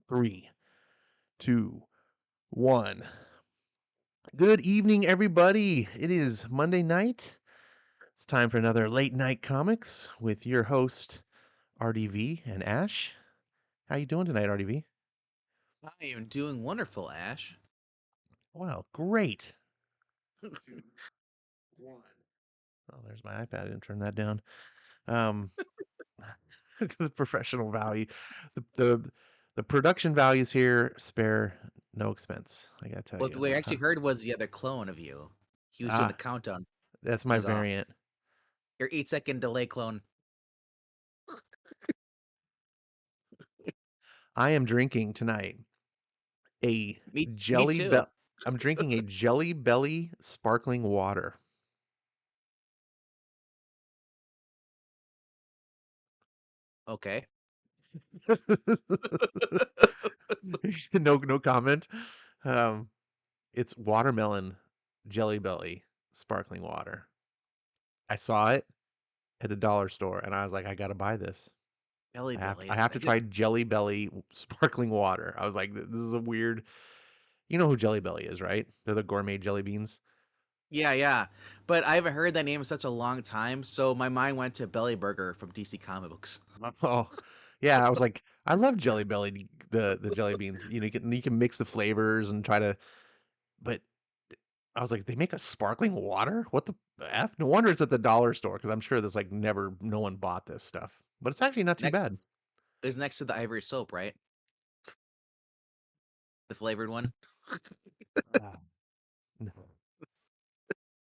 Three, two, one. Good evening, everybody. It is Monday night. It's time for another late night comics with your host RDV and Ash. How you doing tonight, RDV? I am doing wonderful, Ash. Wow, great. Two, one. Oh, there's my iPad. I didn't turn that down. Um, the professional value, the the production values here spare no expense. I gotta tell What you. we actually heard was the other clone of you. He was doing the Ah, countdown. that's He my was off. variant. Your 8-second delay clone. I am drinking tonight a Me jelly too. bell. I'm drinking a Jelly Belly sparkling water. Okay. No comment. Um, it's watermelon Jelly Belly sparkling water. I saw it at the dollar store and I was like, I gotta buy this. Belly I belly. have to try Jelly Belly sparkling water. I was like, this is a weird. You know who Jelly Belly is, right? They're the gourmet jelly beans. Yeah, yeah. But I haven't heard that name in such a long time, so my mind went to Belly Burger from DC Comic Books. Oh, yeah. I was like, I love Jelly Belly, the jelly beans. You can mix the flavors and try to. But I was like, they make a sparkling water? What the f? No wonder it's at the dollar store because I'm sure there's like never no one bought this stuff. But it's actually not too Next bad. is next to the Ivory Soap, right? The flavored one. Ah, no.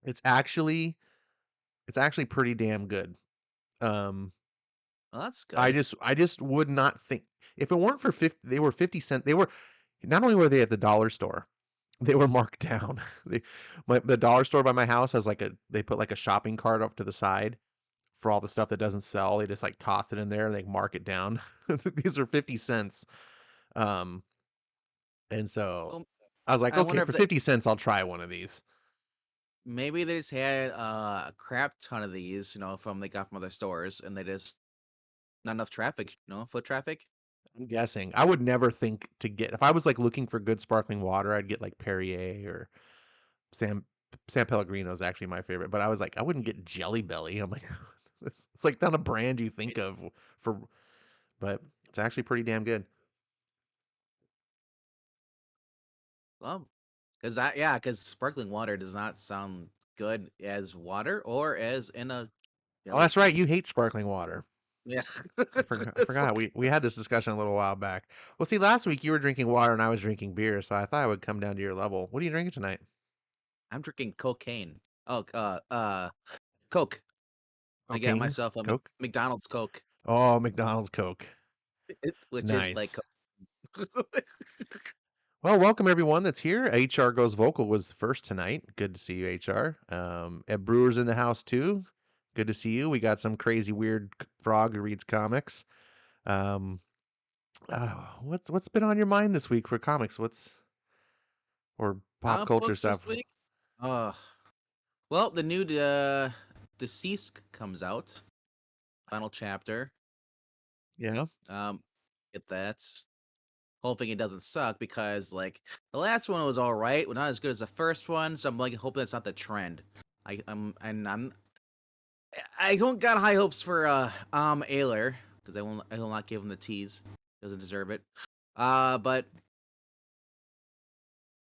It's actually pretty damn good. Um, Well, that's I good. just I just would not think if it weren't for 50, they were 50 cent. They were not only were they at the dollar store, they were marked down. The dollar store by my house has like they put like a shopping cart off to the side for all the stuff that doesn't sell. They just like toss it in there and they mark it down. These are 50 cents. Um, and so Well, I was like, I okay, wonder if for they 50 cents, I'll try one of these. maybe they just had a crap ton of these, from they got from other stores, and they just not enough traffic, foot traffic. I'm guessing. I would never think to get, if I was like looking for good sparkling water, I'd get like Perrier or San, San Pellegrino is actually my favorite, but I was like, I wouldn't get Jelly Belly. I'm like, it's like not a brand you think of for, but it's actually pretty damn good. Well, because sparkling water does not sound good as water or as in a Oh, jelly that's right. bean. You hate sparkling water. Yeah. I It's forgot. like We had this discussion a little while back. Well, see, last week you were drinking water and I was drinking beer, so I thought I would come down to your level. What are you drinking tonight? I'm drinking cocaine. Oh, Coke. I got Cocaine? myself a Coke? McDonald's Coke, Oh, McDonald's Coke. which is like Nice. Coke. Well, welcome everyone that's here. HR Goes Vocal was first tonight. Good to see you, HR. Ed Brewer's in the house too. Good to see you. We got some crazy weird frog who reads comics. Um, what's been on your mind this week for comics? What's or pop Comic culture books this stuff? week. Uh, well, the new Deceased comes out. Final chapter. Yeah. Um, get that. Hoping it doesn't suck because like the last one was all right, but not as good as the first one. So I'm like hoping that's not the trend. I don't got high hopes for Ayler because I will not give him the tease. Doesn't deserve it. But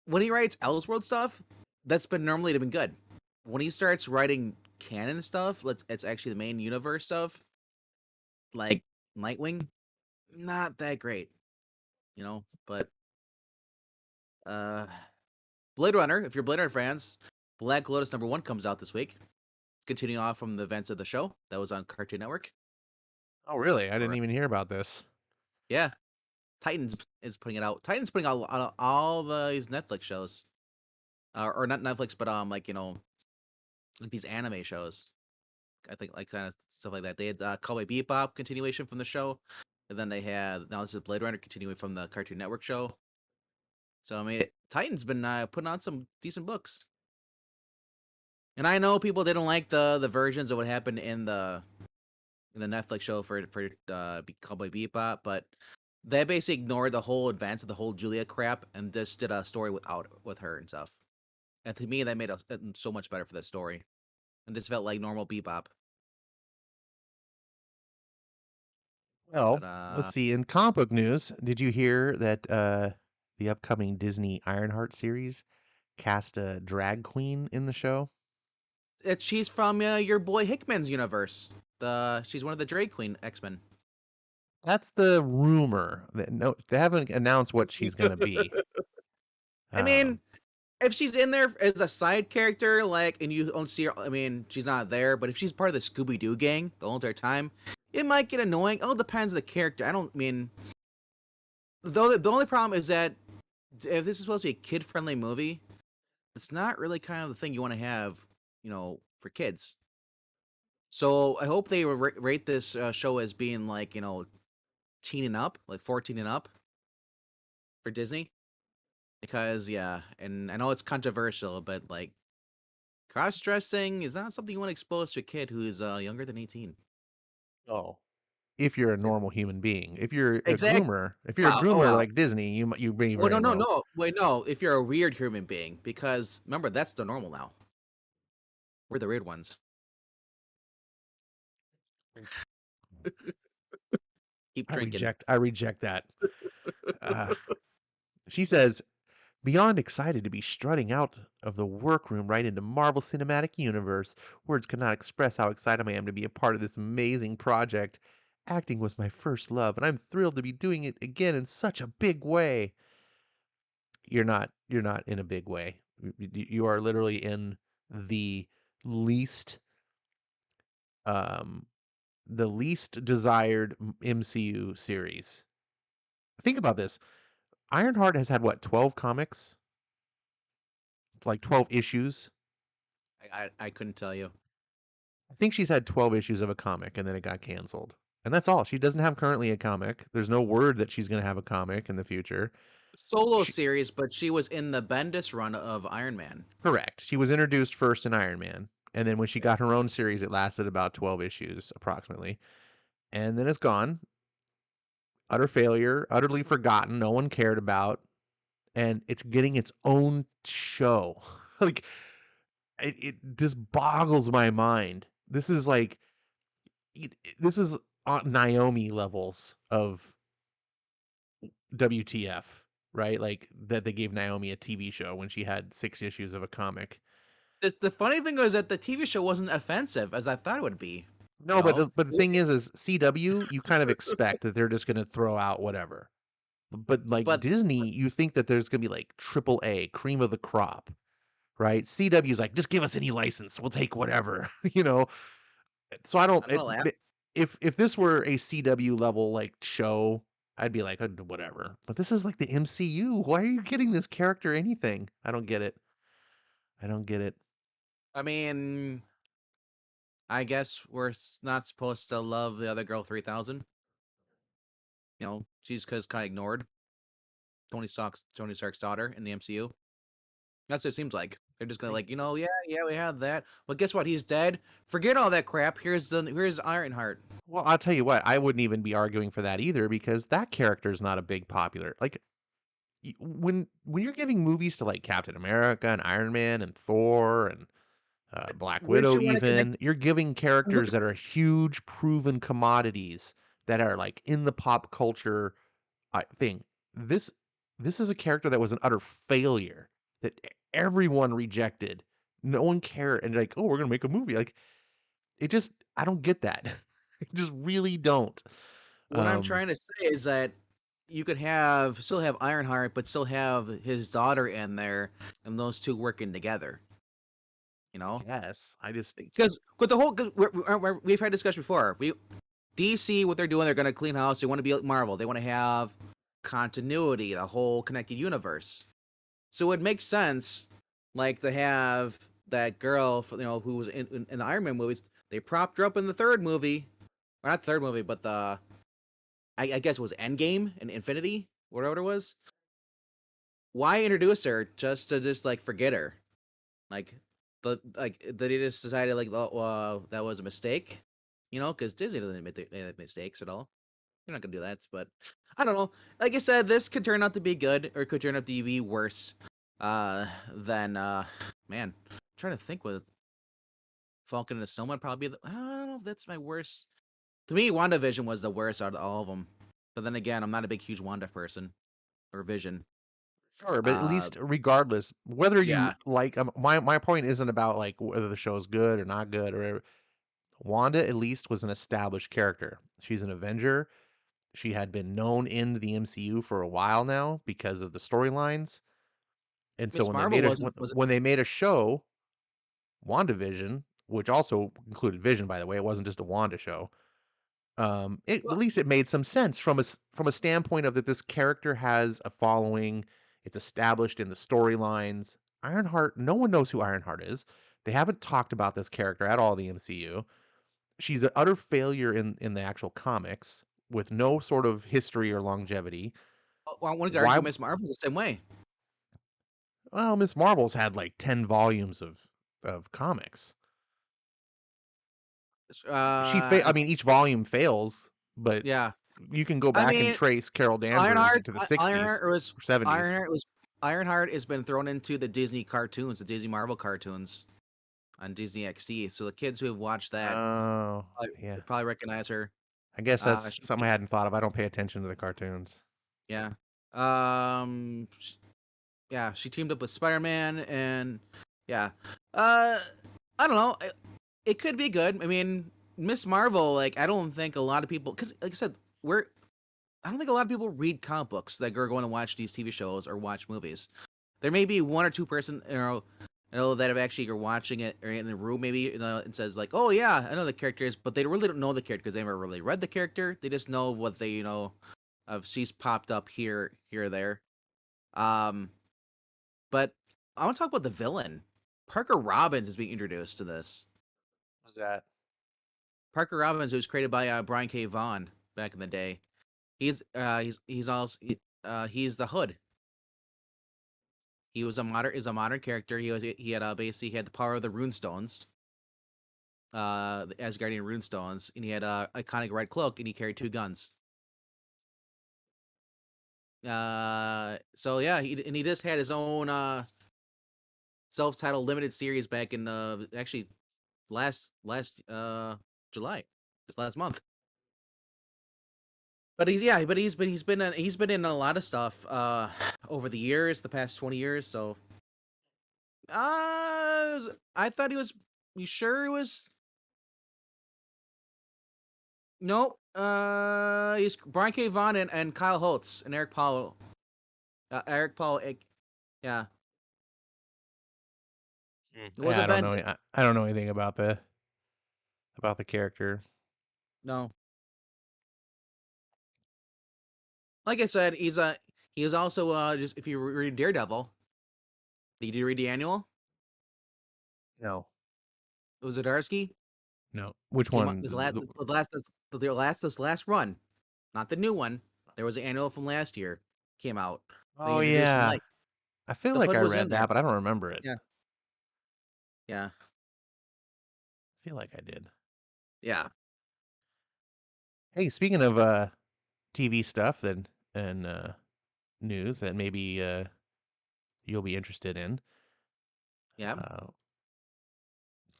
when he writes Elseworld stuff, that's been good. When he starts writing canon stuff, it's actually the main universe stuff, like Nightwing, not that great, But uh Blade Runner, if you're Blade Runner fans, Black Lotus #1 comes out this week. Continuing off from the events of the show that was on Cartoon Network. Oh, really? I didn't Or even hear about this. yeah, Titans is putting it out. Titans putting out all these Netflix shows, or not Netflix, but like these anime shows. I think like kind of stuff like that. They had Cowboy Bebop continuation from the show, and then they had now this is Blade Runner continuing from the Cartoon Network show. So I mean, Titans been putting on some decent books. And I know people didn't like the versions of what happened in the Netflix show for Cowboy Bebop, but They basically ignored the whole advance of the whole Julia crap and just did a story with her and stuff. And to me, that made it so much better for the story, and just felt like normal Bebop. But Well, let's see. In comic book news, did you hear that the upcoming Disney Ironheart series cast a drag queen in the show? she's from your boy Hickman's universe. She's one of the Drag Queen X-Men. That's the rumor. No, they haven't announced what she's gonna be. I mean, Um, if she's in there as a side character, like, and you don't see her, I mean, she's not there. But if she's part of the Scooby Doo gang the whole entire time, it might get annoying. It all depends on the character. I don't mean, though. The only problem is that if this is supposed to be a kid-friendly movie, it's not really kind of the thing you want to have, for kids. So I hope they rate this show as being like, teen and up, like 14 and up for Disney. Because yeah, and I know it's controversial, but like cross dressing is not something you want to expose to a kid who is younger than 18. oh, if you're a It's, normal human being, if you're a exactly. groomer, if you're a Wow. Oh groomer wow. like Disney, you may Oh very no no well. no. Wait no. If you're a weird human being, because remember that's the normal now. We're the weird ones. Keep drinking. I reject that. Uh, she says, beyond excited to be strutting out of the workroom right into Marvel Cinematic Universe, words cannot express how excited I am to be a part of this amazing project. Acting was my first love, and I'm thrilled to be doing it again in such a big way. You're not in a big way. You are literally in the least um the least desired MCU series. Think about this. Ironheart has had what, 12 comics? Like 12 issues? I couldn't tell you. I think she's had 12 issues of a comic and then it got canceled. And that's all. She doesn't have currently a comic. There's no word that she's going to have a comic in the future. Solo She, series, but she was in the Bendis run of Iron Man. correct. She was introduced first in Iron Man. And then when she Yeah. got her own series, it lasted about 12 issues approximately. And then it's gone. Utter failure, utterly forgotten, no one cared about. And it's getting its own show. Like, it just boggles my mind. This is like, this is on Naomi levels of WTF, right? Like that they gave Naomi a TV show when she had 6 issues of a comic. The funny thing was that the TV show wasn't offensive as I thought it would be. You No, but know, the thing is CW, you kind of expect that they're just gonna throw out whatever. But like but Disney, you think that there's gonna be like triple A, cream of the crop, right? CW's like, just give us any license, we'll take whatever, you know. So I don't I don't know. if this were a CW level like show, I'd be like, whatever. But this is like the MCU. Why are you getting this character anything? I don't get it. I don't get it. I mean, I guess we're not supposed to love the other girl 3000. She's cause kind of ignored Tony Stark's daughter in the MCU. That's what it seems like. They're just gonna I, like, yeah, we have that. Well, guess what? He's dead. Forget all that crap. Here's Ironheart. well, I'll tell you what, I wouldn't even be arguing for that either because that character is not a big popular like when you're giving movies to like Captain America and Iron Man and Thor and Black Wouldn't Widow you want to connect? even, you're giving characters that are huge proven commodities that are like in the pop culture thing. This this is a character that was an utter failure that everyone rejected. No one cared, and like, oh, we're gonna make a movie. Like, it just, I don't get that. I just really don't. What I'm Um, trying to say is that you could still have Ironheart, but still have his daughter in there, and those two working together. You I know, guess I just, because with the whole, cause we've had discussion before. DC, what they're doing, they're going to clean house. They want to be like Marvel. They want to have continuity, the whole connected universe. So it makes sense, like to have that girl, who was in the Iron Man movies. They propped her up in the third movie, or not third movie, but I guess it was Endgame and Infinity, whatever it was. Why introduce her just to like forget her? Like that they just decided like that was a mistake, because Disney doesn't make mistakes at all. You're not gonna do that, but I don't know. Like I said, this could turn out to be good, or it could turn out to be worse. Than man, I'm trying to think with Falcon and the Snowman probably. I don't know if that's my worst. To me, WandaVision was the worst out of all of them. But then again, I'm not a big, huge Wanda person or Vision. Sure, but at Uh, least regardless, whether you yeah, like my point isn't about like whether the show is good or not good or whatever. Wanda at least was an established character. She's an Avenger. She had been known in the MCU for a while now because of the storylines. And so Miss Marvel wasn't was when they made a show, WandaVision, which also included Vision, by the way, it wasn't just a Wanda show. At well, least it made some sense from from a standpoint of that this character has a following. It's established in the storylines. Ironheart, no one knows who Ironheart is. They haven't talked about this character at all in the MCU. She's an utter failure in the actual comics with no sort of history or longevity. I want to Why? argue Miss Marvel's the same way. Well, Miss Marvel's had like 10 volumes of comics. I Uh, mean, each volume fails, but yeah. you can go I back and mean, trace Carol Danvers Ironheart's to the 60s Ironheart was or 70s. Ironheart was Ironheart has been thrown into the Disney cartoons, the Disney Marvel cartoons on Disney XD. So the kids who have watched that Oh, probably, yeah. probably recognize her. I guess that's She, something I hadn't thought of. I don't pay attention to the cartoons. yeah. Um, yeah, she teamed up with Spider-Man and yeah. Uh I don't know. It could be good. I mean, Miss Marvel, like I don't think a lot of people cuz like I said, I don't think a lot of people read comic books that are going to watch these TV shows or watch movies. There may be one or two person, that have actually are watching it or in the room maybe, and says like, "Oh yeah, I know the characters," but they really don't know the character because they never really read the character. They just know what they, of she's popped up here, or there. Um, but I want to talk about the villain. Parker Robbins is being introduced to this. What's that? Parker Robbins, who was created by Brian K. Vaughan back in the day. He's also he's the Hood. He was a modern character. He had basically he had the power of the Runestones, the Asgardian Runestones, and he had a iconic red cloak, and he carried two guns. So yeah, he just had his own self-titled limited series back in actually last July, just last month. But he's been in a lot of stuff over the years, the past 20 years. So I thought he was. You sure it was? Nope. He's Brian K. Vaughan and Kyle Holtz and Eric Paul. Eric Paul. Yeah, it Yeah, wasn't Ben. I don't know anything about the character. No, like I said, he is also just if you read Daredevil, did you read the annual? No. Zdarsky No. Which came up one? this last run, not the new one. There was an annual from last year came out. They Oh introduced him yeah. like I feel the like Hood I was in read there. that, but I don't remember it. Yeah, yeah, I feel like I did. yeah. Hey, speaking of TV stuff and news that maybe you'll be interested in. Yeah. Uh,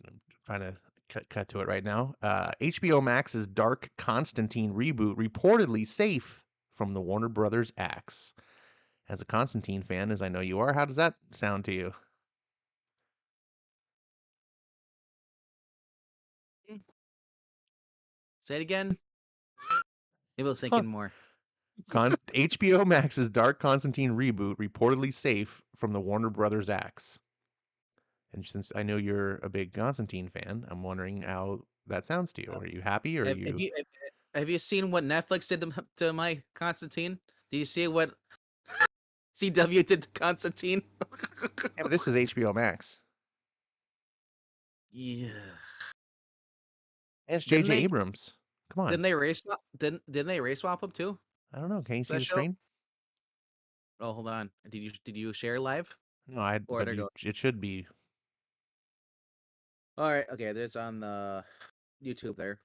I'm trying to cut to it right now. HBO Max's Dark Constantine reboot reportedly safe from the Warner Brothers axe. As a Constantine fan, as I know you are, how does that sound to you? Mm. Say it again. Maybe I'll sink Con- in more. HBO Max's Dark Constantine reboot reportedly safe from the Warner Brothers axe. And since I know you're a big Constantine fan, I'm wondering how that sounds to you. Are you happy? Or are Have you? you have you seen what Netflix did to my Constantine? Do you see what CW did to Constantine? Yeah, but this is HBO Max. Yeah. And it's Didn't J.J. they Abrams. Come on. didn't they race swap them too? I don't know. Can you see That the show? screen? Oh, hold on. Did you share live? No, I. Or But there go. it should be All right. Okay. There's on the YouTube there.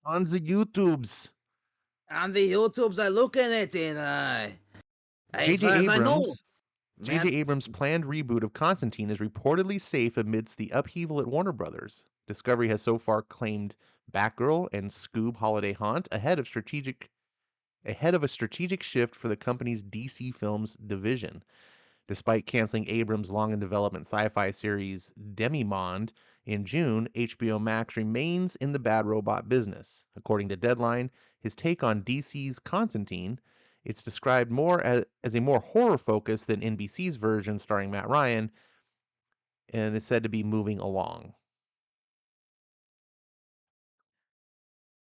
on the YouTubes. On the YouTubes are looking at it, as J.J. far as I know, Abrams J.J. man. Abrams' planned reboot of Constantine is reportedly safe amidst the upheaval at Warner Brothers. Discovery has so far claimed Batgirl and Scoob Holiday Haunt ahead of a strategic shift for the company's DC Films division. Despite canceling Abrams' long in development sci-fi series Demimonde in June, HBO Max remains in the bad robot business. According to Deadline, his take on DC's Constantine, it's described more as a more horror focus than NBC's version starring Matt Ryan, and is said to be moving along.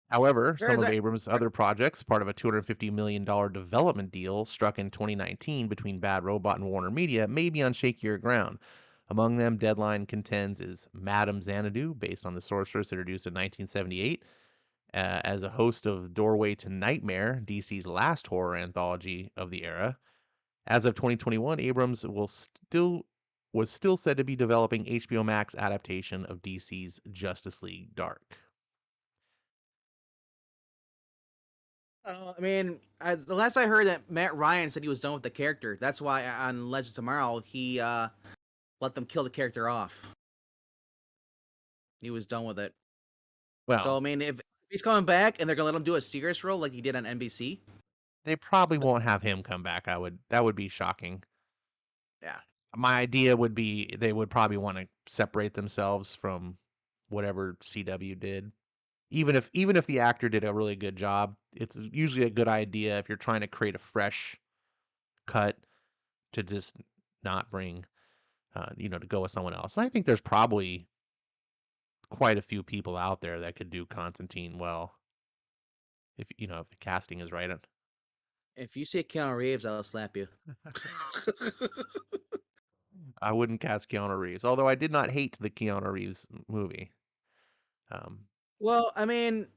However, Sure some as of I, Abrams' other projects, part of a $250 million development deal struck in 2019 between Bad Robot and Warner Media, may be on shakier ground. Among them, Deadline contends is Madame Xanadu, based on the Sorceress introduced in 1978, as a host of Doorway to Nightmare, DC's last horror anthology of the era. As of 2021, Abrams was still said to be developing HBO Max adaptation of DC's Justice League Dark. I mean, the last I heard that Matt Ryan said he was done with the character. That's why on Legends of Tomorrow he let them kill the character off. He was done with it. So I Well, mean, if he's coming back and they're gonna let him do a serious role like he did on NBC, they probably won't have him come back. That would be shocking. yeah. My idea would be they would probably want to separate themselves from whatever CW did. Even if the actor did a really good job, it's usually a good idea if you're trying to create a fresh cut to just not bring to go with someone else. And I think there's probably quite a few people out there that could do Constantine well if the casting is right. If you say Keanu Reeves, I'll slap you. I wouldn't cast Keanu Reeves, although I did not hate the Keanu Reeves movie. Um, Well, I mean,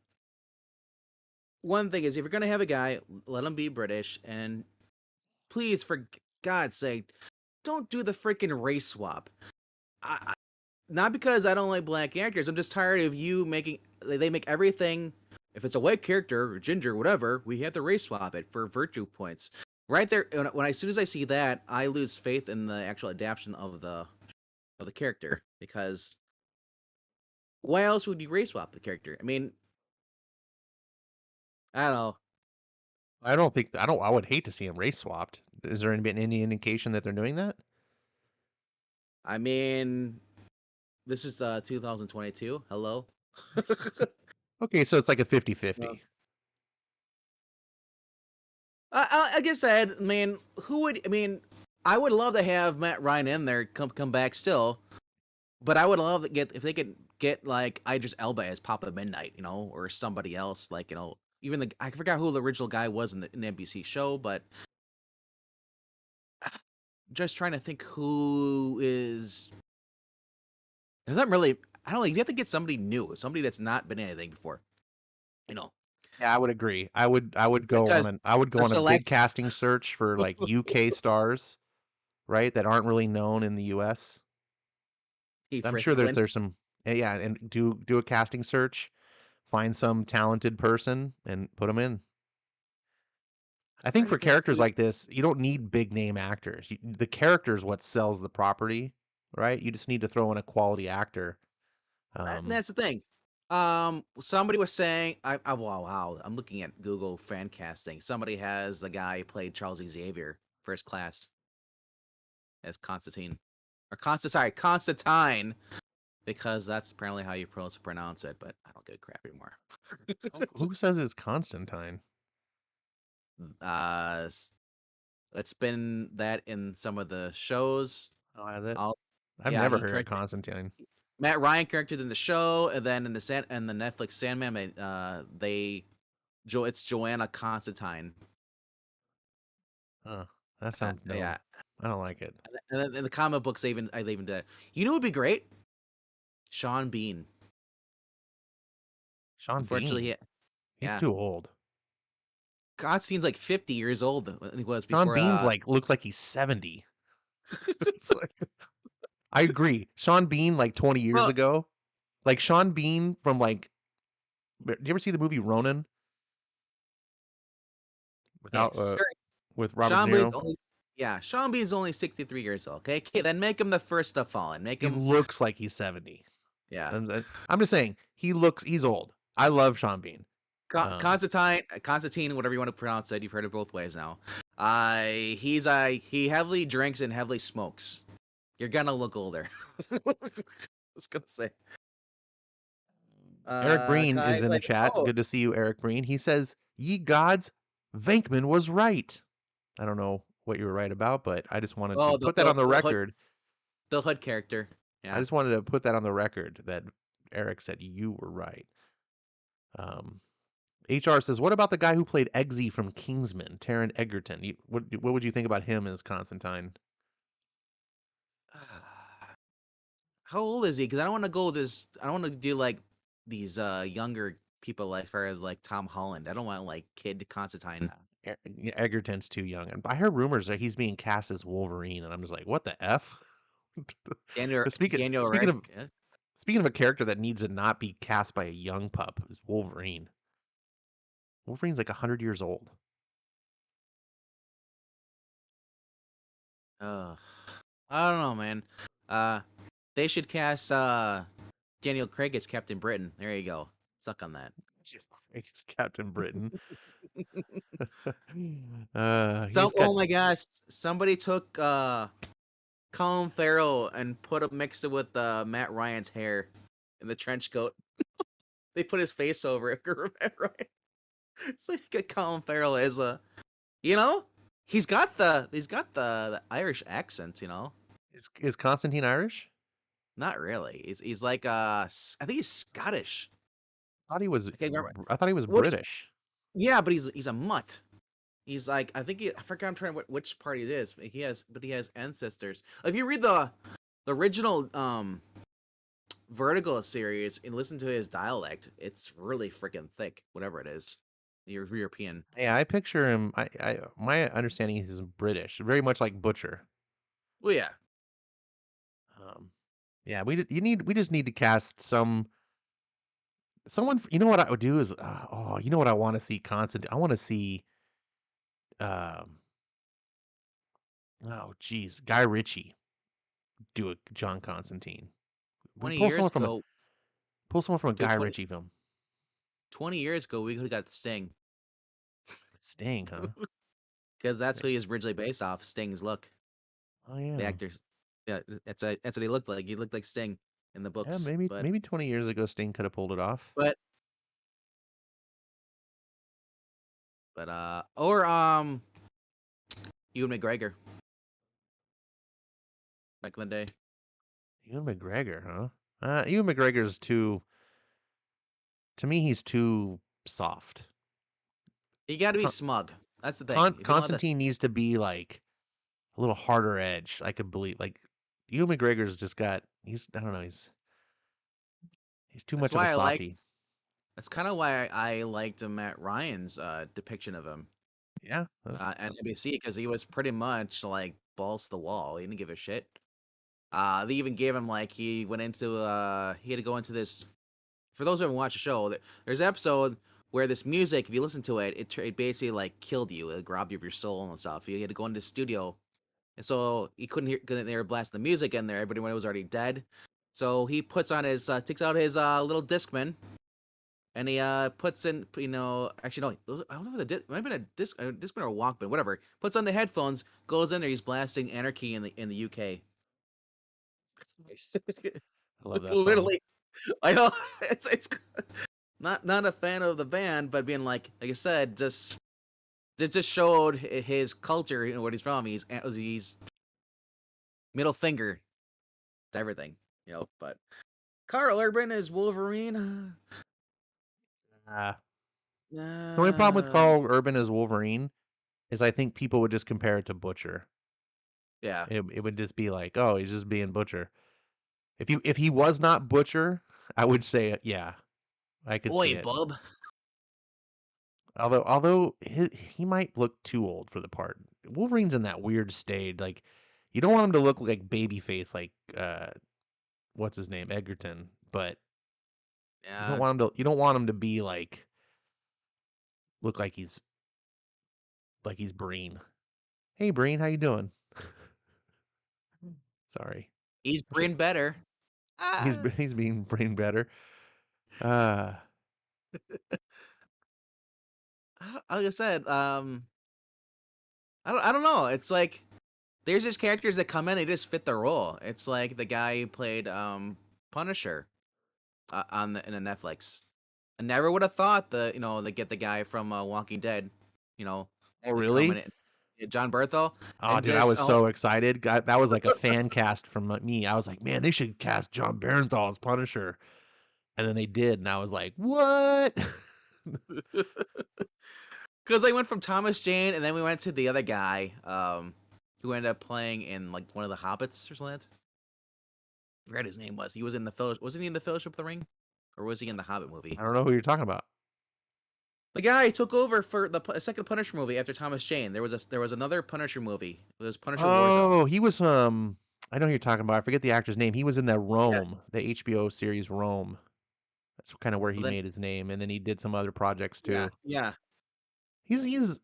one thing is if you're gonna have a guy, let him be British, and please, for God's sake, don't do the freaking race swap. I, not because I don't like black actors. I'm just tired of you making. They make everything. If it's a white character or ginger, whatever, we have to race swap it for virtue points. Right there, as soon as I see that, I lose faith in the actual adaptation of the character because why else would you race swap the character? I mean, I don't know. I would hate to see him race swapped. Is there been any indication that they're doing that? I mean, this is 2022. Hello. Okay, so it's like a No. 50-50. I guess I mean, who would? I mean, I would love to have Matt Ryan in there, come back still, but I would love to get if they could get like Idris Elba as Papa Midnight, or somebody else, like even I forgot who the original guy was in the NBC show, but just trying to think who is. There's not really. I don't know. You have to get somebody new, somebody that's not been in anything before, you know, Yeah, I would agree. because I would go the on a big select. casting search for like UK stars, right, that aren't really known in the US. I'm sure Franklin. there's some yeah, and do a casting search, find some talented person and put them in. I think Trying to for think characters who. like this, you don't need big name actors. The character is what sells the property, right? You just need to throw in a quality actor. Um, That's the thing. Somebody was saying, wow, I'm looking at Google fan casting. Somebody has a guy who played Charles Xavier, first class, as Constantine, or Constantine, because that's apparently how you're supposed to pronounce it. But I don't give a crap anymore. who says it's Constantine? uh, s- it's been that in some of the shows. Oh, has it? I'll, I've yeah, never he heard of corrected Constantine. Matt Ryan character in the show, and then in the Netflix Sandman, it's Joanna Constantine. Huh. That sounds dumb. Yeah, I don't like it. and then in the comic books, they even did. You know, what would be great. Sean Bean. Sean Unfortunately, Bean. He's yeah, too old. Constantine's like 50 years old than he was Sean before. Bean's like looks like he's 70. It's like I agree. Sean Bean like 20 years Well, ago. Like Sean Bean from like do you ever see the movie Ronin? without Yes, sure. with Robert De Sean Bean's Niro. only yeah, Sean Bean's only 63 years old. Okay, okay, then make him the first to fallen. Make He him looks like he's 70. yeah. I'm just saying he's old. I love Sean Bean. Um, Constantine, whatever you want to pronounce it. You've heard it both ways now. He heavily drinks and heavily smokes. You're gonna look older. I was gonna say. Eric Breen Kai, is in the like, chat. oh, Good to see you, Eric Breen. He says, "Ye gods, Venkman was right." I don't know what you were right about, but I just wanted to oh, put that on the hood, record. the hood character. I Yeah. just wanted to put that on the record that Eric said you were right. Um, HR says, "What about the guy who played Eggsy from Kingsman, Taron Egerton? What would you think about him as Constantine?" How old is he? Because I don't want to go this. I don't want to do like these younger people as far as like Tom Holland. I don't want like kid Constantine. Egerton's too young, and I heard rumors that he's being cast as Wolverine, and I'm just like, what the f? speaking Daniel speaking Rad. of speaking of a character that needs to not be cast by a young pup, is Wolverine. Wolverine's like 100 years old. I don't know, man. Uh, they should cast Daniel Craig as Captain Britain. There you go. Suck on that. Jesus Christ, Captain Britain. So, He's got oh my gosh, somebody took Colin Farrell and put him mixed it with Matt Ryan's hair in the trench coat. They put his face over it. Matt Ryan. So you get Colin Farrell as a, you know, he's got the Irish accent. You know, is Constantine Irish? not really. He's like I think he's Scottish. I thought he was. I can't remember I thought he was what's. British. Yeah, but he's a mutt. He's like I forgot. I'm trying to which party it is. He has ancestors. If you read the original Vertigo series and listen to his dialect, it's really freaking thick. Whatever it is, you're European. Yeah, I picture him. My understanding is he's British, very much like Butcher. Well, yeah. Um, yeah, we just need to cast someone. You know what I would do is you know what I want to see Constantine. I want to see um oh geez, Guy Ritchie do a John Constantine. We 20 pull years someone from ago, a dude, Guy Ritchie film. 20 years ago, we could have got Sting Sting, huh? because that's who he was originally based off. Sting's look, Oh the yeah. actors. Yeah, that's what he looked like. He looked like Sting in the Yeah, books, maybe 20 years ago Sting could have pulled it off. but or Ewan McGregor back in the day. Ewan McGregor, huh? Ewan McGregor's too to me he's too soft. You got to be Con- smug. That's the thing. If you don't have this, Constantine needs to be like a little harder edge. I could believe like Ewan McGregor's just got he's I don't know, he's too that's much of a why I like. softie. That's kind of why I liked Matt Ryan's depiction of him Yeah. at NBC because he was pretty much like balls to the wall. He didn't give a shit. They even gave him like he had to go into this. For those who haven't watched the show, there's an episode where this music, if you listen to it, it basically like killed you, it robbed you of your soul and stuff. He had to go into the studio, and so he couldn't hear because they were blasting the music in there. Everybody was already dead. So he puts on his takes out his little Discman, and he puts in actually no, I don't know if it might have been a Discman or a Walkman, whatever. Puts on the headphones, goes in there, he's blasting Anarchy in the UK. Nice. I love that song. Literally, I know it's not a fan of the band, but being like I said, just it just showed his culture, what he's from. He's middle finger to everything, But Carl Urban is Wolverine. Uh, the only problem with Uh, Carl Urban as Wolverine is I think people would just compare it to Butcher. yeah. It would just be like, oh, he's just being Butcher. If he was not Butcher, I would say yeah, I could see Oi, it. bub. Although he might look too old for the part. Wolverine's in that weird stage. Like you don't want him to look like babyface, like what's his name, Egerton. But Yeah. you don't want him to be like look like he's like he's Breen. Hey, Breen, how you doing? Sorry, He's I should. brain better. Ah, He's being Breen better. Uh, like I said, I don't know. It's like there's just characters that come in, they just fit the role. It's like the guy who played Punisher in the Netflix. I never would have thought they get the guy from Walking Dead, you know, oh, they come really? in, John Berthel, Oh, and dude, I just was so excited. That was like a fan cast from me. I was like, man, they should cast John Barenthal as Punisher. And then they did, and I was like, what? because I went from Thomas Jane, and then we went to the other guy, who ended up playing in like one of the Hobbits or something. I forgot his name was. He was in the wasn't he in the Fellowship of the Ring, or was he in the Hobbit movie? I don't know who you're talking about. The guy took over for the second Punisher movie after Thomas Jane. There was another Punisher movie. It was Punisher Warzone. Oh, he was I know who you're talking about. I forget the actor's name. He was in that Yeah, Rome, the HBO series Rome. That's kind of where he well then, made his name, and then he did some other projects yeah, too. yeah. He's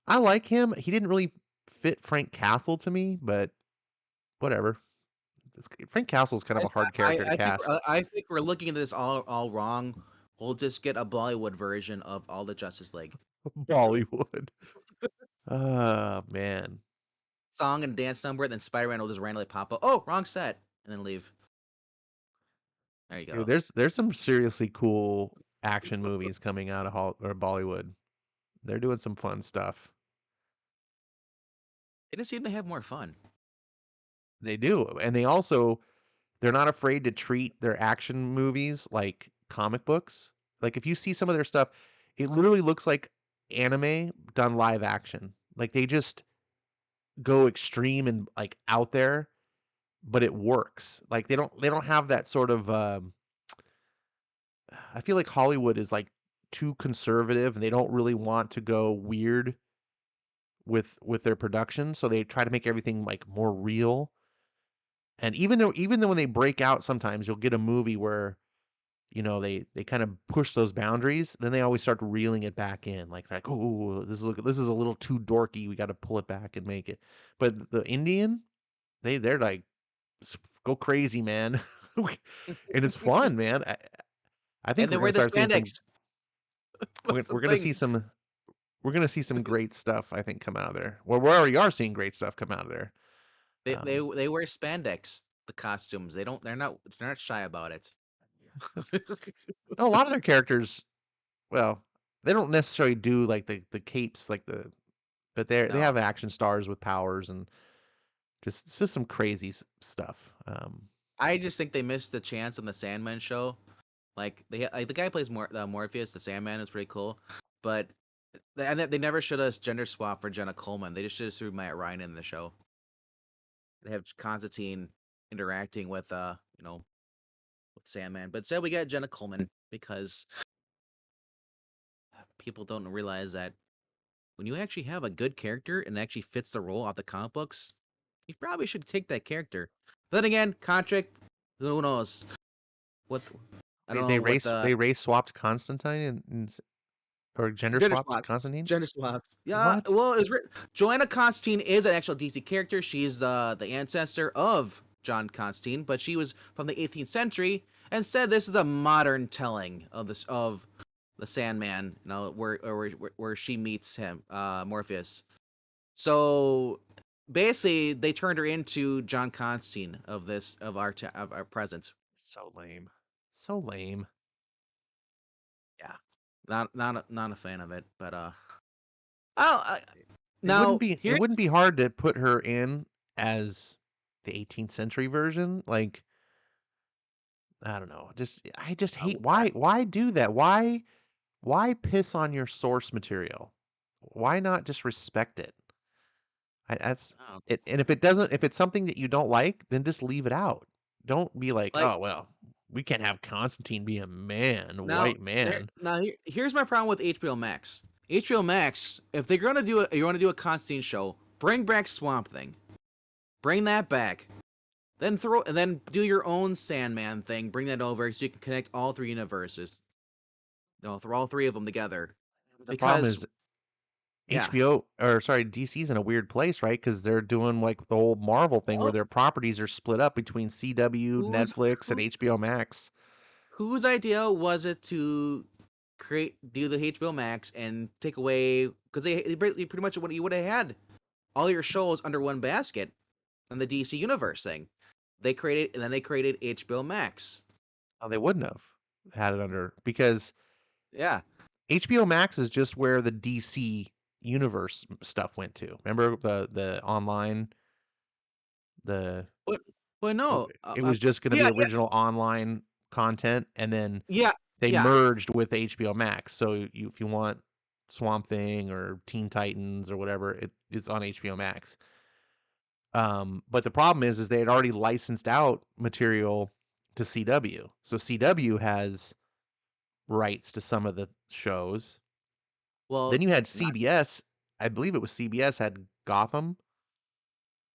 I like him. He didn't really fit Frank Castle to me, but whatever. Frank Castle's kind of I, a hard character to I think cast. I think we're looking at this all wrong. We'll just get a Bollywood version of all the Justice League Bollywood. Oh man. song and dance number. Then Spider-Man will just randomly pop up. Oh, wrong set, and then leave. There you Dude, go. there's some seriously cool action movies coming out of or Bollywood. They're doing some fun stuff. They just seem to have more fun. They do. And they're not afraid to treat their action movies like comic books. Like if you see some of their stuff, it literally looks like anime done live action. Like they just go extreme and like out there, but it works. Like they don't have that sort of I feel like Hollywood is like too conservative and they don't really want to go weird with their production, so they try to make everything like more real. And even though when they break out sometimes you'll get a movie where they kind of push those boundaries, then they always start reeling it back in. Like they're like, "Oh, this is a little too dorky. We got to pull it back and make it." But the Indian, they're like go crazy, man. And it's fun, man. I think And they we're gonna wear the start seeing some. spandex. We're, That's the we're gonna thing. see some. We're gonna see some great stuff. I think come out of there. Well, we already are seeing great stuff come out of there. They wear spandex. The costumes. They're not shy about it. No, a lot of their characters, well, they don't necessarily do like the capes but they No, have action stars with powers and just some crazy stuff. I just think they missed the chance on the Sandman show. Like the guy who plays Morpheus, the Sandman, is pretty cool, but they never showed us gender swap for Jenna Coleman. They just should have threw Matt Ryan in the show. They have Constantine interacting with Sandman, but instead we got Jenna Coleman because people don't realize that when you actually have a good character and actually fits the role of the comic books, you probably should take that character. Then again, contract, who knows? What I they don't they know what race the they race swapped Constantine or gender gender swapped swaps. Constantine. Gender swaps. Yeah, What? well, Joanna Constantine is an actual DC character. She's the ancestor of John Constantine, but she was from the 18th century. And said this is a modern telling of the Sandman. Where she meets him, Morpheus. So basically, they turned her into John Constantine of our present. So lame. So lame. Yeah, not a fan of it, but I don't. It wouldn't Now be it here's wouldn't be hard to put her in as the 18th century version. Like I don't know. I just hate why do that? Why piss on your source material? Why not just respect it? That's I don't it. And if it's something that you don't like, then just leave it out. Don't be like, like oh well, we can't have Constantine be a man, a now white man. here's my problem with HBO Max. HBO Max, if they're gonna you want to do a Constantine show, bring back Swamp Thing, bring that back. Then do your own Sandman thing. Bring that over so you can connect all three universes. No, throw all three of them together. The problem Because is Yeah. HBO or sorry, DC's in a weird place, right? Because they're doing like the old Marvel thing where Well, their properties are split up between CW, whose Netflix, and who HBO Max. whose idea was it to do the HBO Max and take away, because they pretty much what you would have had all your shows under one basket in the DC universe thing. They created HBO Max. Oh, they wouldn't have had it under because Yeah. HBO Max is just where the DC universe stuff went to. Remember the online the But but no. it was just going to be Yeah, yeah, original online content, and then yeah, they yeah. merged with HBO Max. So if you want Swamp Thing or Teen Titans or whatever, it is on HBO Max. But the problem is they had already licensed out material to CW. So CW has rights to some of the shows. Well, Then you had not CBS. I believe it was CBS had Gotham.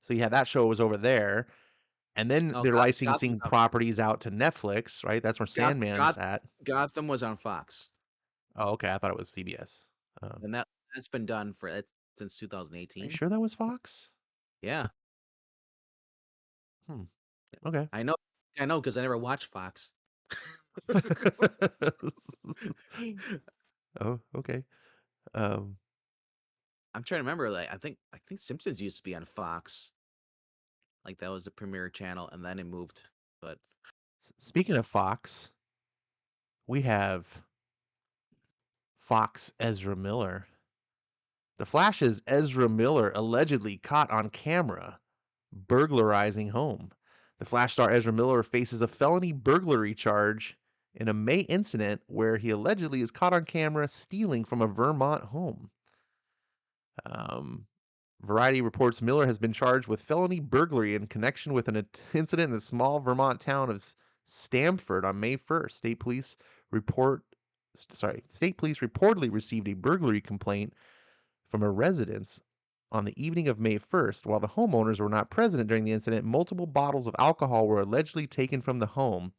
So you had that show was over there. And then no. they're Gotham was licensing on properties out to Netflix, right? That's where Sandman's at. Gotham was on Fox, Oh, okay. I thought it was CBS. Um, and that's been done for it since are you 2018. sure that was Fox? Yeah, Hmm. Okay. I know, because I never watched Fox. Oh, okay. Um, I'm trying to remember. Like, I think Simpsons used to be on Fox. Like that was the premier channel, and then it moved. But Speaking of Fox, we have Fox Ezra Miller. The Flash's Ezra Miller allegedly caught on camera burglarizing home. The Flash star Ezra Miller faces a felony burglary charge in a May incident where he allegedly is caught on camera stealing from a Vermont home. Um, Variety reports Miller has been charged with felony burglary in connection with an incident in the small Vermont town of Stamford on May 1st. Report State police reportedly received a burglary complaint from a residence on the evening of May 1st. While the homeowners were not present during the incident, multiple bottles of alcohol were allegedly taken from the home.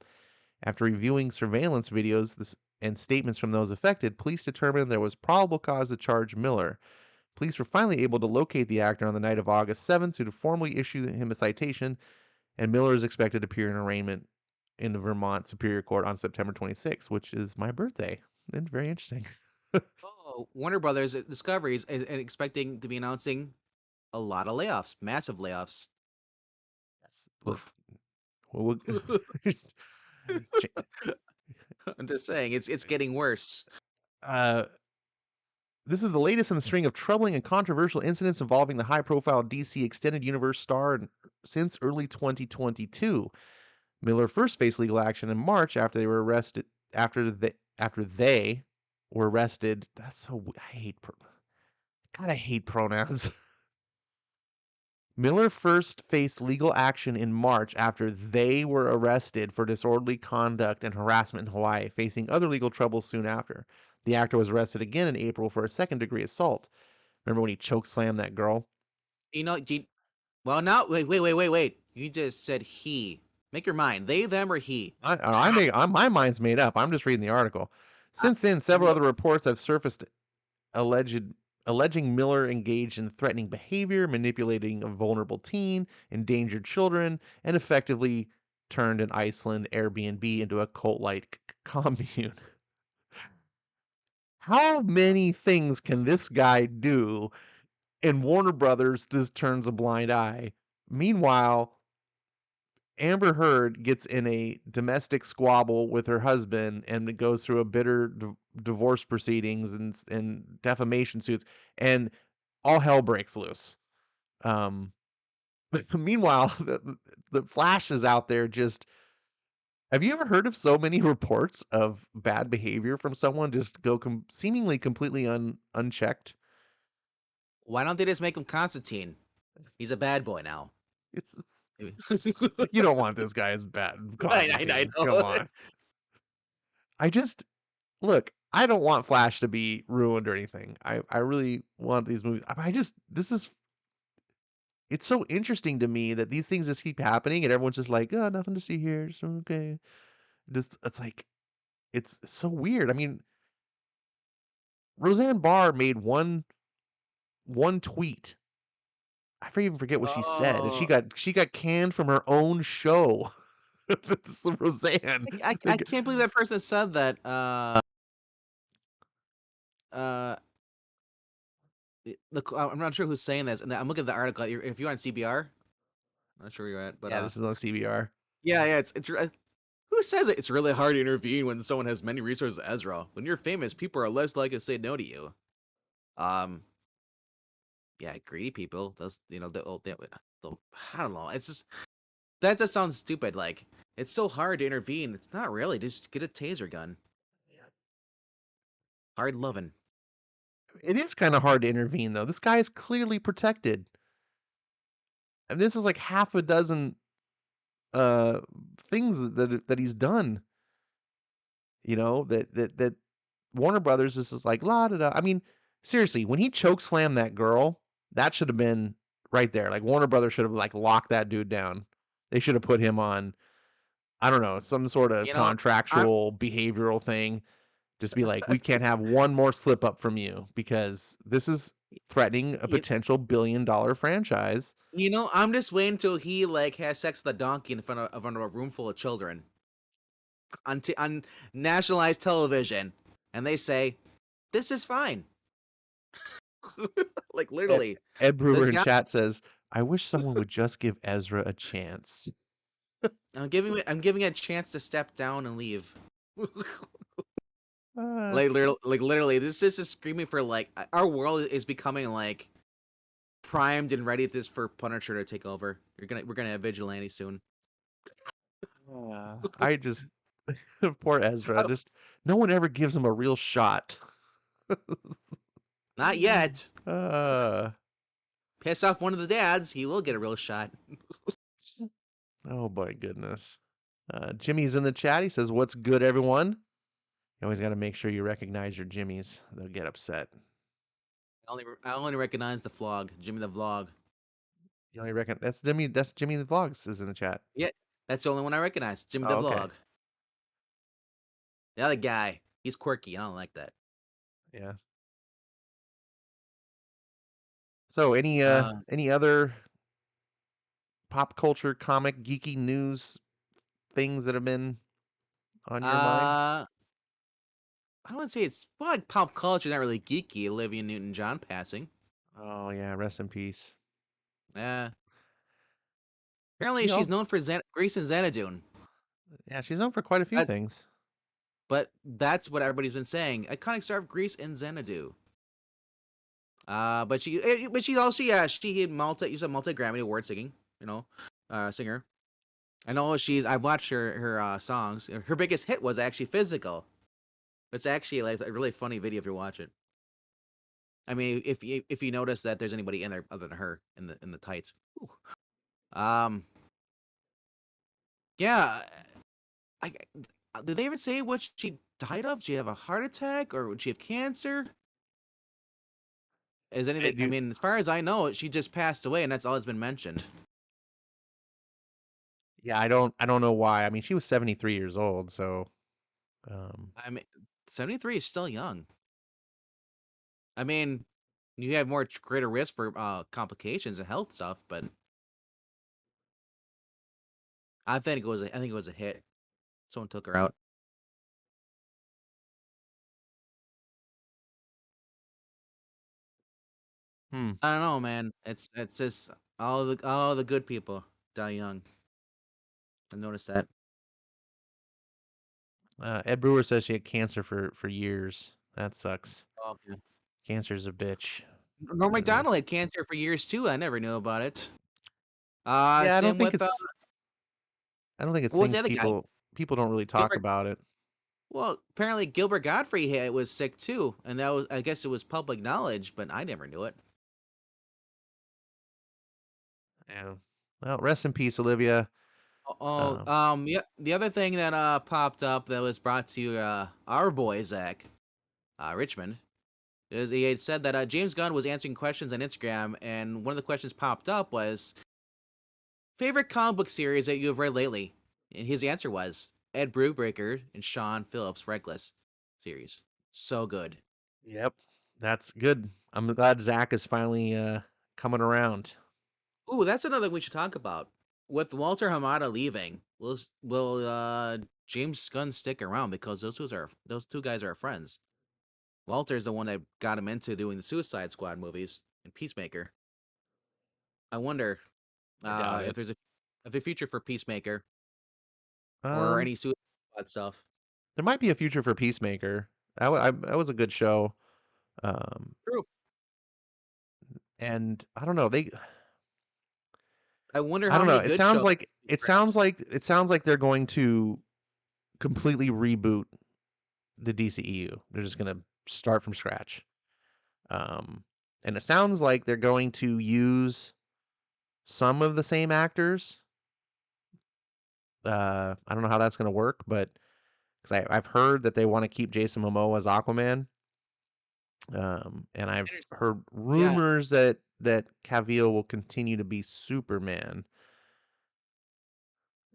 After reviewing surveillance videos and statements from those affected, police determined there was probable cause to charge Miller. Police were finally able to locate the actor on the night of August 7th to formally issue him a citation, and Miller is expected to appear in arraignment in the Vermont Superior Court on September 26th, which is my birthday. And very interesting. oh, Warner Brothers Discovery is expecting to be announcing a lot of layoffs, massive layoffs. Yes. Look, Oof. we'll, I'm just saying, it's getting worse. uh, this is the latest in the string of troubling and controversial incidents involving the high-profile DC Extended Universe star since early 2022. Miller first faced legal action in March after they were arrested. After they were arrested. That's so. I hate. God, I hate pronouns. Miller first faced legal action in March after they were arrested for disorderly conduct and harassment in Hawaii, facing other legal troubles soon after. The actor was arrested again in April for a second-degree assault. Remember when he chokeslammed that girl? You know, well, now wait. You just said he. Make your mind. They, them, or he. My mind's made up. I'm just reading the article. I, Since then, several look, other reports have surfaced alleged alleging Miller engaged in threatening behavior, manipulating a vulnerable teen, endangered children, and effectively turned an Iceland Airbnb into a cult-like commune. How many things can this guy do? And Warner Brothers just turns a blind eye. Meanwhile, Amber Heard gets in a domestic squabble with her husband and goes through a bitter divorce proceedings and defamation suits, and all hell breaks loose. Um, meanwhile, the Flash is out there just. Have you ever heard of so many reports of bad behavior from someone just go seemingly completely unchecked? why don't they just make him Constantine? He's a bad boy now. It's Maybe. you don't want this guy as bad, I Constantine. Come know. on. I just look, I don't want Flash to be ruined or anything. I really want these movies. I just this is it's so interesting to me that these things just keep happening and everyone's just like, oh, nothing to see here. So okay. Just it's like it's so weird. I mean, Roseanne Barr made one one tweet. Even forget what she said, and Oh, she got canned from her own show. This is Roseanne. I Like, can't believe that person said that. Uh, look, I'm not sure who's saying this, and I'm looking at the article. If you're on CBR, I'm not sure where you're at, but yeah, this is on CBR. yeah, yeah, who says it? It's really hard to intervene when someone has many resources. Ezra, when you're famous, people are less likely to say no to you. Um, yeah, greedy people. Those, I don't know. It's just that just sounds stupid. Like it's so hard to intervene. It's not really. Just get a taser gun. Hard loving. It is kinda hard to intervene, though. This guy is clearly protected, and this is like half a dozen, uh, things that he's done, that Warner Brothers is like, "La da da." I mean, seriously, when he choke slammed that girl, that should have been right there. Like, Warner Brothers should have, like, locked that dude down. They should have put him on, I don't know, some sort of You know, I'm contractual behavioral thing. Just be like, "We can't have one more slip up from you because this is threatening a you, potential billion-dollar franchise." I'm just waiting until he like has sex with a donkey in front of a room full of children on nationalized television, and they say this is fine. Like Ed literally, Ed Brewer this in guy. chat says, "I wish someone would just give Ezra a chance." I'm giving it a chance to step down and leave. Uh, Like literally, this is just screaming for like our world is becoming like primed and ready just for Punisher to take over. We're gonna have vigilante soon. I just poor Ezra, just no one ever gives him a real shot. Not yet. Uh, Piss off one of the dads, he will get a real shot. oh my goodness. Jimmy's in the chat. He says, "What's good, everyone?" You always got to make sure you recognize your Jimmys. They'll get upset. I only recognize the vlog, Jimmy the vlog. You only reckon that's Jimmy. That's Jimmy the Vlogs is in the chat. Yeah, that's the only one I recognize, Jimmy the Oh, okay. vlog. The other guy, he's quirky. I don't like that. Yeah. So Uh, any other pop culture, comic, geeky news things that have been on your mind? I don't want to say it's well, like pop culture, not really geeky. Olivia Newton-John passing. Oh yeah, rest in peace. Yeah. Apparently, You she's know, known for Grace and Xanadu. yeah, she's known for quite a few That's things. but that's what everybody's been saying. Iconic star of Grease and Xanadu. But she also she had she's a multi Grammy award singing, singer. I know I've watched her songs. Her biggest hit was actually Physical. It's actually like a really funny video if you watch it. I mean, if you notice that there's anybody in there other than her in the tights. Ooh. Um, yeah. I did they even say what she died of? Did she have a heart attack or would she have cancer? Is I anything? I do. mean, as far as I know, she just passed away, and that's all that's been mentioned. Yeah, I don't know why. I mean, she was 73 years old, so um, I mean, 73 is still young. I mean, you have greater risk for complications and health stuff, but I think it was a hit. Someone took her out. hmm. I don't know, man. It's just all the good people die young. I noticed that. Ed Brewer says she had cancer for years. That sucks. Oh, okay. Cancer's a bitch. Norm Uh, Macdonald had cancer for years too. I never knew about it. yeah, Same with I don't think it's what was the things other guy? people don't really talk Gilbert. about it. Well, apparently Gilbert Godfrey was sick too, and that was I guess it was public knowledge, but I never knew it. Yeah. Well, rest in peace, Olivia. Um, Yeah. The other thing that popped up that was brought to our boy Zach Richmond is he had said that James Gunn was answering questions on Instagram, and one of the questions popped up was favorite comic book series that you have read lately, and his answer was Ed Brubaker and Sean Phillips' Reckless series. So good. yep. That's good. I'm glad Zach is finally coming around. Ooh, that's another thing we should talk about. With Walter Hamada leaving, will James Gunn stick around because those two guys are friends. Walter's the one that got him into doing the Suicide Squad movies and Peacemaker. I wonder I doubt if it. there's a future for Peacemaker or Um, any Suicide Squad stuff. there might be a future for Peacemaker. That was a good show. Um, True. and I don't know. I wonder I how don't know. many It good sounds shows like he grabs. it sounds like they're going to completely reboot the DCEU. They're just going to start from scratch. Um, and it sounds like they're going to use some of the same actors. I don't know how that's going to work, but because I've heard that they want to keep Jason Momoa as Aquaman, and I've heard Yeah, rumors that Cavill will continue to be Superman,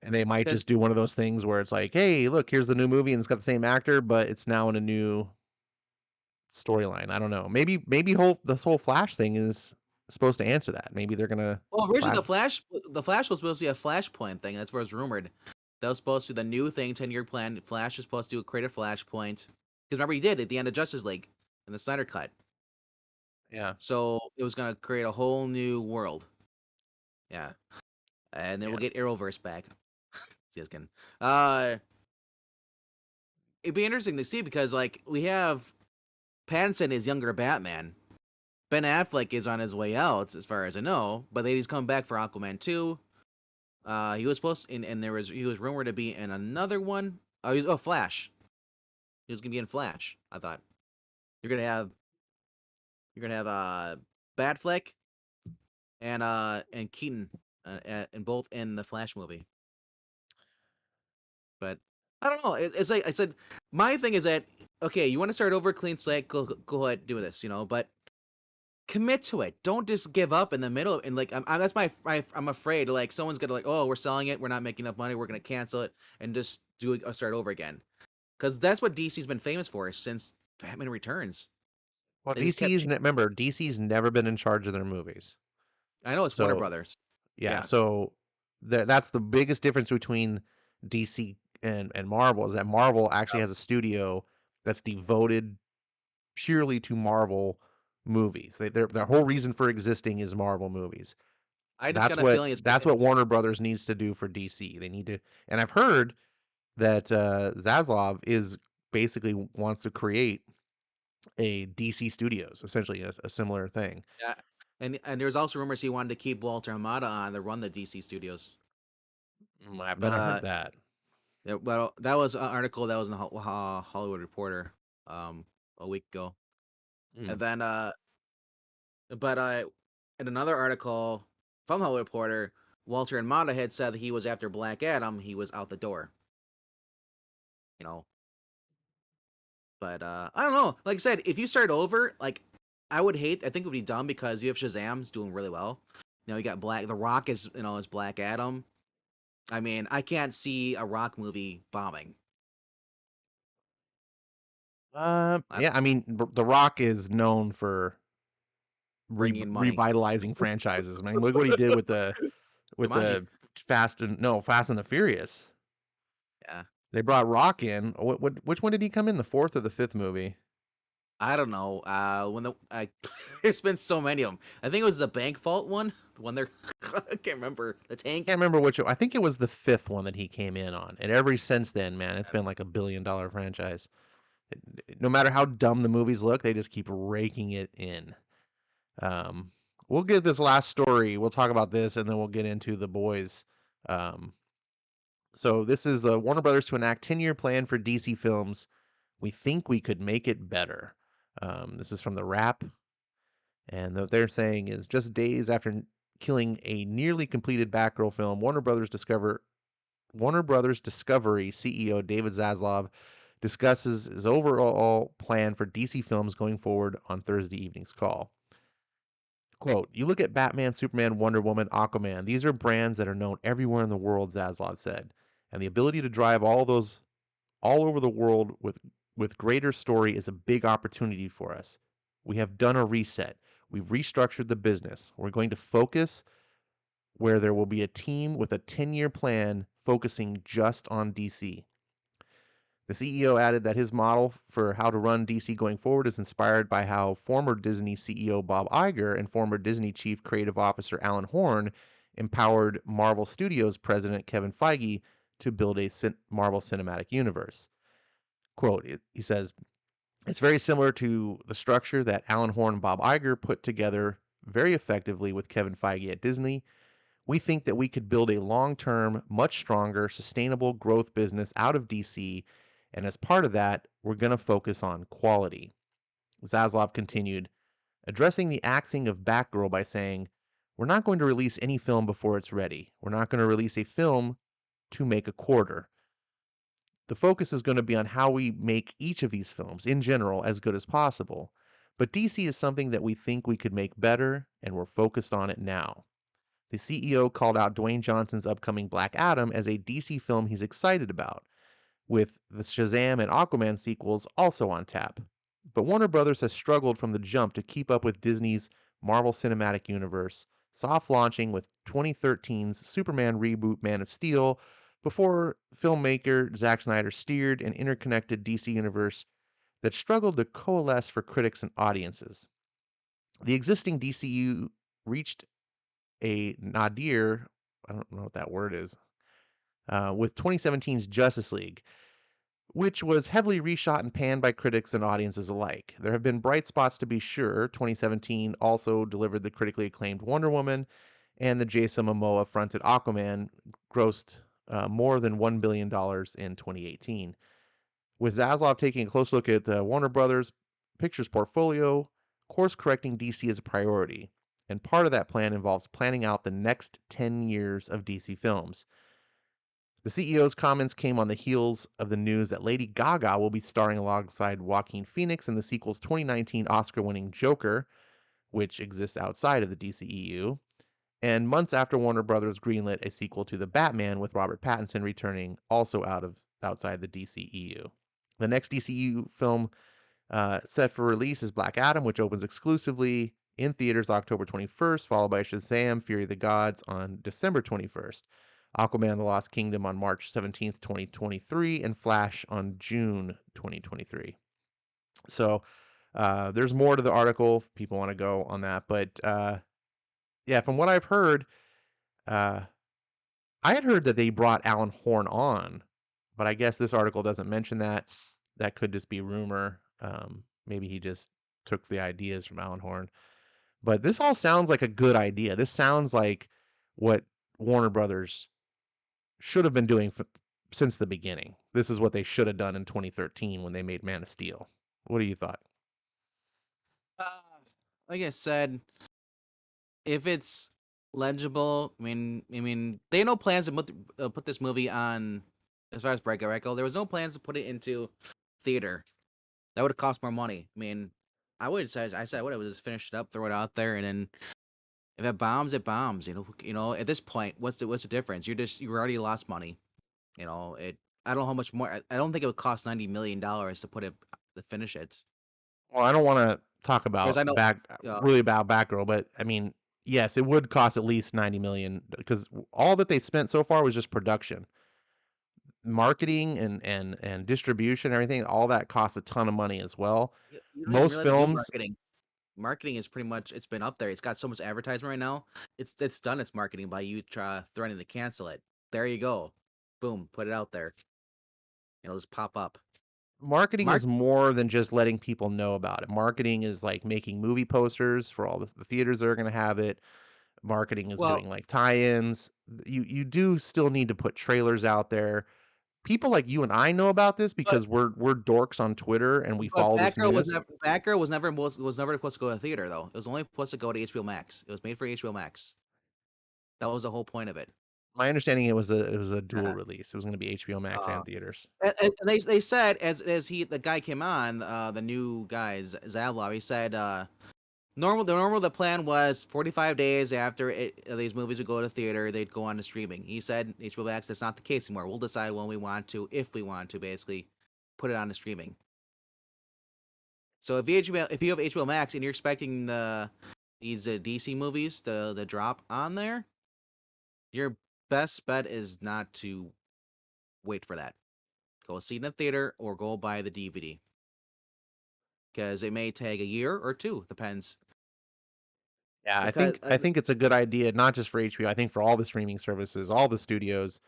and they might because just do one of those things where it's like, hey, look, here's the new movie, and it's got the same actor, but it's now in a new storyline. I don't know. Maybe this whole Flash thing is supposed to answer that. Maybe they're gonna well, originally Flash. the Flash was supposed to be a Flashpoint thing. That's what was rumored. That was supposed to be the new thing, 10-year plan. Flash was supposed to create a Flashpoint. Because remember, he did at the end of Justice League in the Snyder Cut. Yeah, So it was gonna create a whole new world. Yeah, and then we'll man. get Arrowverse back. Just kidding. Uh, it'd be interesting to see because like we have Pattinson is younger Batman. Ben Affleck is on his way out, as far as I know, but then he's coming back for Aquaman 2. He was supposed and he was rumored to be in another one. Flash. He was gonna be in Flash. I thought you're gonna have Batfleck and Keaton and both in the Flash movie. But I don't know. It's like I said, my thing is that okay, you want to start over, clean slate, go ahead, do this, but commit to it. Don't just give up in the middle. And like, that's I'm afraid like someone's gonna like, oh, we're selling it, we're not making enough money, we're gonna cancel it and just do it, start over again. Because that's what DC's been famous for since Batman Returns. Well, They just kept. Remember, DC's never been in charge of their movies. I know it's Warner So Brothers. yeah, Yeah, so that's the biggest difference between DC and Marvel is that Marvel actually has a studio that's devoted purely to Marvel movies. Their whole reason for existing is Marvel movies. I just got a feeling it's That's what Warner Brothers needs to do for DC. They need to, and I've heard that Zaslav is basically wants to create a DC Studios, essentially a similar thing. yeah. And there's also rumors he wanted to keep Walter Hamada on to run the DC studios. I've But not heard that. yeah, well, that was an article that was in the Hollywood Reporter a week ago. Mm. And then but in another article from Hollywood Reporter, Walter and Mata had said that he was after Black Adam, he was out the door. You know, but I don't know. Like I said, if you start over, like I would hate. I think it would be dumb because you have Shazam's doing really well. You got The Rock is is Black Adam. I mean, I can't see a Rock movie bombing. I, Yeah, I mean, The Rock is known for bringing in money. revitalizing franchises. I mean, look what he did with Jumanji. the Fast and the Furious. Yeah. They brought Rock in. Which one did he come in? The fourth or the fifth movie? I don't know. There's been so many of them. I think it was the bank vault one. The one they're I can't remember the tank. Can't remember which. I think it was the fifth one that he came in on. And ever since then, man, it's been like $1 billion franchise. No matter how dumb the movies look, they just keep raking it in. Um, we'll get this last story. We'll talk about this, and then we'll get into the boys. Um, so this is Warner Brothers to enact 10-year plan for DC films. We think we could make it better. This is from the Wrap, and what they're saying is just days after killing a nearly completed Batgirl film, Warner Brothers Discovery CEO David Zaslav discusses his overall plan for DC films going forward on Thursday evening's call. Quote, you look at Batman, Superman, Wonder Woman, Aquaman. These are brands that are known everywhere in the world, Zaslav said. And the ability to drive all those all over the world with greater story is a big opportunity for us. We have done a reset. We've restructured the business. We're going to focus where there will be a team with a 10-year plan focusing just on DC. The CEO added that his model for how to run DC going forward is inspired by how former Disney CEO Bob Iger and former Disney Chief Creative Officer Alan Horn empowered Marvel Studios president Kevin Feige to build a Marvel Cinematic Universe. Quote, he says, it's very similar to the structure that Alan Horn and Bob Iger put together very effectively with Kevin Feige at Disney. We think that we could build a long term, much stronger, sustainable growth business out of DC. And as part of that, we're going to focus on quality. Zaslav continued, addressing the axing of Batgirl by saying, we're not going to release any film before it's ready. We're not going to release a film to make a quarter. The focus is going to be on how we make each of these films, in general, as good as possible. But DC is something that we think we could make better, and we're focused on it now. The CEO called out Dwayne Johnson's upcoming Black Adam as a DC film he's excited about, with the Shazam and Aquaman sequels also on tap. But Warner Brothers has struggled from the jump to keep up with Disney's Marvel Cinematic Universe, soft launching with 2013's Superman reboot Man of Steel, before filmmaker Zack Snyder steered an interconnected DC universe that struggled to coalesce for critics and audiences. The existing DCU reached a nadir, I don't know what that word is, with 2017's Justice League, which was heavily reshot and panned by critics and audiences alike. There have been bright spots to be sure. 2017 also delivered the critically acclaimed Wonder Woman, and the Jason Momoa fronted Aquaman grossed more than $1 billion in 2018. With Zaslav taking a close look at Warner Brothers Pictures portfolio, course correcting DC is a priority. And part of that plan involves planning out the next 10 years of DC films. The CEO's comments came on the heels of the news that Lady Gaga will be starring alongside Joaquin Phoenix in the sequel's 2019 Oscar winning Joker, which exists outside of the DCEU, and months after Warner Brothers greenlit a sequel to The Batman with Robert Pattinson returning also outside the DCEU. The next DCEU film set for release is Black Adam, which opens exclusively in theaters October 21st, followed by Shazam! Fury of the Gods on December 21st. Aquaman: The Lost Kingdom on March 17th, 2023, and Flash on June 2023. So there's more to the article if people want to go on that. But yeah, from what I've heard, uh, I had heard that they brought Alan Horn on, but I guess this article doesn't mention that. That could just be rumor. Maybe he just took the ideas from Alan Horn. But this all sounds like a good idea. This sounds like what Warner Brothers should have been doing since the beginning. This is what they should have done in 2013 when they made Man of Steel. What do you thought? Uh, like I said, if it's legible, I mean, they had no plans to put this movie on. As far as Breaker there was no plans to put it into theater. That would have cost more money. I mean, I said, what I would just finish it up, throw it out there, and then if it bombs, it bombs. At this point, what's the difference? You already lost money. It. I don't know how much more. I don't think it would cost $90 million to put it to finish it. Well, I don't want to talk Whereas about I know, uh, really about Batgirl, but I mean, yes, it would cost at least 90 million because all that they spent so far was just production. Marketing and distribution, everything, all that costs a ton of money as well. you don't even Most really have to do films, marketing. Marketing is pretty much it's been up there. It's got so much advertisement right now. It's done its marketing by you threatening to cancel it. There you go. Boom, put it out there. It'll just pop up. marketing Mark is more than just letting people know about it. Marketing is like making movie posters for all the theaters that are going to have it. Marketing is well, doing like tie-ins. You do still need to put trailers out there. People like you and I know about this but because we're dorks on Twitter and we but follow this news. Batgirl was never supposed to go to theater though. It was only supposed to go to HBO Max. It was made for HBO Max. That was the whole point of it. My understanding it was a dual Uh, release. It was going to be HBO Max uh, and theaters. and they said as the guy came on, the new guy Zavlov, he said the plan was 45 days after these movies would go to theater, they'd go on to streaming. He said HBO Max, that's not the case anymore. We'll decide when we want to, if we want to, basically put it on to streaming. So if you have HBO Max and you're expecting these DC movies, the drop on there, your best bet is not to wait for that. Go see it in the theater or go buy the DVD because it may take a year or two. Depends. Yeah, I Because think I think it's a good idea, not just for HBO. I think for all the streaming services, all the studios,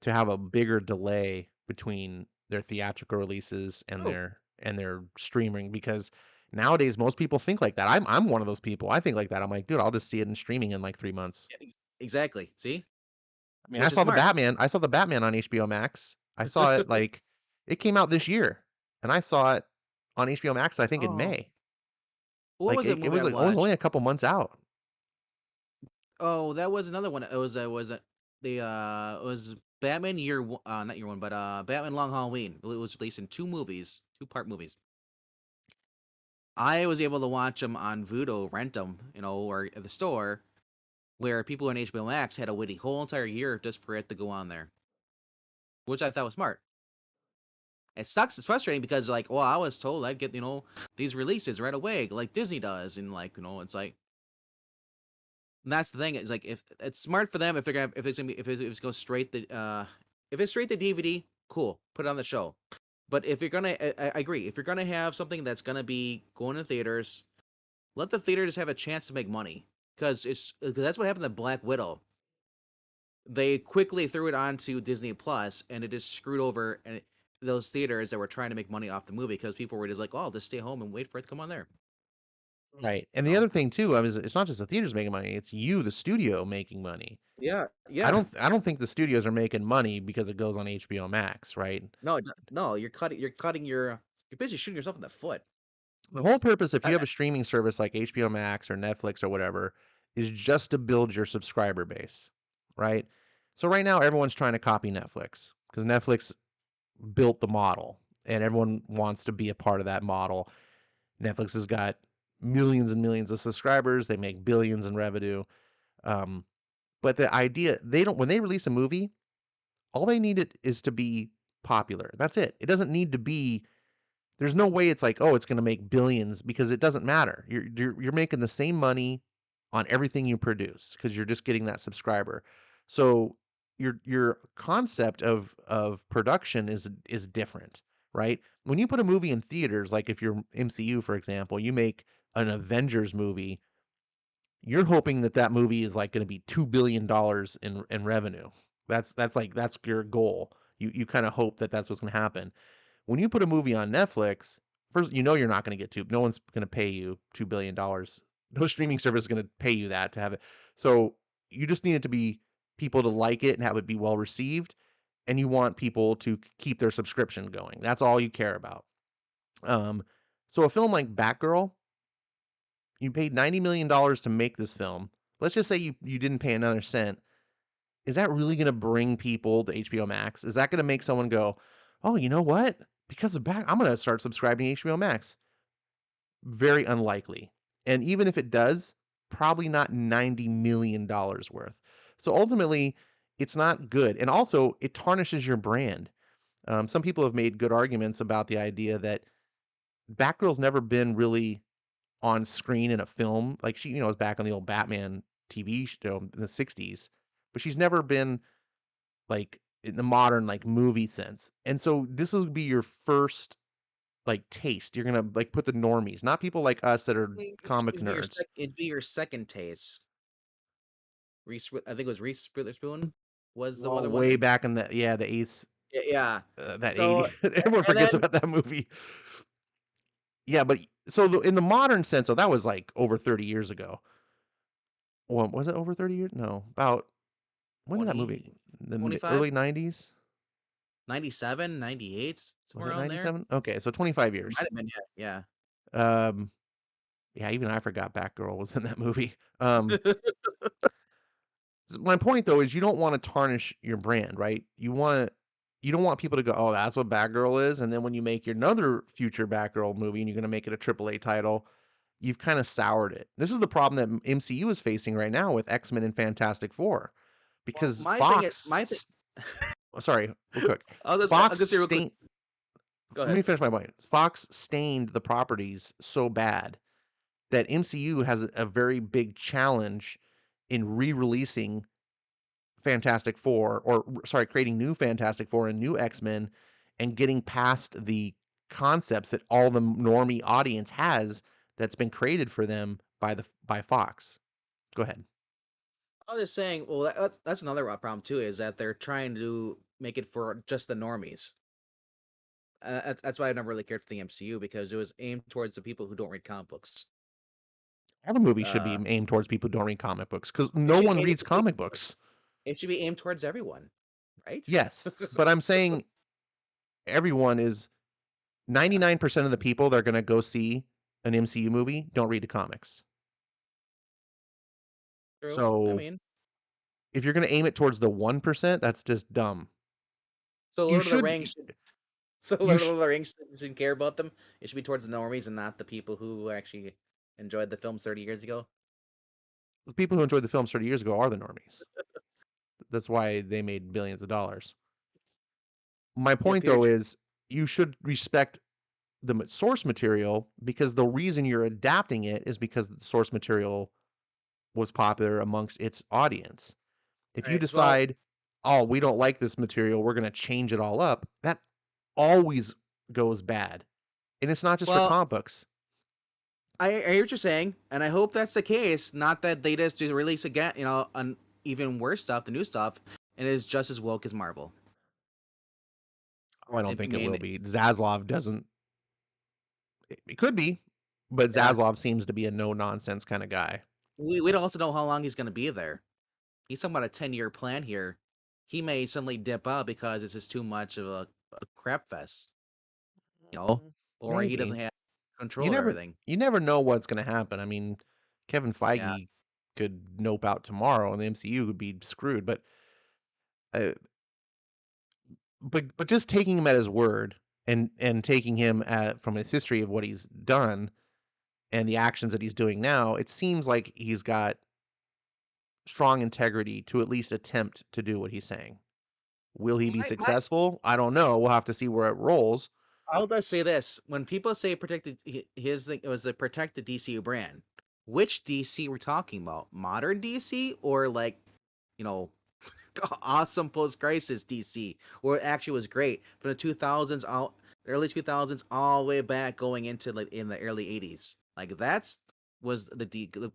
to have a bigger delay between their theatrical releases oh, and their streaming, because nowadays most people think like that. I'm one of those people. I think like that. I'm like, dude, I'll just see it in streaming in like 3 months. exactly. See, I mean, which is smart. I saw the Batman on HBO Max. I saw it like it came out this year, and I saw it on HBO Max. I think in Oh, May. what Like was that it movie I was it was only watched? a couple months out. Oh, that was another one. It was Batman not year one, but Batman Long Halloween. It was released in two movies, two-part movies. I was able to watch them on Vudo, rent them, or at the store, where people in HBO Max had to wait a whole entire year just for it to go on there, which I thought was smart. It sucks. It's frustrating because like, well, I was told I'd get these releases right away, like Disney does, and like it's like and that's the thing. It's like if it's smart for them if they're gonna if it's gonna be if it's goes straight to if it's straight to DVD, cool, put it on the show. But if you're gonna, I agree. If you're gonna have something that's gonna be going to theaters, let the theaters have a chance to make money because that's what happened to Black Widow. They quickly threw it onto Disney Plus, and it just screwed over those theaters that were trying to make money off the movie because people were just like, "Oh, I'll just stay home and wait for it to come on there." Right. And the No. other thing too, I was it's not just the theaters making money, it's you, the studio, making money. Yeah, yeah. I don't think the studios are making money because it goes on HBO Max, right? No, no. You're basically shooting yourself in the foot. The whole purpose, if I, you have a streaming service like HBO Max or Netflix or whatever, is just to build your subscriber base, right? So right now everyone's trying to copy Netflix because Netflix built the model and everyone wants to be a part of that model. Netflix has got millions and millions of subscribers, they make billions in revenue. Um, but the idea, they don't when they release a movie, all they need it is to be popular. That's it. It doesn't need to be there's no way it's like, "Oh, it's gonna make billions," because it doesn't matter. You're making the same money on everything you produce because 'cause you're just getting that subscriber. So, your concept of production is different, right? When you put a movie in theaters, like if you're MCU, for example, you make an Avengers movie, you're hoping that that movie is, like, gonna be $2 billion in revenue. That's your goal. You kinda hope that that's what's gonna happen. When you put a movie on Netflix, first, you're not going to get no one's going to pay you $2 billion. No streaming service is going to pay you that to have it. So you just need it to be people to like it and have it be well received. And you want people to keep their subscription going. That's all you care about. Um, so a film like Batgirl, you paid $90 million to make this film. Let's just say you didn't pay another cent. Is that really gonna bring people to HBO Max? Is that gonna make someone go, "Oh, you know what? Because of I'm gonna start subscribing to HBO Max." Very unlikely. And even if it does, probably not $90 million worth. So ultimately, it's not good. And also, it tarnishes your brand. Some people have made good arguments about the idea that Batgirl's never been really on screen in a film. Like she, was back on the old Batman TV show in the 60s, but she's never been like in the modern like movie sense. And so this will be your first like taste. You're gonna like put the normies, not people like us that are comic nerds. It'd be your second taste. I think it was Reese Witherspoon was the Well, other one. way back in the Ace Yeah. that So 80 everyone and forgets then about that movie. Yeah, but so in the modern sense, so that was like over 30 years ago. Well, was it over 30 years? No, about when did that movie? 20, The 25, early 90s? 97, 98, Was somewhere it around there. 97? Okay, so 25 It years. might have been, yeah. Um, yeah, even I forgot Batgirl was in that movie. Yeah. My point though is you don't want to tarnish your brand, right? You don't want people to go, "Oh, that's what Batgirl is," and then when you make your another future Batgirl movie and you're going to make it a AAA title, you've kind of soured it. This is the problem that MCU is facing right now with X-Men and Fantastic Four Well, because Fox my thing sorry, real quick. I'll just Fox say real quick. stain Go let me ahead. finish my point. Fox stained the properties so bad that MCU has a very big challenge in re-releasing Fantastic Four, or sorry, creating new Fantastic Four and new X-Men, and getting past the concepts that all the normie audience has that's been created for them by Fox. Go ahead. I was just saying, well, that's another problem too, is that they're trying to make it for just the normies. That's why I never really cared for the MCU because it was aimed towards the people who don't read comic books. All the movies should be Uh, aimed towards people who don't read comic books because it no should one it, reads it, comic books. it should be aimed towards everyone, right? Yes, but I'm saying everyone is Yeah, 99% of the people that are going to go see an MCU movie don't read the comics. true. I So mean, if you're going to aim it towards the 1%, that's just dumb. so You Lord of the should Rings should so you Lord sh- of the Rings shouldn't care about them. It should be towards the normies and not the people who actually enjoyed the films 30 years ago. the people who enjoyed the films 30 years ago are the normies. That's why they made billions of dollars. My Yeah, point Peter. though is you should respect the source material because the reason you're adapting it is because the source material was popular amongst its audience. If you Right. Well, decide, "Oh, we don't like this material, we're gonna change it all up," that always goes bad, and it's not just for well, comic books. I hear what you're saying, and I hope that's the case. Not that they just do release again, an even worse stuff, the new stuff, and it is just as woke as Marvel. Oh, I don't I think it mean, will be. Zaslav doesn't it could be, but yeah. Zaslav seems to be a no nonsense kinda guy. We don't also know how long he's going to be there. He's talking about a 10-year plan here. He may suddenly dip out because it's just too much of a crap fest, you know, or he doesn't Maybe. have You control of never everything. you never know what's gonna happen. I mean, Kevin Yeah. Feige could nope out tomorrow, and the MCU would be screwed. Uh, but just taking him at his word and taking him at from his history of what he's done and the actions that he's doing now, it seems like he's got strong integrity to at least attempt to do what he's saying. Will he be My successful? I don't know. We'll have to see where it rolls. I'll just say this: when people say protected, his thing it was to protect the DC brand. Which DC we're talking about? Modern DC or like, you know, awesome post-crisis DC, where it actually was great from the 2000s out, early 2000s all the way back going into like in the early 80s. Like that's was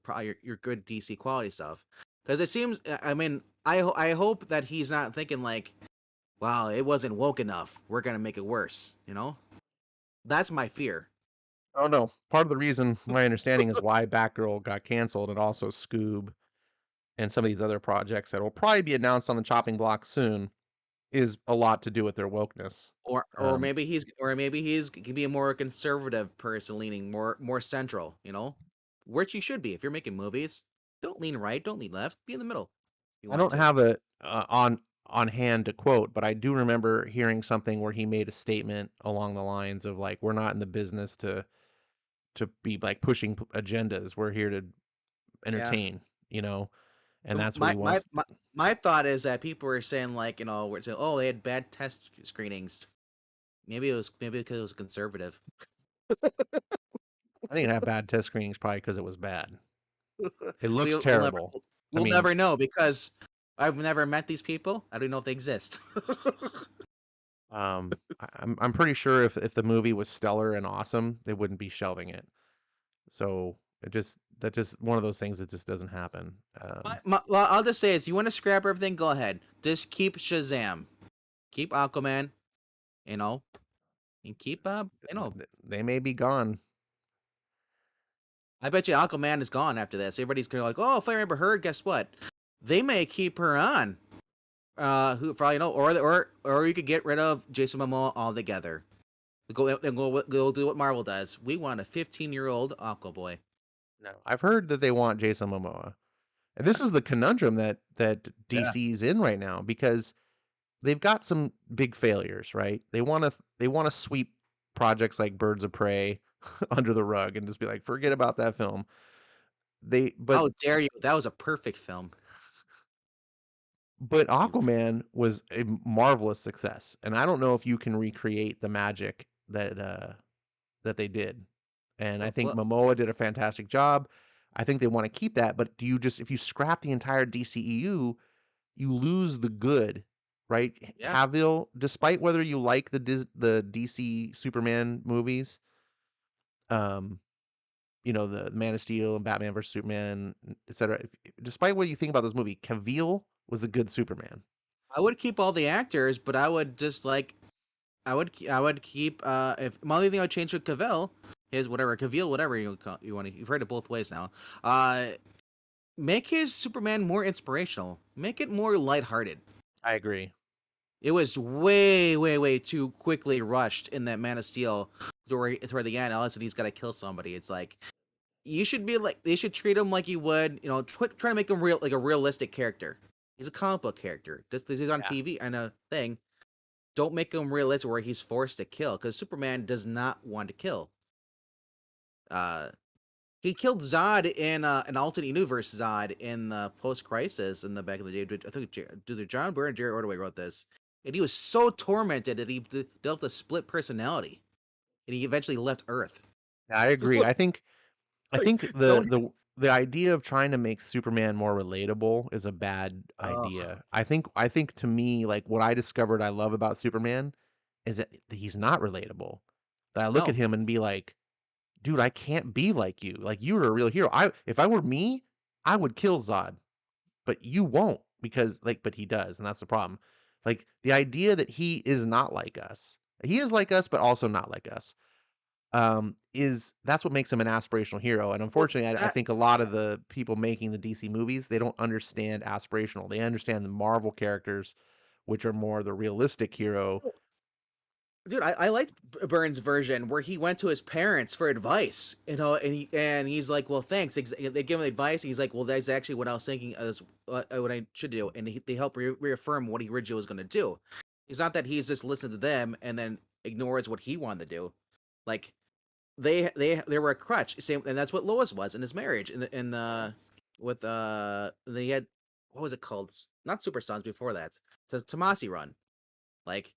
probably your good DC quality stuff. Because it seems, I mean, I hope that he's not thinking like, wow, it wasn't woke enough. We're gonna make it worse. That's my fear. I don't know. Part of the reason my understanding is why Batgirl got canceled and also Scoob and some of these other projects that will probably be announced on the chopping block soon is a lot to do with their wokeness. Or maybe he's can be a more conservative person, leaning more central. Which you should be if you're making movies. Don't lean right, don't lean left. Be in the middle. If you I want don't to. have it on hand to quote, but I do remember hearing something where he made a statement along the lines of like, "We're not in the business to be like pushing agendas. We're here to Yeah. entertain," you know, and So that's what My he my wants. my, my thought is that people were saying like we're saying, oh, they had bad test screenings. Maybe because it was conservative. I think it had bad test screenings probably because it was bad. It looks We'll never terrible. I we'll mean, never know because I've never met these people. I don't know if they exist. I'm pretty sure if the movie was stellar and awesome, they wouldn't be shelving it. So that just one of those things that just doesn't happen. Well, I'll just say is, you want to scrap everything, go ahead. Just keep Shazam, keep Aquaman, you know, and keep They may be gone. I bet you Aquaman is gone after this. Everybody's gonna like, oh, Fire Amber Heard. Guess what? They may keep her on. Who for all you know, or you could get rid of Jason Momoa altogether. Go do what Marvel does. We want a 15-year-old Aqua boy. No, I've heard that they want Jason Momoa, and this is the conundrum that Yeah. DC is in right now because they've got some big failures, right? They want to sweep projects like Birds of Prey under the rug and just be like, forget about that film. They How dare you? That was a perfect film. but You Aquaman was a marvelous success, and I don't know if you can recreate the magic that they did. And I think Well, Momoa did a fantastic job. I think they want to keep that, but do you just if you scrap the entire DCEU, you lose the good, right? yeah. Cavill, despite whether you like the DC Superman movies, um, the Man of Steel and Batman versus Superman, etc. Despite what you think about this movie, Cavill was a good Superman. I would keep all the actors, but I would just like I would keep if my only thing I would change with Cavill is whatever Cavill, whatever you want to. You've heard it both ways now. Uh, make his Superman more inspirational. Make it more lighthearted. I agree. It was way, way, way too quickly rushed in that Man of Steel toward the end. All of a sudden, he's got to kill somebody. It's like you should be like they should treat him like you would, try to make him real, like a realistic character. He's a comic book character. This is on Yeah, TV and a thing. Don't make him realistic where he's forced to kill because Superman does not want to kill. Uh, he killed Zod in an alternate universe Zod in the post crisis in the back of the day. I think either John Byrne or Jerry Ordway wrote this, and he was so tormented that he developed a split personality, and he eventually left Earth. I agree. I think the Don't. the idea of trying to make Superman more relatable is a bad Ugh. idea. I think to me, like what I discovered I love about Superman is that he's not relatable. That I look at No. him and be like, dude, I can't be like you. Like you're a real hero. If I were me, I would kill Zod, but you won't because but he does, and that's the problem. Like the idea that he is not like us. He is like us, but also not like us. Is that's what makes him an aspirational hero. And Well, unfortunately, I that think a lot of the people making the DC movies, they don't understand aspirational. They understand the Marvel characters, which are more the realistic hero. dude, I liked Burns' version where he went to his parents for advice, and he's like, "Well, thanks." They give him advice, and he's like, "Well, that's actually what I was thinking as what I should do," and they help reaffirm what he originally was going to do. It's not that he's just listened to them and then ignores what he wanted to do. Like they were a crutch, same, and that's what Lois was in his marriage, in with they had what was it called? Not Super Sons before that, the Tomasi run, like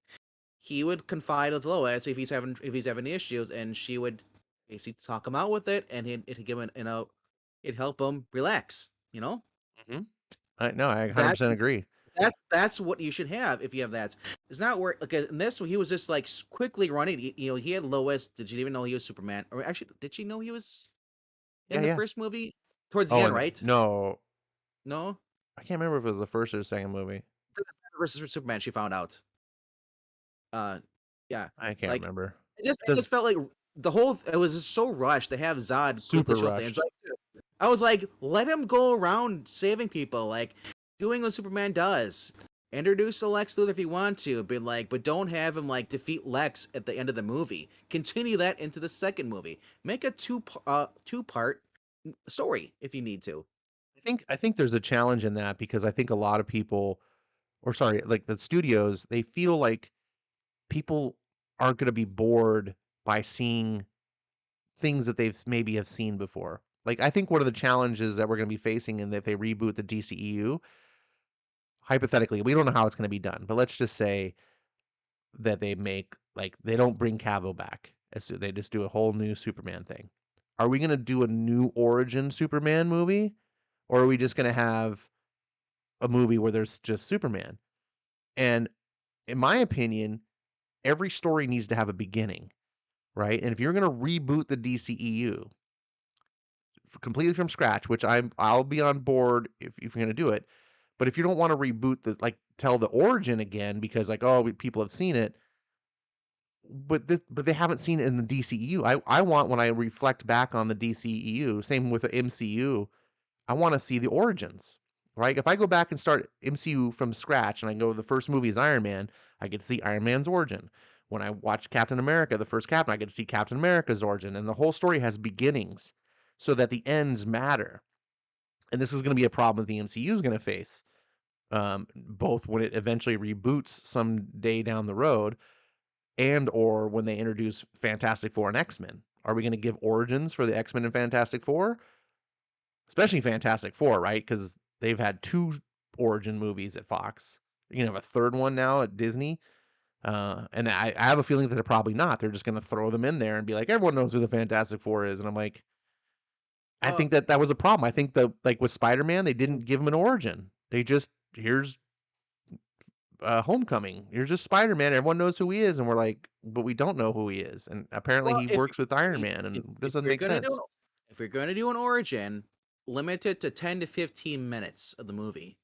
he would confide with Lois if he's having issues, and she would basically talk him out with it, and it'd give him it'd help him relax. Mhm. No, I That 100% agree. that's what you should have if you have that. It's not where like in this he was just like quickly running. He had Lois. Did she even know he was Superman? Or actually, did she know he was Yeah, in the yeah. first movie? Towards the Oh, end, and right? no, No, I can't remember if it was the first or the second movie. versus Superman. She found out. Uh, yeah, I can't like remember. it just Does felt like it was just so rushed to have Zod quickly super show up there. rushed. I was like, let him go around saving people, like doing what Superman does. Introduce Lex Luthor if you want to, but don't have him like defeat Lex at the end of the movie. Continue that into the second movie. Make a two part story if you need to. I think there's a challenge in that because I think a lot of people, or sorry, like the studios, they feel like people aren't going to be bored by seeing things that they've maybe have seen before. Like I think one of the challenges that we're going to be facing in if they reboot the DCEU, hypothetically, we don't know how it's going to be done, but let's just say that they don't bring Cavill back. They just do a whole new Superman thing. Are we going to do a new origin Superman movie, or are we just going to have a movie where there's just Superman? And in my opinion, every story needs to have a beginning, right? And if you're going to reboot the DCEU completely from scratch, which I'll be on board if you're going to do it, but if you don't want to reboot the like tell the origin again because like people have seen it, but they haven't seen it in the DCEU. I want when I reflect back on the DCEU, same with the MCU, I want to see the origins, right? If I go back and start MCU from scratch and I go the first movie is Iron Man, I get to see Iron Man's origin. When I watch Captain America, the first Captain, I get to see Captain America's origin, and the whole story has beginnings, so that the ends matter. And this is going to be a problem that the MCU is going to face, both when it eventually reboots some day down the road, and or when they introduce Fantastic Four and X-Men. Are we going to give origins for the X-Men and Fantastic Four? Especially Fantastic Four, right? Because they've had two origin movies at Fox. You can have a third one now at Disney. And I have a feeling that they're probably not. They're just going to throw them in there and be like, everyone knows who the Fantastic Four is. And I'm like, I Well, think that that was a problem. I think that like with Spider-Man, they didn't give him an origin. They just here's Homecoming. Here's just Spider-Man. Everyone knows who he is, and we're like, but we don't know who he is. And apparently, well, he if works with Iron if Man, if, and this if doesn't you're make gonna do sense. an if you're gonna do an origin, limit it to 10 to 15 minutes of the movie,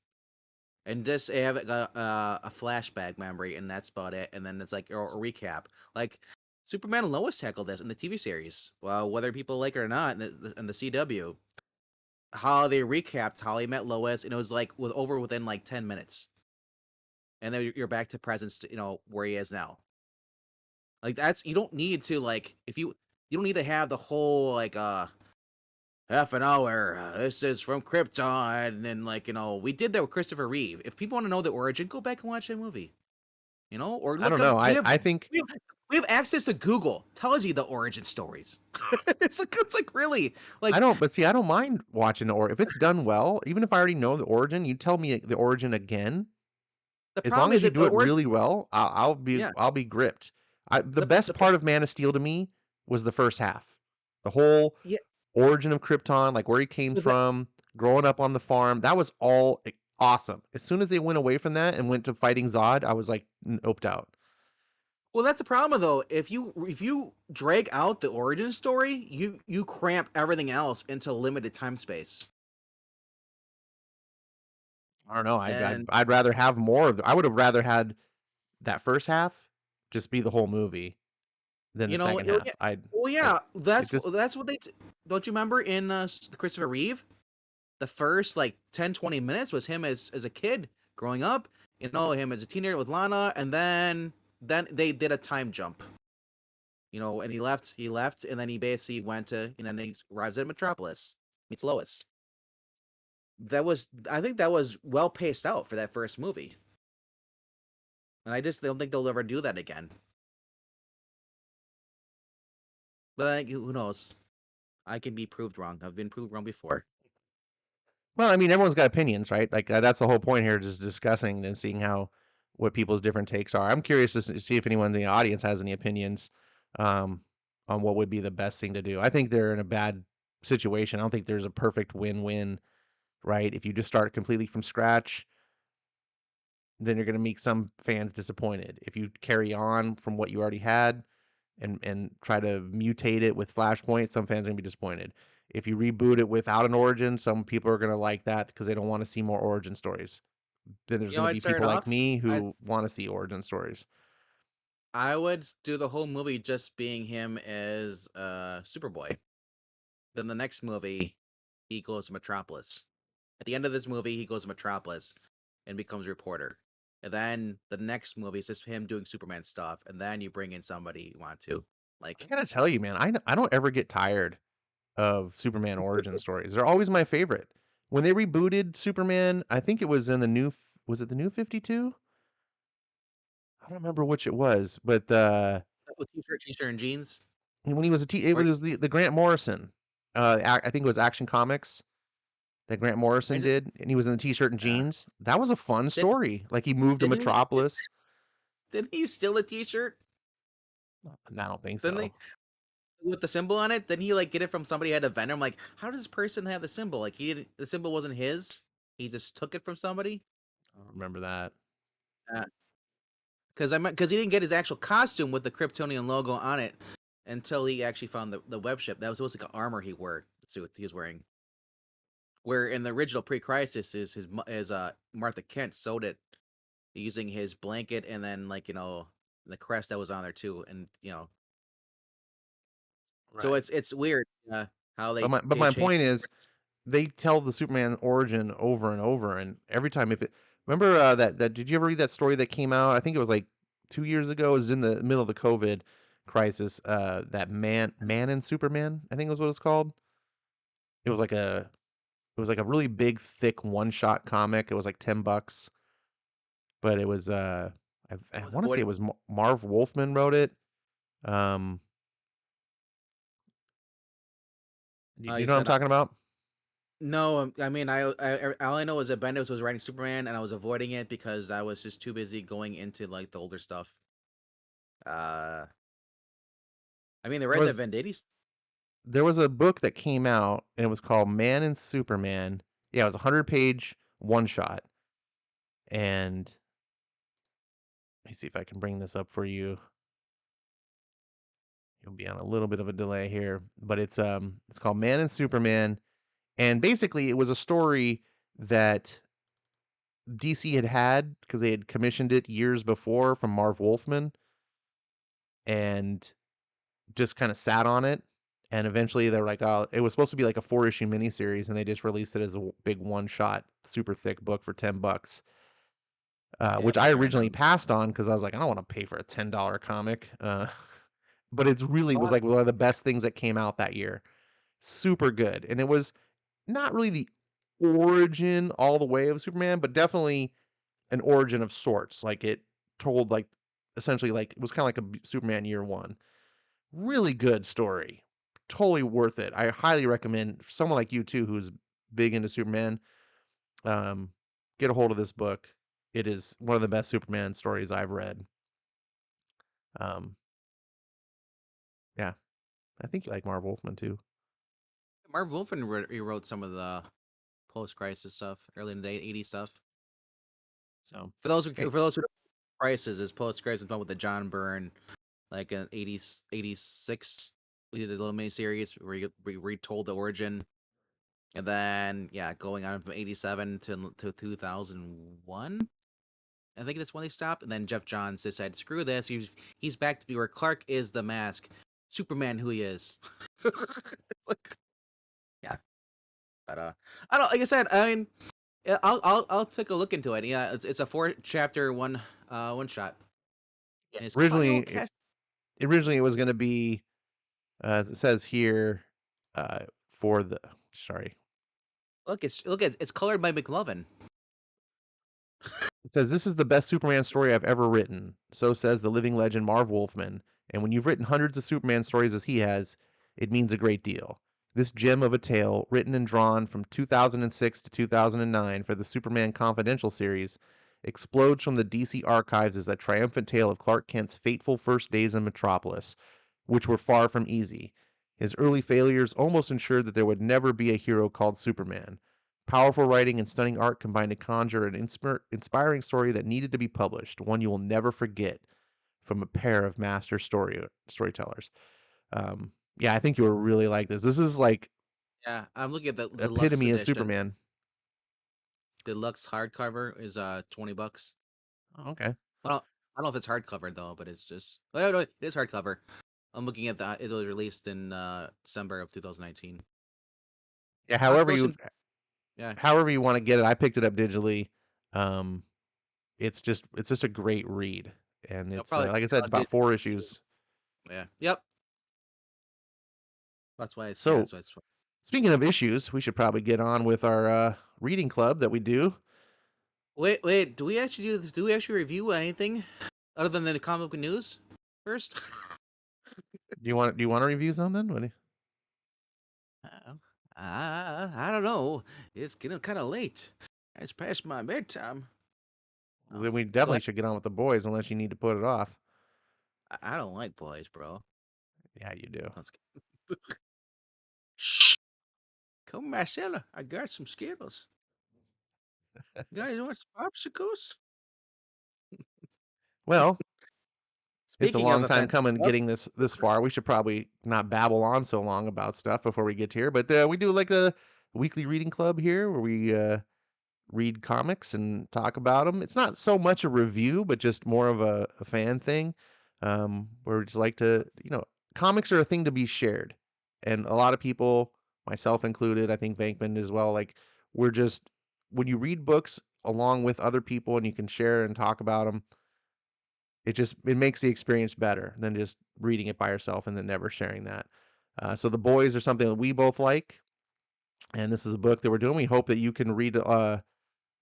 and just have a flashback memory, and that's about it. And then it's like or a recap, like Superman and Lois tackled this in the TV series. Well, whether people like it or not, in the CW, how they recapped how he met Lois, and it was like within like 10 minutes, and then you're back to present, where he is now. Like that's you don't need to like if you don't need to have the whole like half an hour. This is from Krypton, and then like we did that with Christopher Reeve. If people want to know the origin, go back and watch that movie. Or I look don't up. know. We have I think we have, we have access to Google. Tells you the origin stories. It's like really I like don't. But see, I don't mind watching the or if it's done well. Even if I already know the origin, you tell me the origin again. the As long problem as is you that do the it origin. really well, Yeah, I'll be gripped. The the best pro- part of Man of Steel to me was the first half. The whole yeah. origin of Krypton, like where he came Well, that, from, growing up on the farm, that was all awesome. As soon as they went away from that and went to fighting Zod, I was like oped out. well, that's the problem though. If you drag out the origin story, you cramp everything else into limited time space. I don't know. And I'd rather have more of. I would have rather had that first half just be the whole movie than the second Yeah, half. well, I yeah, it just that's what don't you remember in Christopher Reeve? The first like 10-20 minutes was him as a kid growing up, him as a teenager with Lana, and then they did a time jump. And he left, and then he basically went to, and then he arrives at Metropolis, meets Lois. I think that was well paced out for that first movie. And I just don't think they'll ever do that again. But who knows? I can be proved wrong. I've been proved wrong before. well, I mean, everyone's got opinions, right? Like that's the whole point here, just discussing and seeing how what people's different takes are. I'm curious to see if anyone in the audience has any opinions um, on what would be the best thing to do. I think they're in a bad situation. I don't think there's a perfect win-win, right? If you just start completely from scratch, then you're going to make some fans disappointed. If you carry on from what you already had and try to mutate it with Flashpoint, some fans are going to be disappointed. If you reboot it without an origin, some people are going to like that because they don't want to see more origin stories. Then there's going to I'd be start people like off. me I who want to see origin stories. I would do the whole movie just being him as Superboy. Then the next movie, he goes to Metropolis. At the end of this movie, he goes to Metropolis and becomes a reporter. And then the next movie is just him doing Superman stuff. And then you bring in somebody you want to. I Like, got to tell you, man, I don't ever get tired of Superman origin stories. They're always my favorite. When they rebooted Superman, I think it was in the new, was it the new 52? I don't remember which it was, but with t-shirt and jeans. when he was it Or was the Grant Morrison. I think it was Action Comics that Grant I Morrison just, did, and he was in the t-shirt and uh, jeans. That was a fun did, story. Like he moved to didn't he, Metropolis. did he steal a t-shirt? I don't think Didn't so. they? With the symbol on it? Didn't he like get it from somebody who had a vendor? I'm like, how does this person have the symbol? Like the symbol wasn't his. He just took it from somebody. I don't remember that. Because he didn't get his actual costume with the Kryptonian logo on it until he actually found the web ship. That was supposed to be like an armor he wore suit he was wearing. Where in the original pre-crisis is Martha Kent sewed it using his blanket and then like the crest that was on there too, and so Right. it's weird how But they my changed. point is they tell the Superman origin over and over, and every time if it remember that did you ever read that story that came out? I think it was like 2 years ago. It was in the middle of the COVID crisis. That man and Superman, I think was what it's called. It was like a it was like a really big, thick one shot comic. It was like $10, but it was I I was want to say avoiding. it was Marv Wolfman wrote it. Um, do you You know what I'm said talking about? no. I mean, all I know is that Bendis was writing Superman, and I was avoiding it because I was just too busy going into like the older stuff. Uh, I mean, they There read the was Venditti. there was a book that came out and it was called Man and Superman. Yeah, it was a 100-page one shot. And let me see if I can bring this up for you. You'll be on a little bit of a delay here, but it's called Man and Superman, and basically it was a story that DC had because they had commissioned it years before from Marv Wolfman and just kind of sat on it. And eventually they're like, oh, it was supposed to be like a 4-issue miniseries, and they just released it as a big one shot, super thick book for $10. Which Yep, I I originally remember. passed on because I was like, I don't want to pay for a $10 comic. But it's really A was lot. like one of the best things that came out that year. Super good. And it was not really the origin all the way of Superman, but definitely an origin of sorts. Like it told like essentially like it was kind of like a Superman year one. Really good story. Totally worth it. I highly recommend for someone like you too who's big into Superman. Um, get a hold of this book. It is one of the best Superman stories I've read. Um, yeah, I think you like Marv Wolfman too. Marv Wolfman rewrote some of the post-crisis stuff, early in the day '80s stuff. So, For hey, those who don't know, crisis is post-crisis one with the John Byrne, like an '80s '86. We did a little mini series where we retold the origin, and then yeah, going on from '87 to 2001. I think that's when they stopped, and then Jeff Johns decided, screw this. He's back to be where Clark is the mask, Superman who he is. Like, yeah, but I don't like I said. I mean, yeah, I'll take a look into it. Yeah, it's a 4 chapter one shot, and it's quite originally, well cast. originally it was going to be, as it says here, uh, for the sorry, Look it's colored by McLovin. it says this is the best Superman story I've ever written. So says the living legend Marv Wolfman. And when you've written hundreds of Superman stories as he has, it means a great deal. This gem of a tale, written and drawn from 2006 to 2009 for the Superman Confidential series, explodes from the DC archives as a triumphant tale of Clark Kent's fateful first days in Metropolis, which were far from easy. His early failures almost ensured that there would never be a hero called Superman. Powerful writing and stunning art combined to conjure an inspiring story that needed to be published, one you will never forget from a pair of master storytellers. Yeah, I think you will really like this. This is like Yeah, I'm looking at the deluxe epitome of edition. Superman. Deluxe hardcover is $20. Oh, okay. Well, I don't know if it's hardcover though, but it's just oh, no, it is hardcover. I'm looking at the it was released in December of 2019. Yeah, Goes in yeah. however you want to get it. I picked it up digitally. Um, it's just a great read, and I'll it's probably like I pick said, it it's up about 4 issues. yeah. Yep. That's why it's yeah. So That's why it's speaking of issues, we should probably get on with our reading club that we do. wait. Do we actually review anything other than the comic book news first? Do you want to review something? What do you- Uh, I don't know. It's getting kind of late. It's past my bedtime. Oh, Then we go definitely ahead. should get on with the boys, unless you need to put it off. I don't like boys, bro. Yeah, you do. Let's get- Shh. Come, Marcella. I got some Skittles. Guys, want some popsicles? Well, it's a Speaking of long a time fantastic coming stuff, getting this far. We should probably not babble on so long about stuff before we get here. But we do like a weekly reading club here where we read comics and talk about them. It's not so much a review, but just more of a fan thing. Where we just like to, comics are a thing to be shared, and a lot of people, myself included, I think Vankman as well. Like we're just when you read books along with other people and you can share and talk about them, it makes the experience better than just reading it by yourself and then never sharing that. So the boys are something that we both like, and this is a book that we're doing. We hope that you can read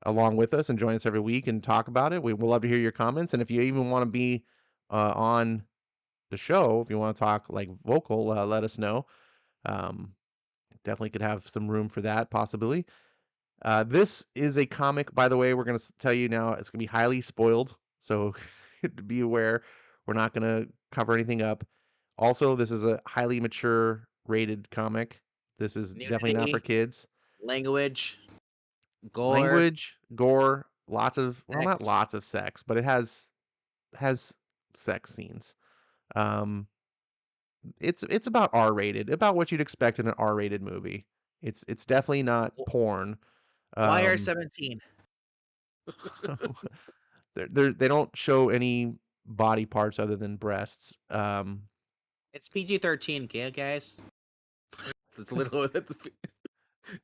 along with us and join us every week and talk about it. We would love to hear your comments. And if you even want to be on the show, if you want to talk like vocal, let us know. Um, definitely could have some room for that possibly. This is a comic, by the way, we're going to tell you now it's going to be highly spoiled. So be aware. We're not going to cover anything up. Also, this is a highly mature rated comic. This is definitely not for Nudity, kids. language, gore, Language, gore, lots of, well, not sex. lots of sex, but it has sex scenes. Um, it's about R rated, about what you'd expect in an R rated movie. It's definitely not porn. Why are Um, 17? they don't show any body parts other than breasts. It's PG-13, okay, guys? It's little.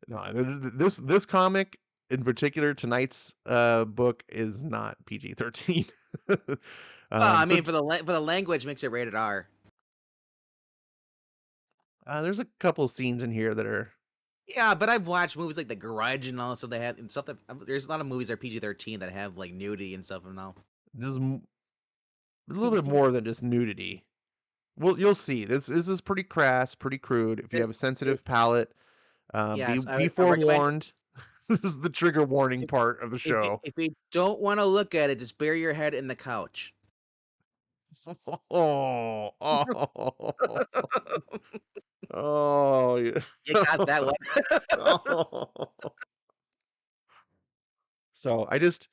No, this comic in particular, tonight's book is not PG-13. Well, I So mean, for the language makes it rated R. there's a couple scenes in here that are Yeah, but I've watched movies like The Grudge and all the stuff they have and stuff that there's a lot of movies that are PG-13 that have like nudity and stuff and all. just a little bit more than just nudity. Well, you'll see. This is pretty crass, pretty crude. If you have a If sensitive palate, be yes, be I recommend forewarned. This is the trigger warning if part of the show. if you don't want to look at it, just bury your head in the couch. Oh, oh, oh, yeah. You got that one. Oh. So I just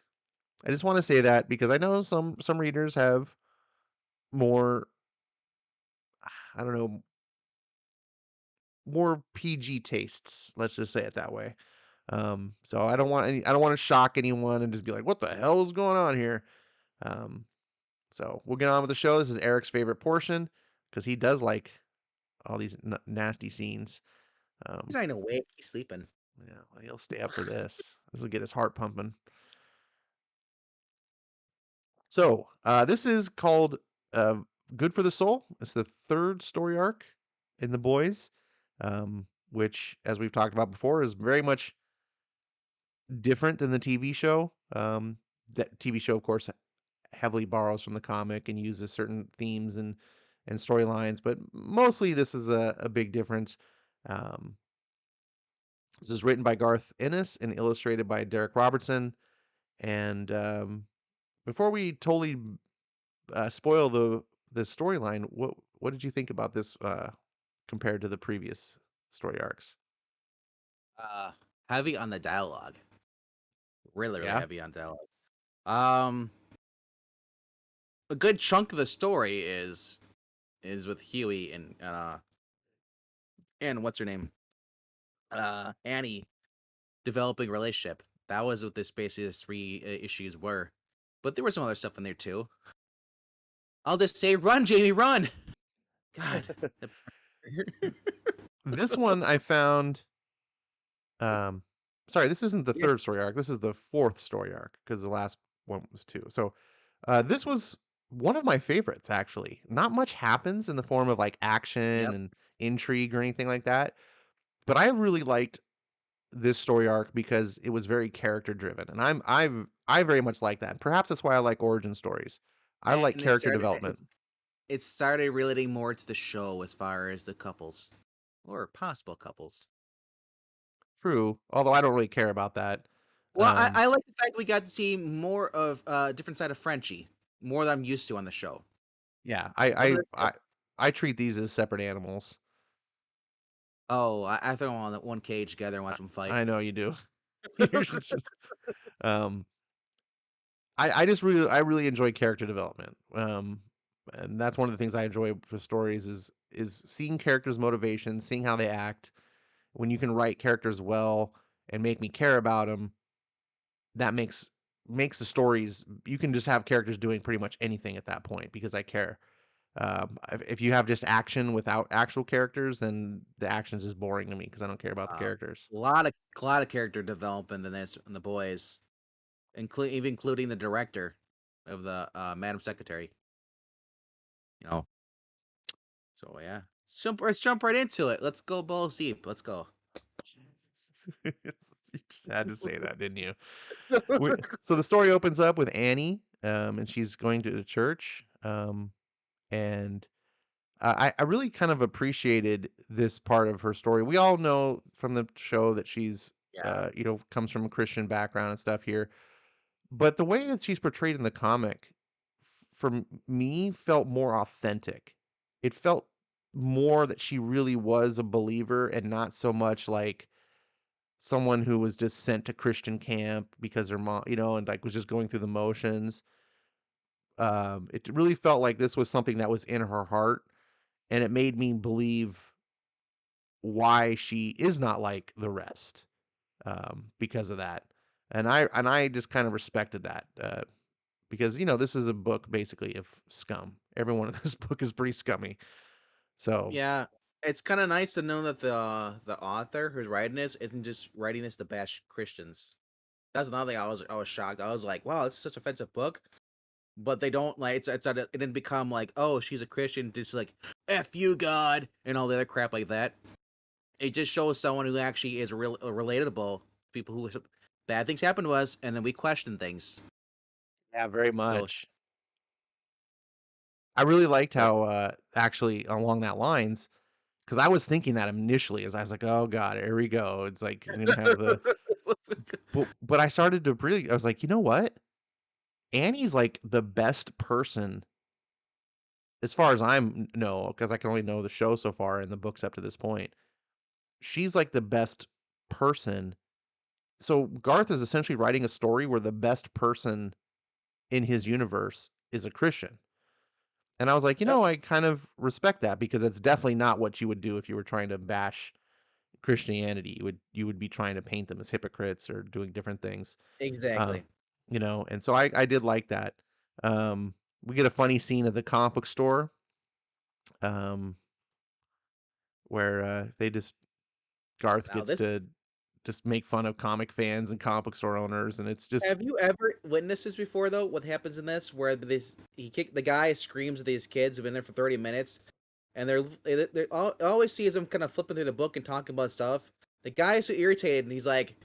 want to say that because I know some readers have more, I don't know, more PG tastes. Let's just say it that way. So I don't want to shock anyone and just be like, what the hell is going on here? Um, so we'll get on with the show. This is Eric's favorite portion because he does like all these nasty scenes. He's Um, not even awake. He's sleeping. yeah, well, he'll stay up for this. This will get his heart pumping. So this is called uh, "Good for the Soul." It's the third story arc in the boys, which, as we've talked about before, is very much different than the TV show. That TV show, of course, heavily borrows from the comic and uses certain themes and storylines, but mostly this is a big difference. Um, this is written by Garth Ennis and illustrated by Derek Robertson. And before we totally spoil the storyline, what did you think about this compared to the previous story arcs? Uh, Heavy on the dialogue. Really, really Yeah. heavy on dialogue. Um, a good chunk of the story is with Huey and what's her name? Annie developing a relationship. That was what this basically the three issues were. But there was some other stuff in there too. I'll just say, run, Jamie, run! God. This one I found. Um, sorry, this isn't the Yeah. third story arc. This is the fourth story arc because the last one was two. So this was one of my favorites actually. Not much happens in the form of like action Yep. and intrigue or anything like that, but I really liked this story arc because it was very character driven, and I very much like that. Perhaps that's why I like origin stories. I like And character development. it started relating more to the show as far as the couples or possible couples. True, although I don't really care about that. Well, Um, I like the fact we got to see more of a different side of Frenchie, more than I'm used to on the show. yeah, Wasn't it? I treat these as separate animals. Oh, I throw them on one cage together and watch them fight. I know you do. You should- um, I really enjoy character development. And that's one of the things I enjoy with stories is seeing characters' motivations, seeing how they act. When you can write characters well and make me care about them, that makes the stories. You can just have characters doing pretty much anything at that point because I care. If you have just action without actual characters, then the action's just boring to me because I don't care about the Uh, characters. a lot of character development in this in the boys, even including the director of the Madam Secretary. You know, so yeah, let's jump right into it. Let's go balls deep. Let's go. You just had to say that, didn't you? So the story opens up with Annie, and she's going to the church, and I really kind of appreciated this part of her story. We all know from the show that she's, Yeah. comes from a Christian background and stuff here, but the way that she's portrayed in the comic, me felt more authentic. It felt more that she really was a believer and not so much like someone who was just sent to Christian camp because her mom, and like was just going through the motions. It really felt like this was something that was in her heart, and it made me believe why she is not like the rest, because of that. And I just kind of respected that, because this is a book basically of scum. Everyone in this book is pretty scummy. So Yeah, it's kind of nice to know that the author who's writing this isn't just writing this to bash Christians. That's another thing I was shocked. I was like, wow, this is such an offensive book. But they don't like it didn't become like, oh, she's a Christian, just like F you God and all the other crap like that. It just shows someone who actually is relatable. People who bad things happen to us, and then we question things. yeah, very So, much. I really liked so how, actually along that lines, because I was thinking that initially as I was like, oh God, here we go. It's like you're gonna have the but I started to really I was like, you know what? Annie's like the best person as far as I'm know, because I can only know the show so far and the books up to this point. She's like the best person. So Garth is essentially writing a story where the best person in his universe is a Christian. And I was like, yep, I kind of respect that because it's definitely not what you would do if you were trying to bash Christianity. You would be trying to paint them as hypocrites or doing different things. Uh, exactly. and so I did like that. We get a funny scene at the comic book store, um, where they just Garth Now gets this to just make fun of comic fans and comic book store owners, and it's just Have you ever witnessed this before though? What happens in this where this the guy screams at these kids who've been there for 30 minutes, and they're all I always see is him kind of flipping through the book and talking about stuff. The guy is so irritated, and he's like,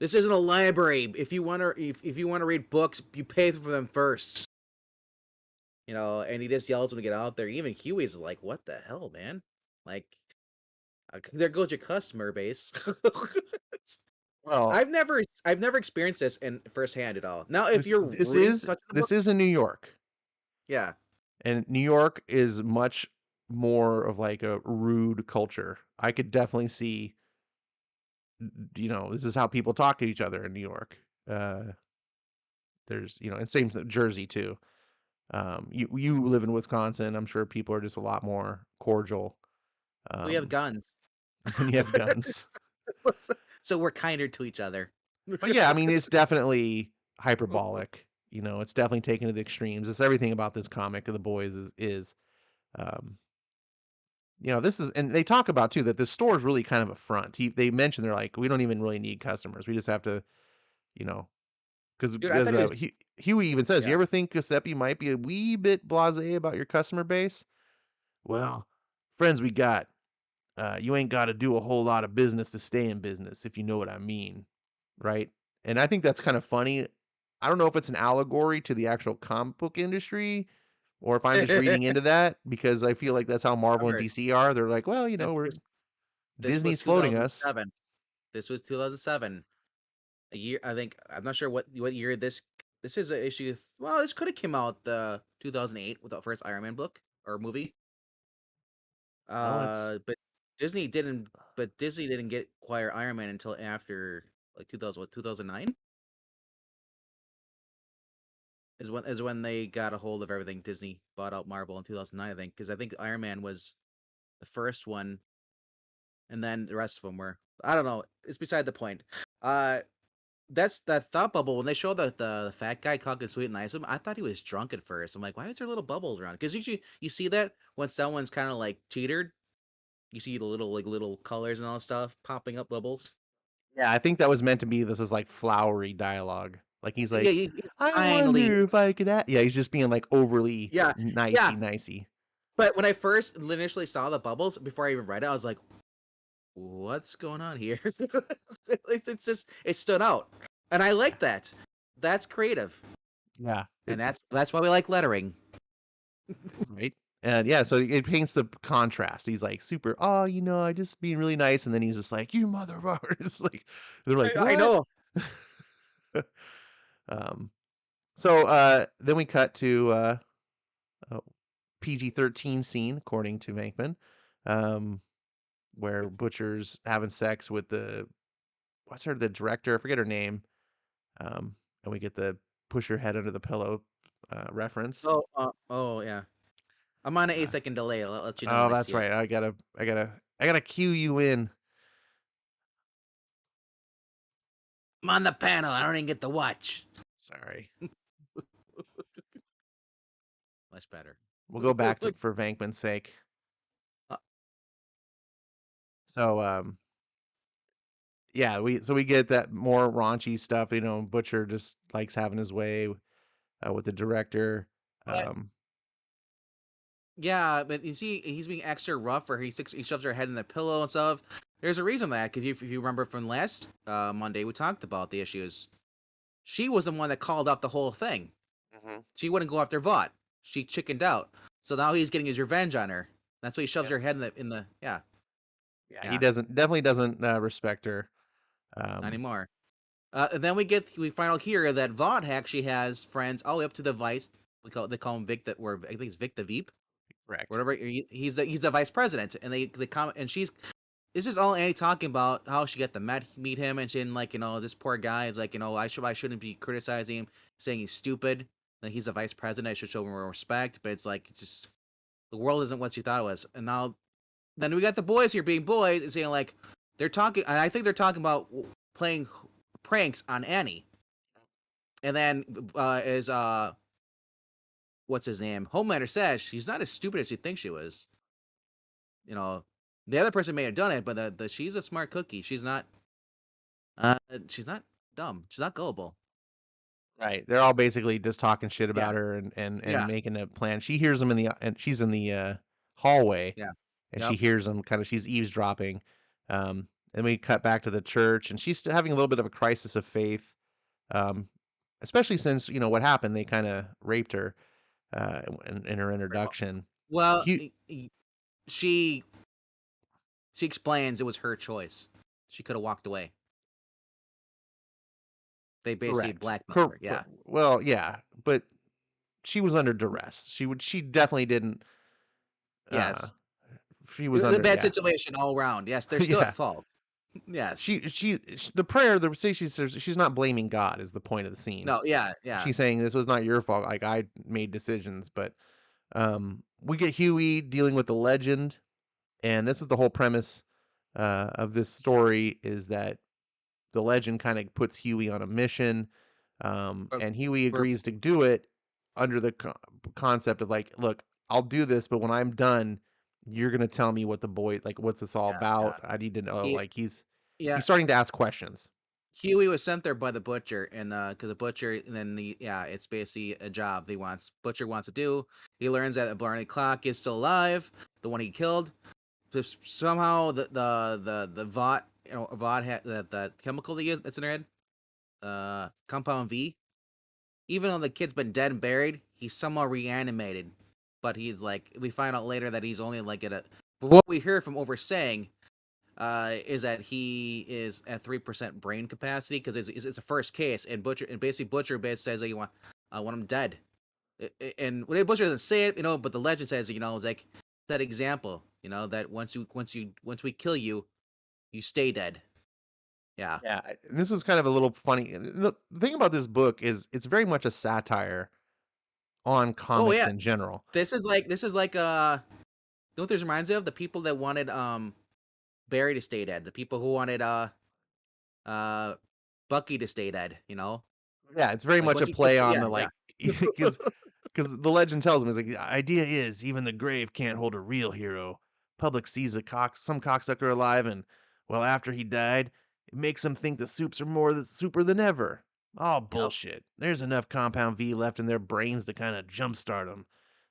"This isn't a library. If you want to read books, you pay for them first." And he just yells when to get out there. Even Huey's like, "What the hell, man? Like, there goes your customer base." well, I've never experienced this in firsthand at all. Now, if this you're this reading is touching the this is books, in New York, yeah. and New York is much more of like a rude culture. I could definitely see, this is how people talk to each other in New York. Uh, there's, and same with Jersey too. You live in Wisconsin. I'm sure people are just a lot more cordial, We have um, guns. when you have guns. So we're kinder to each other. But yeah, I mean, it's definitely hyperbolic. It's definitely taken to the extremes. It's everything about this comic of the boys is um, this is, and they talk about too that this store is really kind of a front. They mention they're like, we don't even really need customers. We just have to, you know, because Dude, I thought he was Huey even says, you yeah. ever think Giuseppe might be a wee bit blasé about your customer base? Well, friends we got, you ain't got to do a whole lot of business to stay in business, if you know what I mean, right? And I think that's kind of funny. I don't know if it's an allegory to the actual comic book industry or if I'm just reading into that because I feel like that's how Marvel and Remember, DC are. They're like, well, this we're was this was Disney's floating us. 2007. This was 2007. A year, I think. I'm not sure what year this is a issue. Well, this could have came out 2008 with the first Iron Man book or movie. Oh, it's But Disney didn't. But Disney didn't get acquire Iron Man until after like 2009 is when they got a hold of everything. Disney bought out Marvel in 2009, I think, because I think Iron Man was the first one, and then the rest of them were. I don't know. It's beside the point. Uh, that's that thought bubble when they showed the fat guy talking sweet and nice. I thought he was drunk at first. I'm like, why is there little bubbles around? Because usually you see that when someone's kind of like teetered, you see the little colors and all that stuff popping up bubbles. yeah, I think that was meant to be this is like flowery dialogue. Like he's Yeah, like, he's I finally. wonder if I could yeah, he's just being like overly Yeah, yeah. nicey. But when I first initially saw the bubbles before I even read it, I was like, what's going on here? It's just it stood out, and I like that. That's creative, Yeah. and that's why we like lettering. Right? And yeah, so it paints the contrast. He's like super, oh, I just being really nice, and then he's just like, you motherfuckers. Like they're like, I what? know. um, So then we cut to a PG-13 scene, according to Venkman, um, where Butcher's having sex with the director? I forget her name. And we get the push your head under the pillow reference. Oh yeah. I'm on an Uh, 8-second delay. I'll let you know oh, when I that's see it. right. I gotta cue you in. I'm on the panel. I don't even get to watch. Sorry. Much better. We'll go back It's to like, for Venkman's sake. uh, So yeah, we get that more raunchy stuff. Butcher just likes having his way with the director. but Um, yeah, but you see, he's being extra rough, or he shoves her head in the pillow and stuff. There's a reason for that, because if you remember from last Monday, we talked about the issues. She was the one that called out the whole thing. mhm. She wouldn't go after Vought. She chickened out. So now he's getting his revenge on her. That's why he shoves Yeah, her head in the yeah yeah, he yeah definitely doesn't respect her. not Um, anymore. And then we find out here that Vought actually has friends all the way up to the vice. They call him Vic, that, or I think it's Vic the Veep, correct. whatever. He's the vice president, and they comment, and she's this is all Annie talking about how she got to meet him, and she didn't, like, this poor guy is like, I shouldn't be criticizing him, saying he's stupid. That he's a vice president, I should show him more respect. But it's like, just the world isn't what you thought it was. And now then we got the boys here being boys and saying, like, they're talking. And I think they're talking about playing pranks on Annie. And then is what's his name? Homelander says she's not as stupid as you think she was. You know, the other person may have done it, but she's a smart cookie. She's not dumb. She's not gullible. Right. They're all basically just talking shit Yeah, about her and yeah, making a plan. She hears them and she's in the hallway yeah, and she yep. hears them kind of she's eavesdropping. And we cut back to the church and she's still having a little bit of a crisis of faith. Um, especially since, what happened, they kind of raped her in her Pretty well. introduction. Well, Hu she she explains it was her choice. She could have walked away. They basically Correct. blackmailed her. Yeah. Well, yeah, but she was under duress. She definitely didn't uh Yes. she It was was a under bad yeah. situation all around. Yes, they're still at Yeah. fault. Yes. The prayer the she says she's not blaming God is the point of the scene. No. Yeah. Yeah. She's saying this was not your fault. Like I made decisions, but we get Huey dealing with the legend, and this is the whole premise of this story is that the legend kind of puts Huey on a mission, For, and Huey for agrees to do it under the concept of like, look, I'll do this, but when I'm done, you're gonna tell me what the boy like, what's this all yeah. Yeah. about? I need to know. He. Like Yeah. he's starting to ask questions. Huey was sent there by the butcher, and because the butcher, and then yeah, it's basically a job Butcher wants to do. He learns that Barney Clock is still alive, the one he killed. Somehow the Vought, Vought had the chemical they use that's in their head, compound V. Even though the kid's been dead and buried, he's somehow reanimated. But he's like, we find out later that he's only like at a. What we hear from oversaying is that he is at 3% brain capacity, because it's a first case, and Butcher basically says that I want him dead. And when Butcher doesn't say it, but the legend says, it's like that example, that once we kill you, you stay dead. Yeah. Yeah, and this is kind of a little funny. The thing about this book is it's very much a satire on Oh comics yeah. in general. This is like you know what this reminds me of? The people that wanted Barry to stay dead. The people who wanted uh Bucky to stay dead. Yeah, it's very Like much once a you kill, play on yeah, the yeah. like because the legend tells him is like the idea is even the grave can't hold a real hero. Public sees some cocksucker alive, and well, after he died, it makes them think the soups are more super than ever. All Yep. bullshit. There's enough Compound V left in their brains to kind of jumpstart them.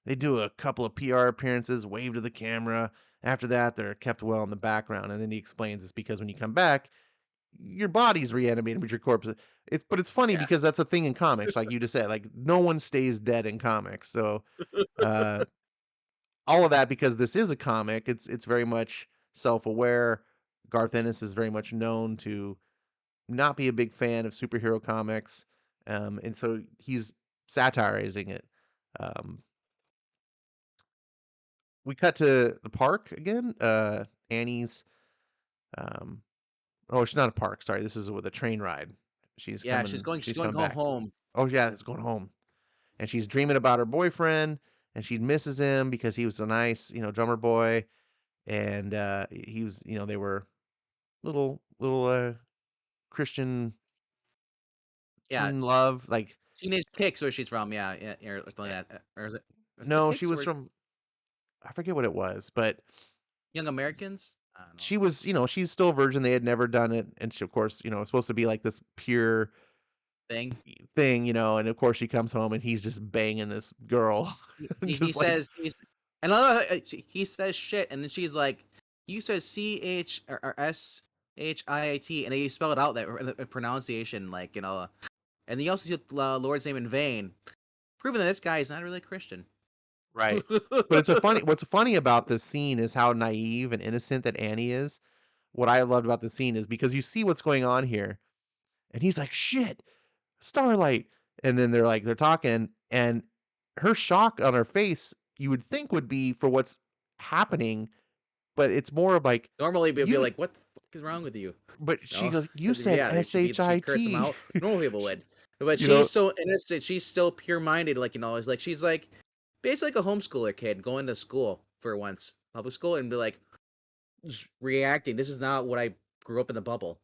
They do a couple of PR appearances, wave to the camera. After that, they're kept well in the background, and then he explains it's because when you come back, your body's reanimated, but your corpse. It's funny Yeah. because that's a thing in comics, like you just said. Like no one stays dead in comics. So uh, all of that because this is a comic. It's very much self-aware. Garth Ennis is very much known to not be a big fan of superhero comics, and so he's satirizing it. Um, we cut to the park again. Annie's um, oh, she's not a park. Sorry, this is with a train ride. Yeah, she's She's going coming to go back. home. Oh yeah, it's going home, and she's dreaming about her boyfriend, and she misses him because he was a nice, drummer boy, and he was, they were little Christian Yeah, teen love. Like, Teenage Kicks where she's from. Yeah, yeah, or something eh, like that. Or is it the no, she Kicks was or from, I forget what it was, but Young Americans? I don't know. she was, she's still a virgin. They had never done it, and she, of course, it's supposed to be like this pure Thing. thing, and of course she comes home and he's just banging this girl, He just like, says and I love how, he says shit, and then she's like, "You said CH or SHIIT," and they spell it out that pronunciation, like and he also took Lord's name in vain, proving that this guy is not really a Christian. right. But what's funny about this scene is how naive and innocent that Annie is. What I loved about the scene is because you see what's going on here, and he's like, "Shit, Starlight," and then they're talking, and her shock on her face, you would think would be for what's happening, but it's more of like, Normally, we'd be you, like, "What the fuck is wrong with you?" but she No, goes, "You said yeah, she'd curse him SHIT." out. Normal people would, but You know, she's so innocent. She's still pure minded. Like it's like she's like basically like a homeschooler kid going to school for once, public school, and be like just reacting. This is not what I grew up in the bubble.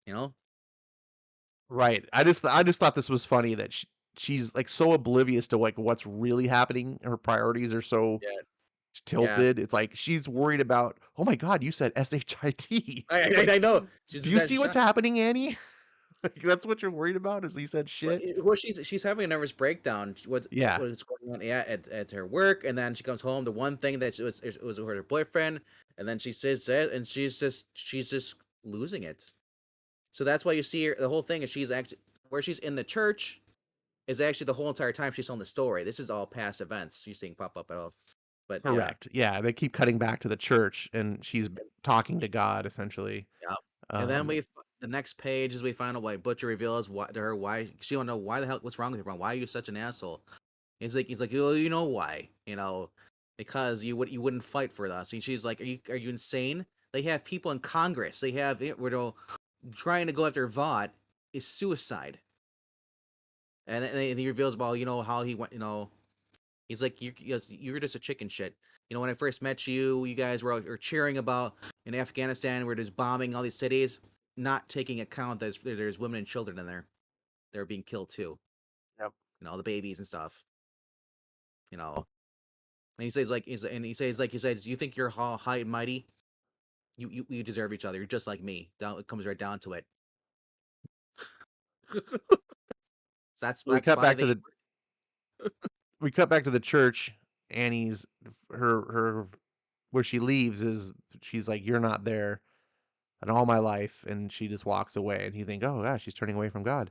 You know? right. I just thought this was funny that she's like so oblivious to like what's really happening. Her priorities are so Yeah, yeah. tilted. It's like she's worried about, "Oh my god, you said SHIT." It's like, I know. She's "Do you that see what's shocked. happening, Annie?" Like, that's what you're worried about, is he said shit? Well, she's having a nervous breakdown. Yeah. What's going on? Yeah, at her work, and then she comes home. The one thing that was with her boyfriend, and then she says that, and she's just losing it. So that's why you see her. The whole thing is she's actually where she's in the church is actually the whole entire time she's telling the story. This is all past events you're seeing pop up at all. But yeah, Correct. Yeah, they keep cutting back to the church, and she's talking to God, essentially. yeah. And then Um, the next page is we find out why Butcher reveals why to her why she don't know why the hell what's wrong with you, Ron? Why are you such an asshole? He's like, oh, you know why? Because you wouldn't fight for us. And she's like, are you insane? They have people in Congress. They have we're trying to go after Vought is suicide. And he reveals about how he went. He's like, you're just a chicken shit. When I first met you, you guys were cheering about in Afghanistan, we're just bombing all these cities, not taking account that there's women and children in there. They're being killed too. Yep. The babies and stuff. You know, and he says like, he says, you think you're high and mighty? You deserve each other. You're just like me. It comes right down to it. So that's we that's cut why back to they. the we cut back to the church. Annie's her where she leaves is, she's like, "You're not there in all my life," and she just walks away. And you think, "Oh gosh, she's turning away from God."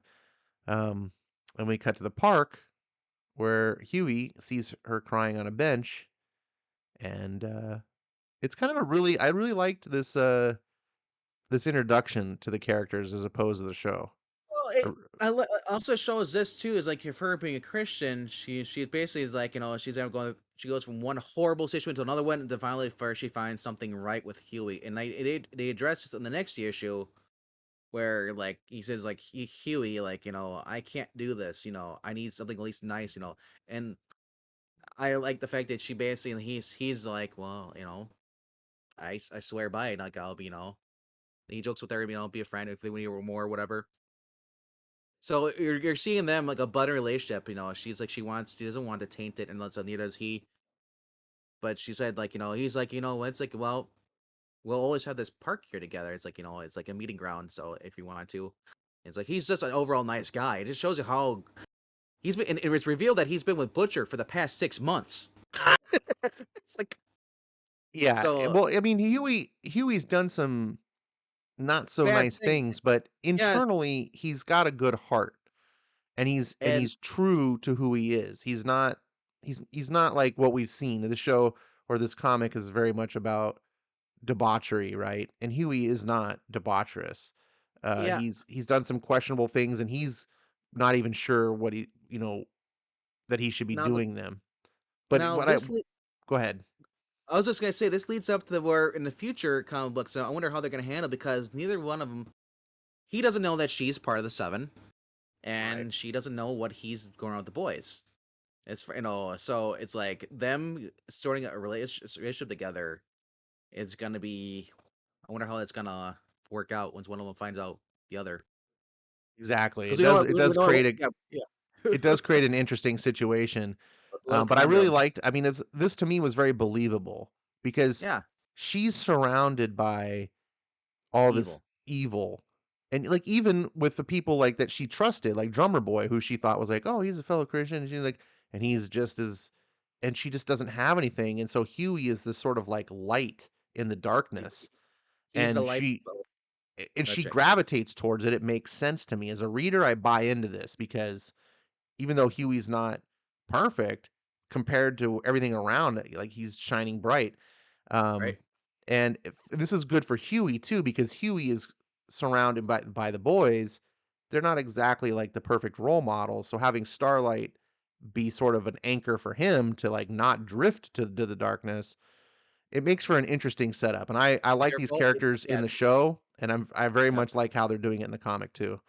Um, and we cut to the park where Huey sees her crying on a bench, and it's kind of I really liked this introduction to the characters as opposed to the show. Well, I also shows this too is like if her being a Christian, she basically is like she's ever going. She goes from one horrible situation to another one, and then finally first she finds something right with Huey, and they address this in the next issue where like he says like Huey like I can't do this, I need something at least nice, and I like the fact that she basically he's like well I swear by it like I'll be he jokes with her be a friend if they want you more or whatever. So you're seeing them like a budding relationship. She's like she doesn't want to taint it, and neither does he. But she said like he's like it's like well we'll always have this park here together. It's like it's like a meeting ground. So if you want to, it's like he's just an overall nice guy. It just shows you how he's been. And it was revealed that he's been with Butcher for the past 6 months. It's like Yeah, so well, I mean, Huey's done some not so bad nice thing. things, but Yes, internally he's got a good heart, and and he's true to who he is. He's not like what we've seen. The show or this comic is very much about debauchery, right? And Huey is not debaucherous. yeah, He's done some questionable things, and he's not even sure what he that he should be Now, doing them. But now what I this le go ahead. I was just gonna say this leads up to where in the future comic books, so I wonder how they're gonna handle because neither one of them he doesn't know that she's part of the Seven, Right. and she doesn't know what he's going on with the boys. It's for so it's like them starting a relationship together is gonna be. I wonder how that's gonna work out once one of them finds out the other. Exactly. Because we know It we does know create a yeah. it does create an interesting situation. A lot of But I really conundrum. liked, I mean, this to me was very believable because Yeah, she's surrounded by all this evil. evil. And like even with the people like that she trusted, like Drummer Boy, who she thought was like, oh, he's a fellow Christian, and she's like, and he's just as, and she just doesn't have anything. And so Huey is this sort of like light in the He's, darkness, he's the and life. she That's it. gravitates towards it. It makes sense to me as a reader. I buy into this because even though Huey's not perfect compared to everything around it, like he's shining bright. Um, Right. and this is good for Huey too, because Huey is surrounded by the boys. They're not exactly like the perfect role model. So having Starlight be sort of an anchor for him to like not drift to the darkness, it makes for an interesting setup. And I like They're these both characters in yeah. the show, and I very Yep. much like how they're doing it in the comic too.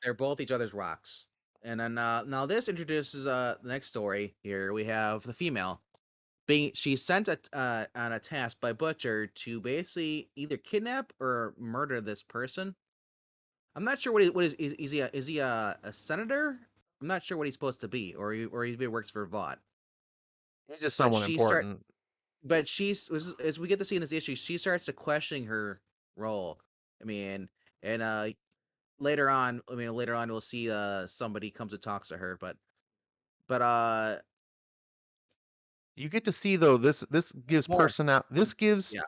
They're both each other's rocks. And then now this introduces the next story here. We have the female being she's sent on a task by Butcher to basically either kidnap or murder this person. I'm not sure is is he a senator? I'm not sure what he's supposed to be, or he works for Vought. He's just But someone important. as we get to see in this issue, she starts to questioning her role. I mean, and later on we'll see somebody comes and talks to her, but You get to see though this gives more. this gives Yeah.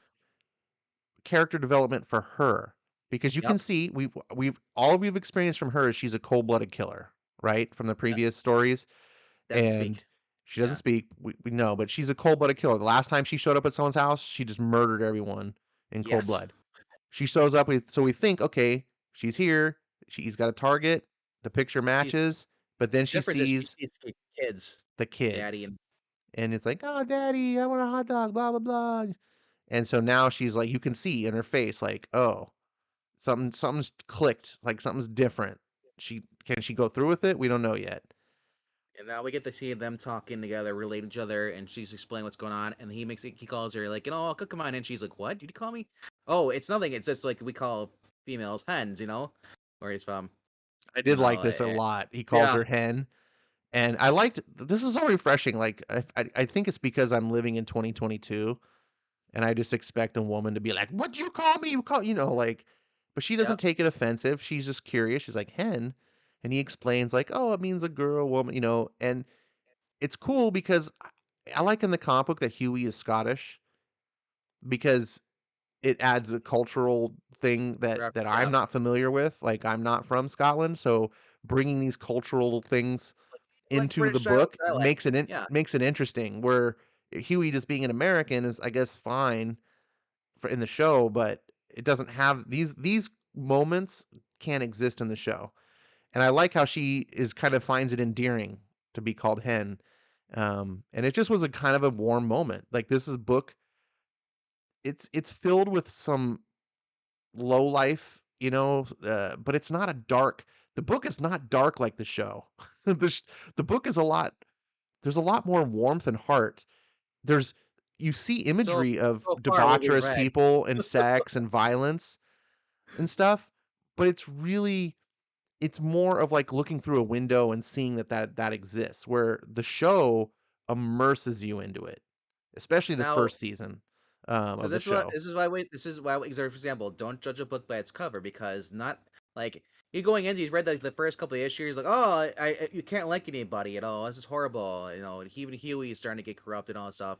character development for her because you can Yep. see we've all we've experienced from her is she's a cold-blooded killer, right? From the Yeah. previous stories, Doesn't and speak. she doesn't Yeah. speak. We know, but she's a cold-blooded killer. The last time she showed up at someone's house, she just murdered everyone in cold Yes. blood. She shows up with, so we think, okay, she's here. She's got a target. The picture She's matches, but then she difference is she sees sees kids, the daddy, kids, and and it's like, oh, daddy, I want a hot dog, blah blah blah. And so now she's like, you can see in her face, like, oh, something's clicked, like something's different. She go through with it? We don't know yet. and now we get to see them talking together, relate to each other, and she's explaining what's going on, and he calls her like, come on in. She's like, what? Did you call me? Oh, it's nothing. It's just like we call females hens, where he's from, I you did like know. this a lot. He calls Yeah. her hen, and I liked this is so refreshing. Like I think it's because I'm living in 2022, and I just expect a woman to be like, "What you call me? You call like," but she doesn't Yep. take it offensive. She's just curious. She's like hen, and he explains like, "Oh, it means a girl, woman," and it's cool because I like in the comic book that Huey is Scottish because it adds a cultural thing that I'm Yep. not familiar with. Like I'm not from Scotland, so bringing these cultural things Like into the British book dialect. Yeah. makes it interesting. Where Huey just being an American is, I guess, fine for in the show, but it doesn't have these moments can't exist in the show. And I like how she is kind of finds it endearing to be called hen. And it just was a kind of a warm moment. Like this is book, it's filled with some low life, but it's not a dark. The book is not dark like the show. the sh- the book is a lot. There's a lot more warmth and heart. There's you see So imagery of so far, what we've debaucherous read. people and sex and violence and stuff, but it's more of like looking through a window and seeing that exists. Where the show immerses you into it, especially the Now, first season so of the show. this is why, for example, don't judge a book by its cover because not like you going into you read like the first couple of issues like you can't like anybody at all. This is horrible. Even Huey is starting to get corrupt and all that stuff.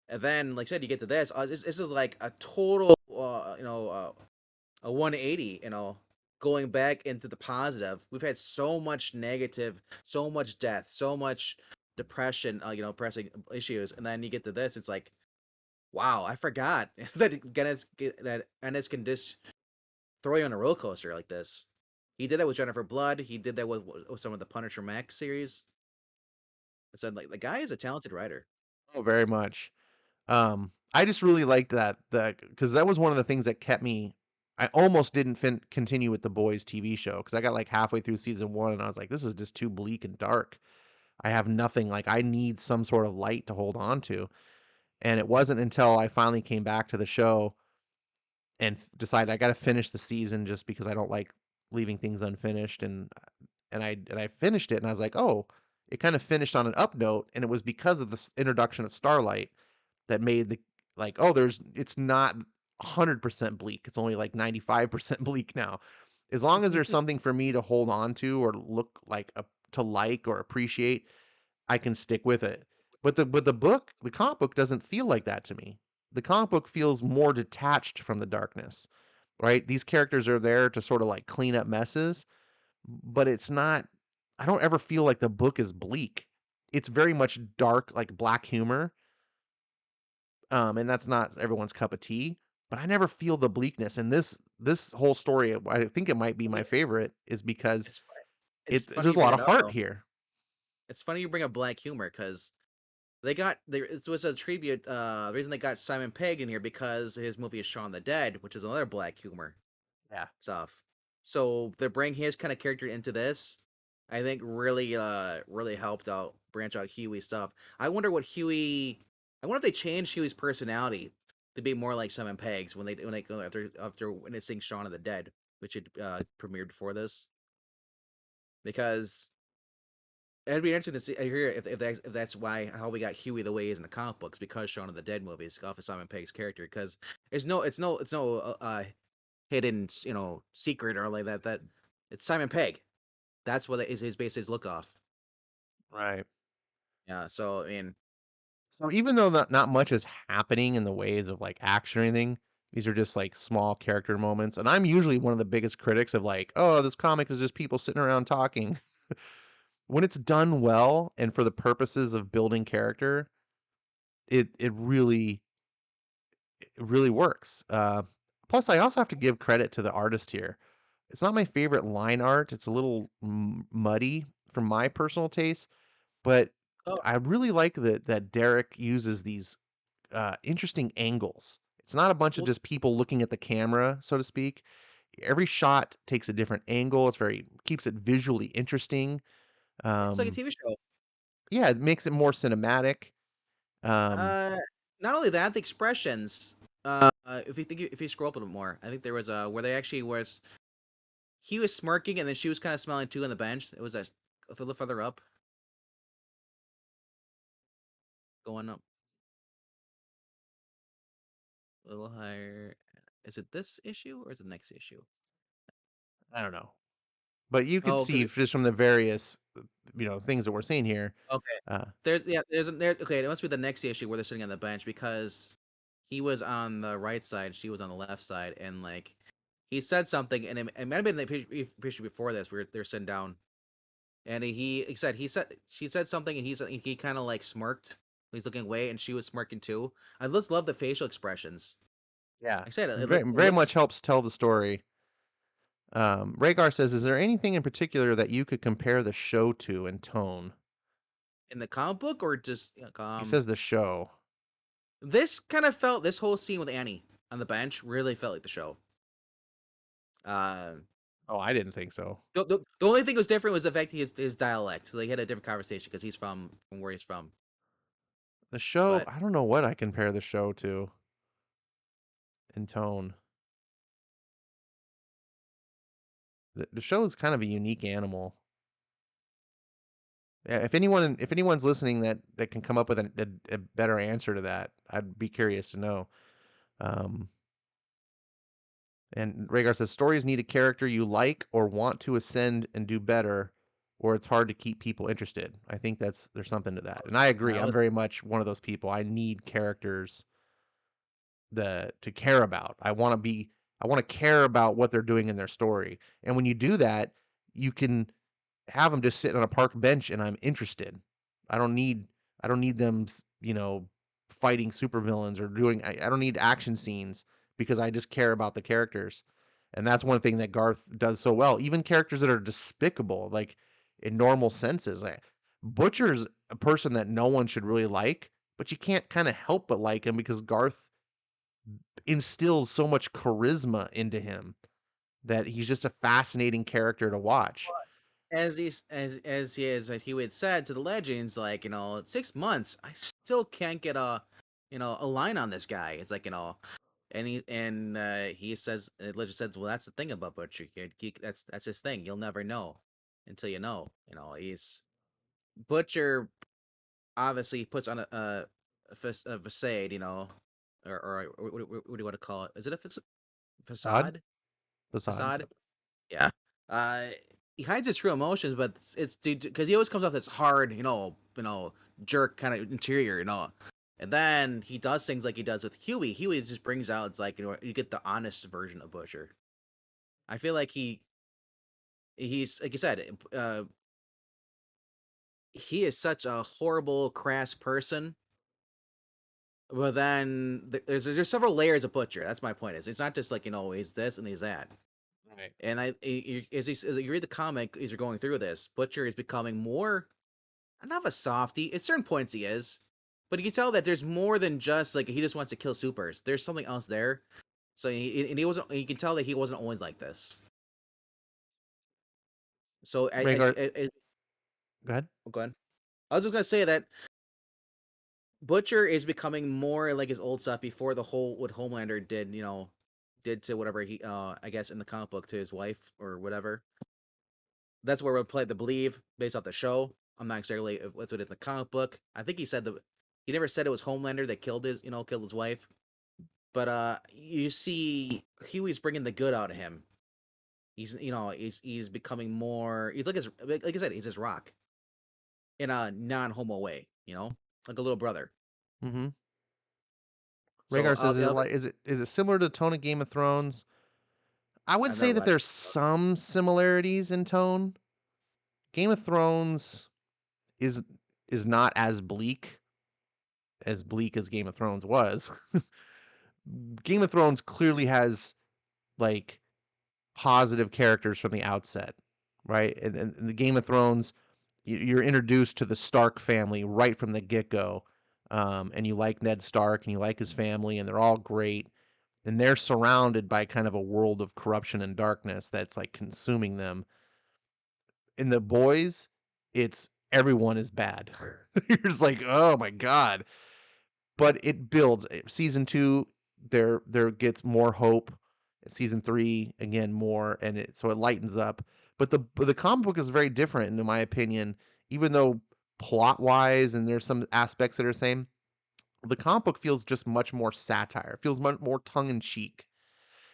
And then, like I said, you get to this. This is like a total, a 180. Going back into the positive. We've had so much negative, so much death, so much depression. Pressing issues, and then you get to this. It's like, wow, I forgot that Ennis can just throw you on a roller coaster like this. He did that with Jennifer Blood. He did that with some of the Punisher Max series. I said like the guy is a talented writer. Oh, very much. I just really liked that because that was one of the things that kept me. I almost didn't continue with the Boys TV show because I got like halfway through season one and I was like, this is just too bleak and dark. I have nothing. Like I need some sort of light to hold on to. And it wasn't until I finally came back to the show and decided I got to finish the season just because I don't like leaving things unfinished. And I finished it and I was like, oh, it kind of finished on an up note, and it was because of this introduction of Starlight that made the like, oh, it's not 100% bleak. It's only like 95% bleak now. As long as there's something for me to hold on to or look like to like or appreciate, I can stick with it. The comic book doesn't feel like that to me. The comic book feels more detached from the darkness, right? These characters are there to sort of like clean up messes, but it's not. I don't ever feel like the book is bleak. It's very much dark, like black humor, and that's not everyone's cup of tea. But I never feel the bleakness. And this whole story, I think it might be my Funny- favorite, is because It's it's funny there's you a bring lot it of up heart though. here. It's funny you bring up black humor because they got there. It was a tribute. The reason they got Simon Pegg in here because his movie is Shaun the Dead, which is another black humor Yeah, stuff. So to bring his kind of character into this, I think really helped out branch out Huey's stuff. I wonder what Huey. I wonder if they changed Huey's personality to be more like Simon Pegg's when they go after witnessing Shaun of the Dead, which had premiered before this, because it'd be interesting to see hear if that's why how we got Huey the way he is in the comic books because Shaun of the Dead movies off of Simon Pegg's character because it's no hidden secret or like that it's Simon Pegg. That's what is his base his look off. right. Yeah, so I mean, So even though not much is happening in the ways of like action or anything, these are just like small character moments. And I'm usually one of the biggest critics of like, oh, this comic is just people sitting around talking. When it's done well and for the purposes of building character, it really works. Plus, I also have to give credit to the artist here. It's not my favorite line art. It's a little muddy from my personal taste, but oh, I really like that Derek uses these interesting angles. It's not a bunch of well, just people looking at the camera, so to speak. Every shot takes a different angle. It's very keeps it visually interesting. it's like a Um, TV show. yeah, it makes it more cinematic. Um, Uh, Not only that, the expressions. If you scroll up a little more, I think there was a where they actually was he was smirking and then she was kind of smiling too on the bench. It was a little further up, going up a little higher. Is it this issue or is it the next issue? I don't know, but you could Oh, see because just from the various things that we're seeing here. okay. Uh, There's okay, it must be the next issue where they're sitting on the bench because he was on the right side, she was on the left side, and like he said something, and it might have been the picture before this where they're sitting down, and he said she said something, and he kind of like smirked. He's looking away, and she was smirking too. I just love the facial expressions. yeah, I said very it very looks much helps tell the story. Rhaegar says, "Is there anything in particular that you could compare the show to in tone?" in the comic book or just He says the show. this kind of felt this whole scene with Annie on the bench really felt like the show. Uh, Oh, I didn't think so. the only thing that was different was the fact his dialect. So they had a different conversation because he's from where he's from. The show, But I don't know what I compare the show to in tone. The show is kind of a unique animal. Yeah, if anyone's listening that can come up with a better answer to that, I'd be curious to know. Um, and Rhaegar says stories need a character you like or want to ascend and do better, or it's hard to keep people interested. I think there's something to that, and I agree. that I'm was very much one of those people. I need characters to care about. I want to care about what they're doing in their story. And when you do that, you can have them just sitting on a park bench and I'm interested. I don't need I don't need them, fighting supervillains or I don't need action scenes because I just care about the characters. And that's one thing that Garth does so well. Even characters that are despicable, like in normal senses. Butcher's a person that no one should really like, but you can't kind of help but like him because Garth instills so much charisma into him that he's just a fascinating character to watch. As he is, like he would said to the legends, like, 6 months, I still can't get a line on this guy. It's like, he says, legend says, well, that's the thing about Butcher. That's his thing. You'll never know until you know. He's Butcher. Obviously, puts on a facade, what do you want to call it? Is it a Facade? facade? Facade. Facade? Yeah. Uh, he hides his true emotions, but it's because he always comes off this hard, jerk kind of interior, And then he does things like he does with Huey. Huey just brings out, it's like, you get the honest version of Butcher. I feel like he's like you said, he is such a horrible, crass person. But then there's several layers of Butcher. That's my point. It's not just like, he's this and he's that. Right. And as you read the comic, as you're going through this, Butcher is becoming more, not of a softy. At certain points, he is, but you can tell that there's more than just like he just wants to kill supers. There's something else there. So he wasn't. You can tell that he wasn't always like this. So Rhaegar, go ahead. go ahead. I was just gonna say that Butcher is becoming more like his old stuff before the whole what Homelander did. Did to whatever he I guess in the comic book to his wife or whatever. That's where we played the believe based off the show. I'm not exactly what's it in the comic book. I think he never said it was Homelander that killed his wife. But you see Huey's bringing the good out of him. He's becoming more. He's like I said, he's his rock in a non-homo way. Like a little brother. Mm-hmm. So Rhaegar says, is it similar to the tone of Game of Thrones? I would I've say never that watched. there's some similarities in tone. Game of Thrones is is not as bleak as Game of Thrones was. Game of Thrones clearly has like positive characters from the outset, right? And in the Game of Thrones, you're introduced to the Stark family right from the get go, and you like Ned Stark and you like his family, and they're all great, and they're surrounded by kind of a world of corruption and darkness that's like consuming them. In the boys, it's everyone is bad. You're just like, oh my god. But it builds. Season 2, there gets more hope. Season 3, again, more, and it lightens up. But the comic book is very different, in my opinion. Even though plot wise, and there's some aspects that are the same, the comic book feels just much more satire. It feels much more tongue in cheek,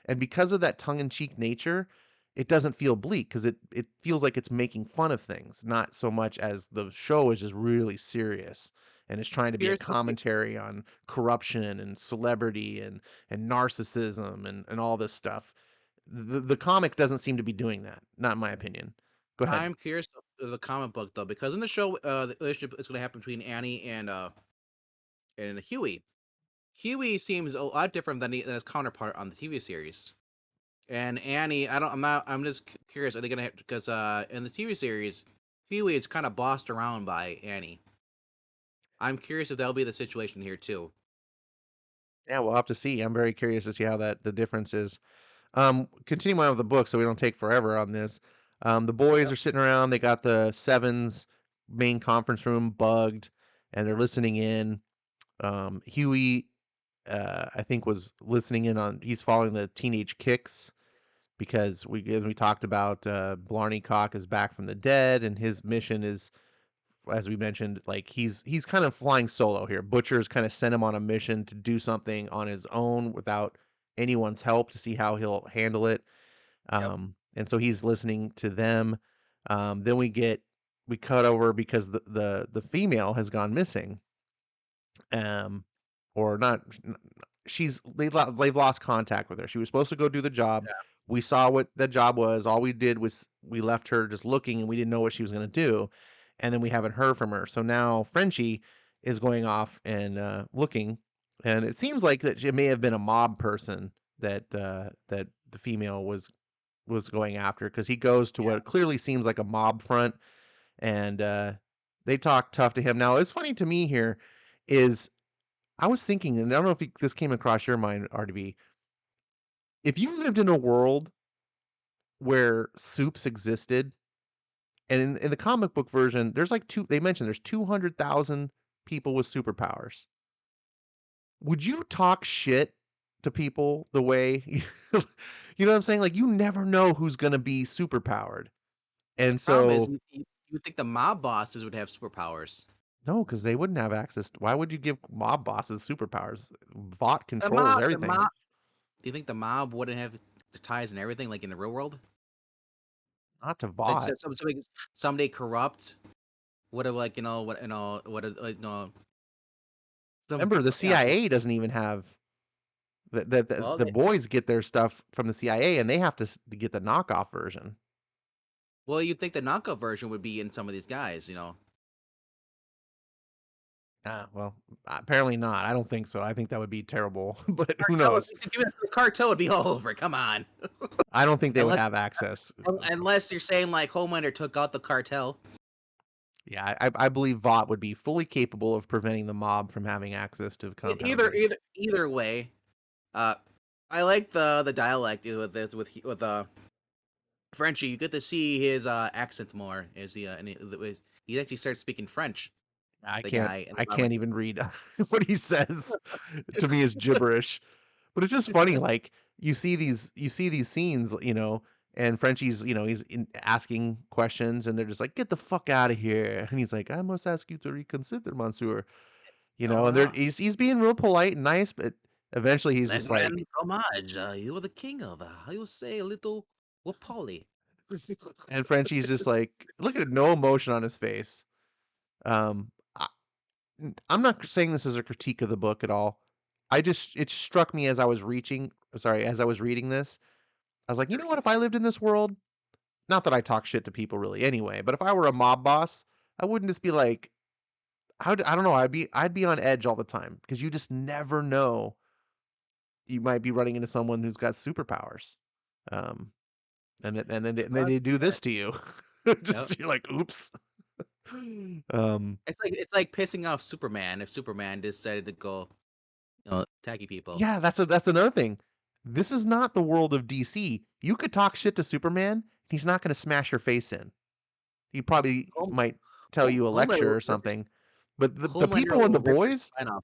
and because of that tongue in cheek nature, it doesn't feel bleak because it feels like it's making fun of things, not so much as the show is just really serious and it's trying to be a Here's commentary on corruption and celebrity and narcissism and all this stuff. The comic doesn't seem to be doing that, not in my opinion. Go ahead. I'm curious of the comic book though, because in the show, the relationship is going to happen between Annie and Huey. Huey seems a lot different than his counterpart on the TV series. And Annie, I don't. I'm not. I'm just curious. Are they gonna? Because in the TV series, Huey is kind of bossed around by Annie. I'm curious if that'll be the situation here too. Yeah, we'll have to see. I'm very curious to see how that the difference is. Continuing on with the book, so we don't take forever on this. The boys Yep. are sitting around. They got the Sevens main conference room bugged, and they're listening in. Huey, I think, was listening in on. He's following the teenage kicks because we talked about Blarney Cock is back from the dead, and his mission is, as we mentioned, like he's kind of flying solo here. Butcher's kind of sent him on a mission to do something on his own without anyone's help to see how he'll handle it. Yep. And so he's listening to them. Then we cut over because the female has gone missing. Um, or not. They've lost contact with her. She was supposed to go do the job. Yeah. We saw what that job was. All we did was we left her just looking, and we didn't know what she was going to do. And then we haven't heard from her. So now Frenchie is going off and looking, and it seems like that it may have been a mob person that the female was going after because he goes to Yeah. what clearly seems like a mob front, and They talk tough to him. Now, it's funny to me here is I was thinking, and I don't know if this came across your mind, RDB. If you lived in a world where soups existed, and in the comic book version, there's like they mentioned there's 200,000 people with superpowers. Would you talk shit to people the way you know what I'm saying? Like, you never know who's gonna be superpowered. The And problem is so you would think the mob bosses would have superpowers. no, because they wouldn't have access why would you give mob bosses superpowers? Vought The controls mob, the everything. mob. Do you think the mob wouldn't have the ties and everything like in the real world? Not to Like Vought. somebody corrupt would have like what some Remember, the yeah. CIA doesn't even have Well, the boys get their stuff from the CIA, and they have to get the knockoff version. you'd think the knockout version would be in some of these guys, you know. Ah, well, apparently not. I don't think so. I think that would be terrible, but who Cartel, knows? give it the cartel would be all over. Come on, I don't think they would unless have access. unless you're saying like Homelander took out the cartel. Yeah, I believe Vought would be fully capable of preventing the mob from having access to Compound Either V. way, uh, I like the dialect with this with Frenchie. You get to see his accent more as he actually starts speaking French. The guy in the I comic. can't even read what he says. To me is gibberish. But it's just funny, like you see these scenes, and Frenchie's, asking questions, and they're just like, "Get the fuck out of here!" And he's like, "I must ask you to reconsider, Monsieur." Oh And yeah. he's being real polite and nice, but eventually he's Le just like, grand fromage. You are the king of, how you say, a little Wapoli. and Frenchie's just like, look at it, no emotion on his face. I, I'm not saying this as a critique of the book at all. It struck me as as I was reading this. I was like, you know what? If I lived in this world, not that I talk shit to people really anyway, but if I were a mob boss, I wouldn't just be like, I don't know. I'd be on edge all the time because you just never know. You might be running into someone who's got superpowers, um, and then they do this to you. Yep. Just you're like, oops. um, It's like pissing off Superman if Superman decided to go, attacky people. yeah, that's another thing. This is not the world of DC. You could talk shit to Superman, he's not going to smash your face in. He probably Home, might tell you a Homelander lecture will or something. But the Homelander people in the will rip your boys, spine off.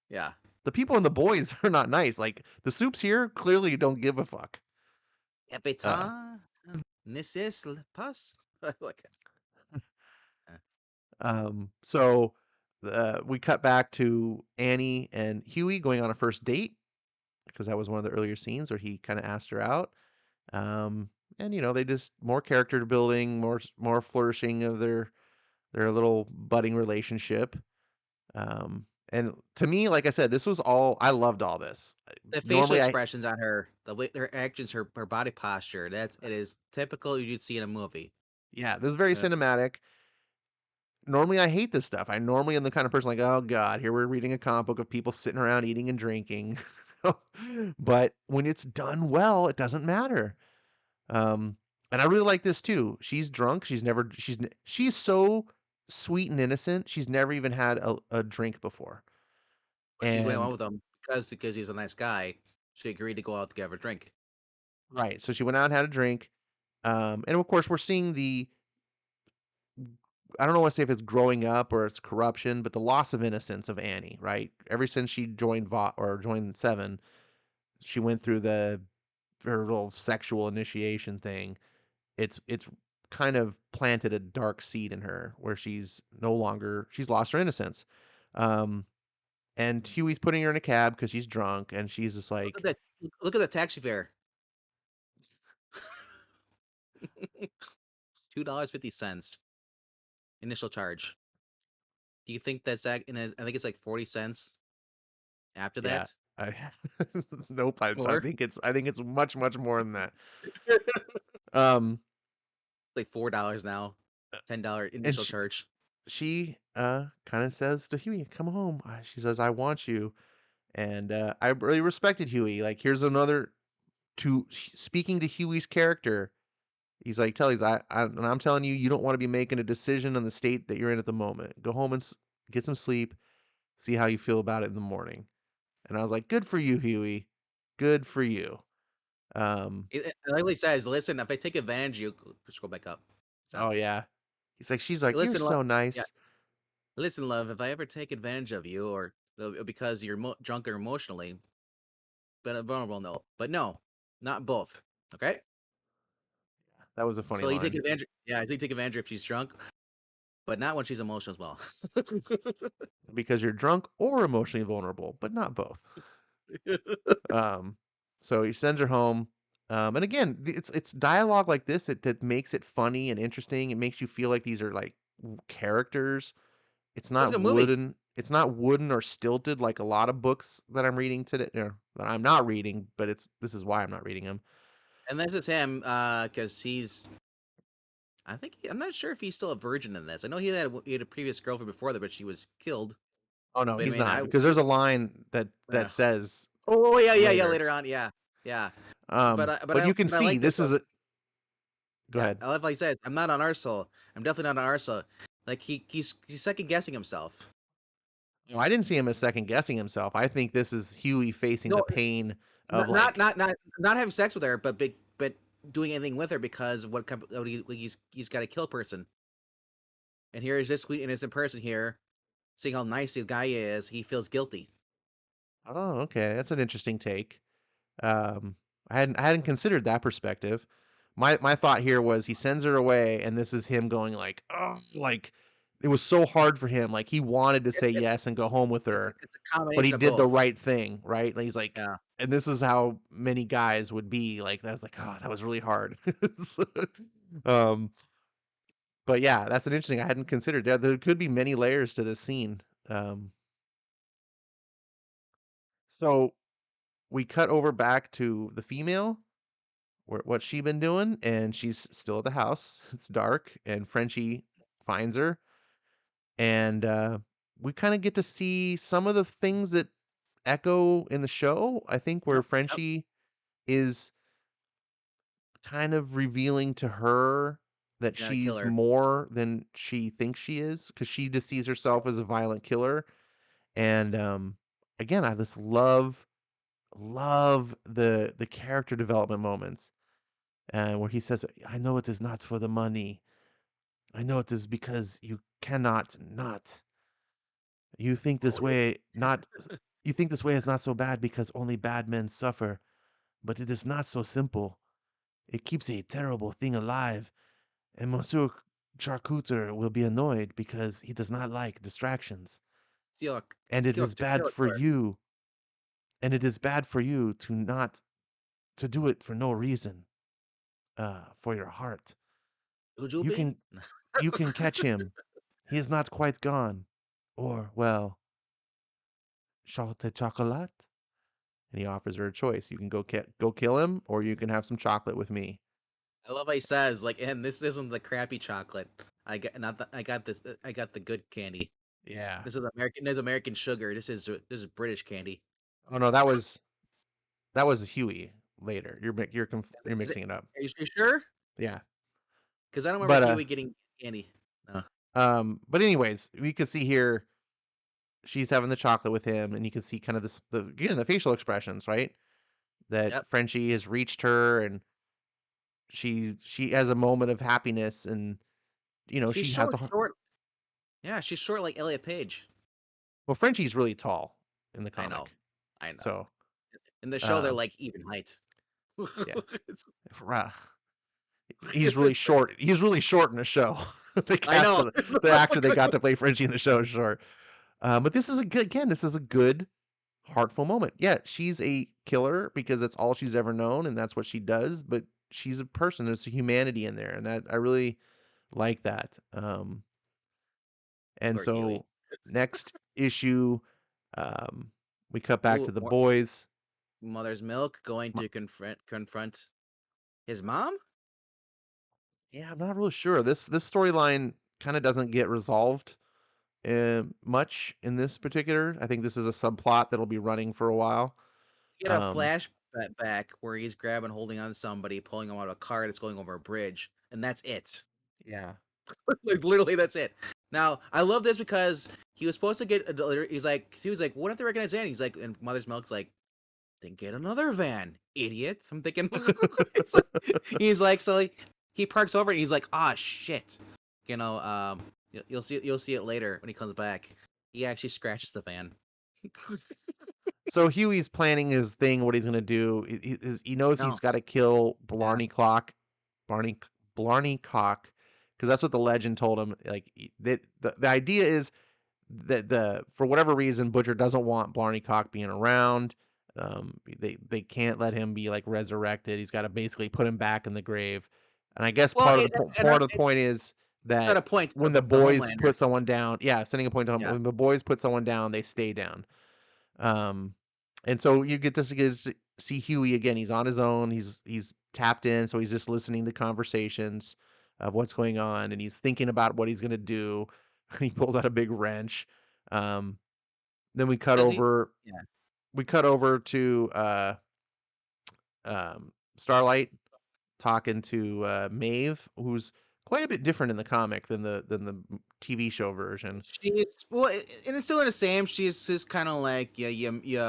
Yeah. the people in the boys are not nice. Like the soups here clearly don't give a fuck. Uh, Captain, Mrs. Puss. Like, so we cut back to Annie and Huey going on a first date because that was one of the earlier scenes where he kind of asked her out. Um, and they just more character building, more flourishing of their little budding relationship. And to me, like I said, this was all I loved all this. the facial Normally, I expressions on her, the way her actions, her body posture, it is typical you'd see in a movie. yeah, this is very Uh, cinematic. Normally, I hate this stuff. I normally am the kind of person like, oh god, here we're reading a comic book of people sitting around eating and drinking. But when it's done well, it doesn't matter. Um, and I really like this too. She's drunk. She's so sweet and innocent. She's never even had a drink before. but she went on And with him because he's a nice guy. She agreed to go out to have a drink. right, so she went out and had a drink. And of course, we're seeing I don't know what to say if it's growing up or it's corruption, but the loss of innocence of Annie, right? Ever since she joined or joined Seven, she went through her little sexual initiation thing. It's kind of planted a dark seed in her where she's lost her innocence. Um, and Huey's putting her in a cab because she's drunk, and she's just Look at like, that! Look at the taxi fare. $2.50 initial charge. Do you think that's that? And I think it's like 40 cents after yeah, that. I nope. Or I think it's much more than that. Um, like $4 now. $10 and initial charge. she kind of says to Huey, "Come home." She says, "I want you," and I really respected Huey. Like, here's another to speaking to Huey's character. He's like, and I'm telling you, you don't want to be making a decision on the state that you're in at the moment. Go home and get some sleep. See how you feel about it in the morning." And I was like, "Good for you, Huey. Good for you." Um, It literally says, "Listen, if I take advantage of you," scroll back up. oh Stop. yeah. She's like, "You're "Listen, so yeah, nice." listen, love, if I ever take advantage of you or because you're drunk or emotionally, but vulnerable, no. But no, not both. Okay? That was a funny So you take line. advantage, yeah, so you take advantage if she's drunk, but not when she's emotional as well." Because you're drunk or emotionally vulnerable, but not both. Um, so he sends her home. And again, it's dialogue like this that makes it funny and interesting. It makes you feel like these are like characters. It's a good movie. It's not wooden or stilted like a lot of books that I'm reading today, that I'm not reading, but this is why I'm not reading them. And this is him, because I think I'm not sure if he's still a virgin in this. I know he had a previous girlfriend before that, but she was killed. Oh no, But I he's mean, not, because there's a line yeah. that says Oh yeah, yeah, yeah. later. Later on, yeah, yeah. But you can But I see like this this though. is a go Yeah, ahead. I love like he said, "I'm not on Ursula. I'm definitely not on Ursula." Like he's second guessing himself. No, I didn't see him as second guessing himself. I think this is Huey facing the No, pain of not not like, not not not having sex with her, but doing anything with her because of he's got to kill a person. And here is this sweet innocent person here, seeing how nice the guy is. He feels guilty. oh, okay, that's an interesting take. Um, I hadn't considered that perspective. My thought here was he sends her away, and this is him going like, oh, like it was so hard for him. Like he wanted to It's say it's yes and go home with her, it's a but he combination of did the both. right thing, right? Like he's like, Yeah. and this is how many guys would be. Like that's like, oh, that was really hard. So, um, but yeah, that's an interesting. I hadn't considered. There could be many layers to this scene. Um, so we cut over back to the female, what's she been doing, and she's still at the house. It's dark, and Frenchie finds her, and we kind of get to see some of the things that echo in the show. I think where Yep. Yep. Frenchie is kind of revealing to her that Yeah. she's Killer. more than she thinks she is, because she just sees herself as a violent killer. And again, I just love the character development moments, where he says, "I know it is not for the money. I know it is because you cannot not. You think this Oh yeah. way not you think this way is not so bad because only bad men suffer, but it is not so simple. It keeps a terrible thing alive, and Monsieur Charcuter will be annoyed because he does not like distractions. Kill And it kill is to bad kill a for killer. you, and it is bad for you to not to do it for no reason, for your heart. You Ujubin. can you can catch him. He is not quite gone. Or, well, chocolate chocolat? And he offers her a choice. You can go kill him, or you can have some chocolate with me. I love how he says like, and this isn't the crappy chocolate. I got this. I got the good candy. Yeah. This is American. This is American sugar. This is British candy. Oh no, that was Huey later. You're Is it? mixing it up. Are you sure? Yeah. Because I don't remember But Huey getting candy. No. but anyways, we can see here she's having the chocolate with him, and you can see kind of the facial expressions, right? That Yep. Frenchie has reached her, and she has a moment of happiness, and She's she has short. a Short. Yeah, she's short like Elliot Page. well, Frenchie's really tall in the I know. comic. I know. So, In the show, they're um like even height. yeah. it's Ra he's really it's short. He's really short in the show. The I cast know. of the actor they got to play Frenchie in the show is short. But this is a good, heartful moment. Yeah, she's a killer because that's all she's ever known and that's what she does, but she's a person. There's a humanity in there, and that I really like that. And Poor Huey. so next issue, um, we cut back Ooh, to the more boys. mother's milk going M to confront his mom. Yeah, I'm not really sure. This storyline kinda doesn't get resolved, much in this particular. I think this is a subplot that'll be running for a while. Get a Um, flashback back where he's grabbing, holding on to somebody, pulling him out of a car that's going over a bridge, and that's it. Yeah. Like literally, that's it. Now I love this because he was supposed to get a delivery. He was like, what if they recognize Annie? He's like, and Mother's Milk's like, then get another van, idiots. I'm thinking, it's like, he's like, so he parks over and he's like, ah, shit. You know, you'll see it later when he comes back. He actually scratches the van. So Huey's planning his thing. What he's gonna do? He knows he's No, got to kill yeah. Barney Blarney Cock, because that's what the legend told him. Like the idea is that for whatever reason Butcher doesn't want Blarney Cock being around. They can't let him be like resurrected. He's got to basically put him back in the grave. And I guess Well, part of the point is it's at that a point to when the the boys Homelander. put someone down, yeah, sending a point to him. Yeah. When the boys put someone down, they stay down. Um, and so you get to see Huey again. He's on his own. He's tapped in, so he's just listening to conversations of what's going on, and he's thinking about what he's gonna do. He pulls out a big wrench. Um, then Does he? Yeah. we cut over to Starlight talking to Maeve, who's quite a bit different in the comic than the TV show version. She's well, and it's still the same. She's just kind of like Annie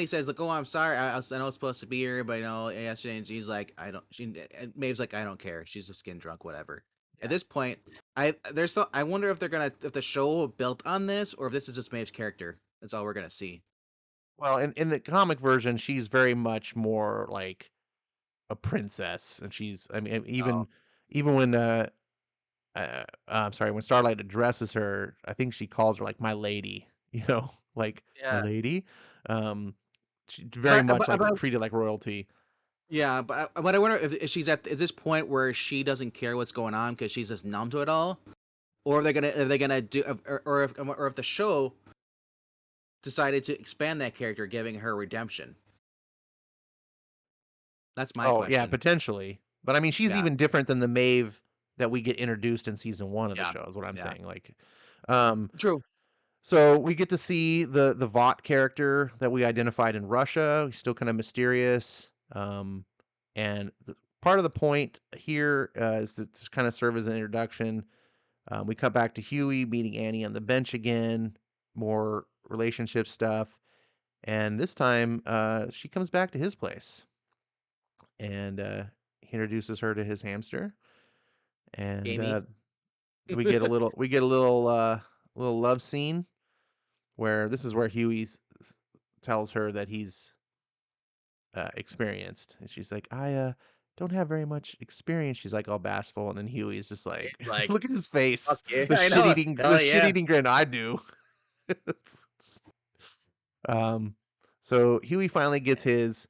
says like, "Oh, I'm sorry. I know I was supposed to be here, but yesterday." And she's like, "I don't." And Maeve's like, "I don't care. She's just getting drunk, whatever." At Yeah. this point, I wonder if if the show built on this or if this is just Maeve's character. That's all we're gonna see. Well, in the comic version, she's very much more like a princess, and she's I mean Oh, even when I'm sorry, when Starlight addresses her, I think she calls her like my lady, like my yeah. lady. Um, she's very much like But treated like royalty. yeah, but I wonder if she's at this point where she doesn't care what's going on because she's just numb to it all, or if they're gonna do, or if the show decided to expand that character, giving her redemption. That's my Oh yeah, question. potentially. But I mean, she's Yeah, even different than the Maeve that we get introduced in season one of the yeah, show. Is what I'm yeah. saying. Um, True. so we get to see the Vought character that we identified in Russia. He's still kind of mysterious. And part of the point here is to kind of serve as an introduction. We cut back to Huey meeting Annie on the bench again, more relationship stuff. And this time, she comes back to his place, and he introduces her to his hamster. And Jamie. we get a little love scene where this is where tells her that he's experienced, and she's like, I don't have very much experience. She's like all bashful, and then Huey's just like, He's like, look at his face, fuck yeah, I know. the Hell shit yeah. eating grin. I do. It's just- um, so Huey finally gets his,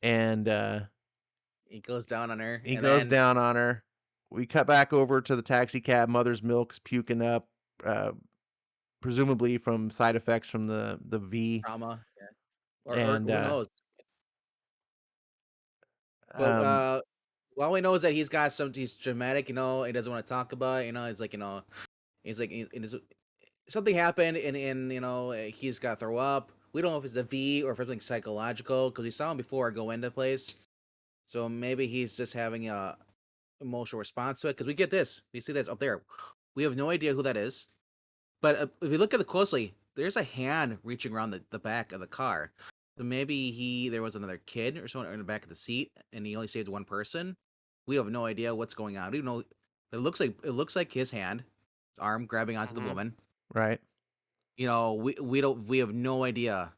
and He goes down on her, he and goes then down on her. We cut back over to the taxi cab. Mother's Milk's puking up, uh, presumably from side effects from the V. trauma, yeah. Or And who knows? But um, all we know is that he's got some. He's dramatic, he doesn't want to talk about. He's like, he's like, something happened, and he's got to throw up. We don't know if it's a V or if it's something psychological because we saw him before go into place. So maybe he's just having a emotional response to it. Because we see this up there. We have no idea who that is. But if you look at it closely, there's a hand reaching around the back of the car. So maybe there was another kid or someone in the back of the seat, and he only saved one person. We have no idea what's going on. We don't know. It looks like his hand, his arm grabbing onto the mhm, woman. right. We have no idea.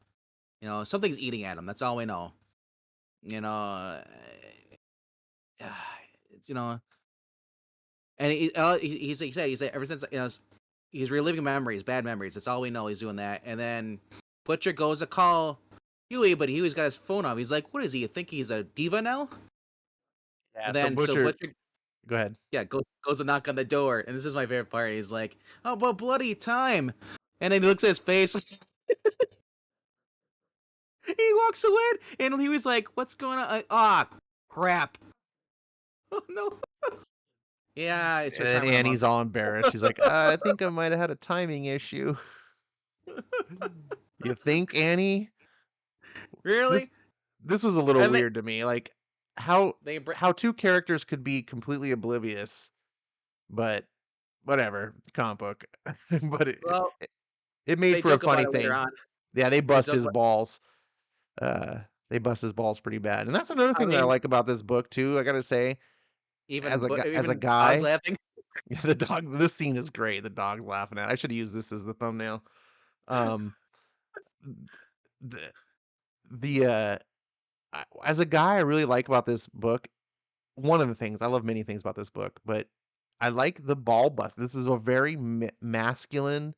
Something's eating at him. That's all we know. You know, it's and he said ever since he's reliving memories, bad memories. That's all we know. He's doing that, and then Butcher goes to call Huey, but Huey's got his phone off. He's like, "What is he? You think he's a diva now?" Yeah. And So then Butcher, go ahead. yeah, goes to knock on the door, and this is my favorite part. He's like, "Oh, but bloody time!" And then he looks at his face. He walks away, and he was like, "What's going on?" Ah, crap! Oh no! Yeah, it's And then retirement of Annie's month. all embarrassed. She's like, I think I might have had a timing issue. You think, Annie? Really? This this was a little And weird to me, like, how they br- how 2 characters could be completely oblivious, but whatever, comic book. But well, it made they for a joke about funny it later thing. on. Yeah, they They bust joke his about. balls. Uh, they bust his balls pretty bad, and that's another I thing that I mean, like about this book too, I gotta say, as a even dogs guy, laughing. the dog this scene is great, the dog's laughing at I should have used this as the thumbnail. Um, the as a guy, I really like about this book one of the things I love many things about this book, but I like the ball bust. This is a very masculine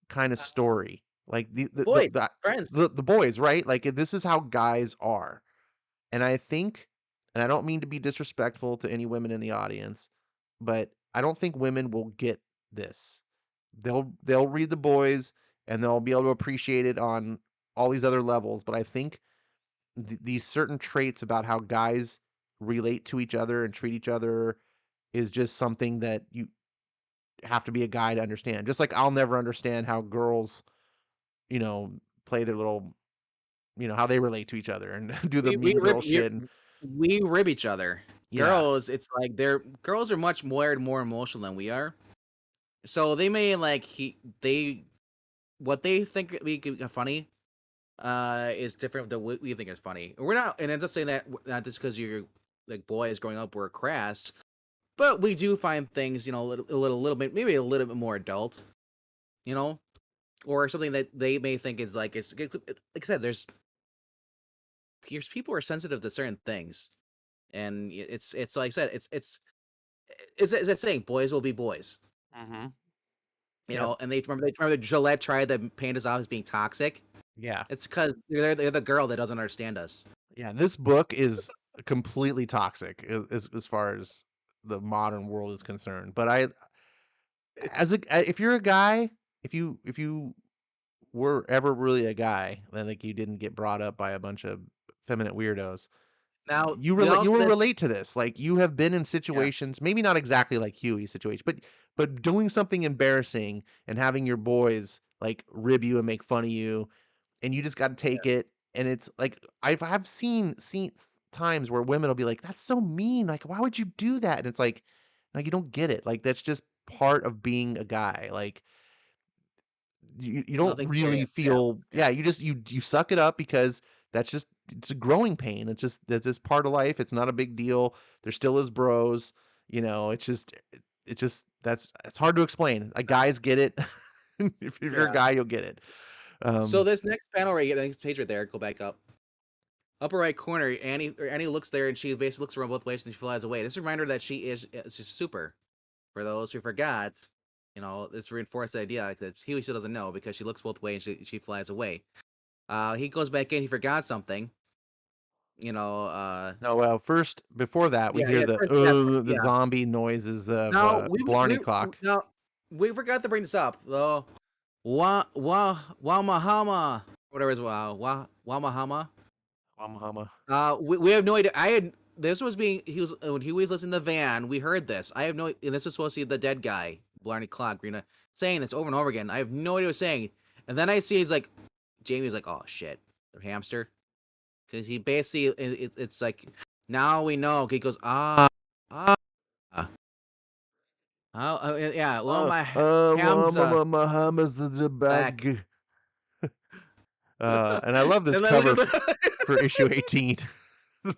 kind of story. Like Boys, friends. the boys, right? Like this is how guys are. And I think, and I don't mean to be disrespectful to any women in the audience, but I don't think women will get this. They'll read the boys and they'll be able to appreciate it on all these other levels, but I think these certain traits about how guys relate to each other and treat each other is just something that you have to be a guy to understand. Just like I'll never understand how girls, you know, play their little, how they relate to each other and do the We mean rib girl shit. And we rib each other. yeah, Girls, it's like girls are much more emotional than we are. So they may like they what they think we funny is different than what we think is funny. We're not, and I'm just saying that not just because you're like boys growing up we're crass, but we do find things a little bit maybe a little bit more adult, you know, or something that they may think is like it's like I said, there's people are sensitive to certain things, and it's like I said, it's that saying, boys will be boys, hmm, you yep, know, and they remember Gillette tried to paint us off as being toxic. yeah, It's because they're the girl that doesn't understand us. yeah. This book is completely toxic as far as the modern world is concerned. But It's if you're a guy, if you were ever really a guy, then like you didn't get brought up by a bunch of feminine weirdos, now we you also will that relate to this. Like you have been in yeah. situations, maybe not exactly like Huey's situation, but doing something embarrassing and having your boys like rib you and make fun of you, and you just got to take it. And it's like I've seen times where women will be like, "That's so mean. Like, why would you do that?" And it's like you don't get it. Like that's just part of being a guy. Like you don't Nothing really serious, yeah. feel, yeah, you just you suck it up because it's a growing pain. That's just part of life. It's not a big deal. There still is bros, it's just that's it's hard to explain. Guys get it. If you're a Yeah. guy, you'll get it. So Um, this next panel right here, the next page right there, go back up. Upper right corner, Annie looks there and she basically looks around both ways and she flies away. This is a reminder that she's super. For those who forgot, it's reinforced the idea like, that Huey still doesn't know because she looks both ways and she flies away. He goes back in, he forgot something. You know, no, well, first before that, we yeah, hear yeah, the first, yeah, the yeah. zombie noises of Now we Blarney Clock. now we forgot to bring this up though. Wamahama, whatever it is, Wamahama. Wamahama. We have no idea. I had this was being he was when he was listening to the van. We heard this. I have no. And this was supposed to be the dead guy, Blarney Clark, Green, saying this over and over again. I have no idea what he's saying. And then I see he's like, Jamie's like, oh shit, the hamster, because he basically it's like now we know. He goes ah yeah. Well, my Hamza Wamahama's the back. bag. And I love this And then look cover at for the issue 18.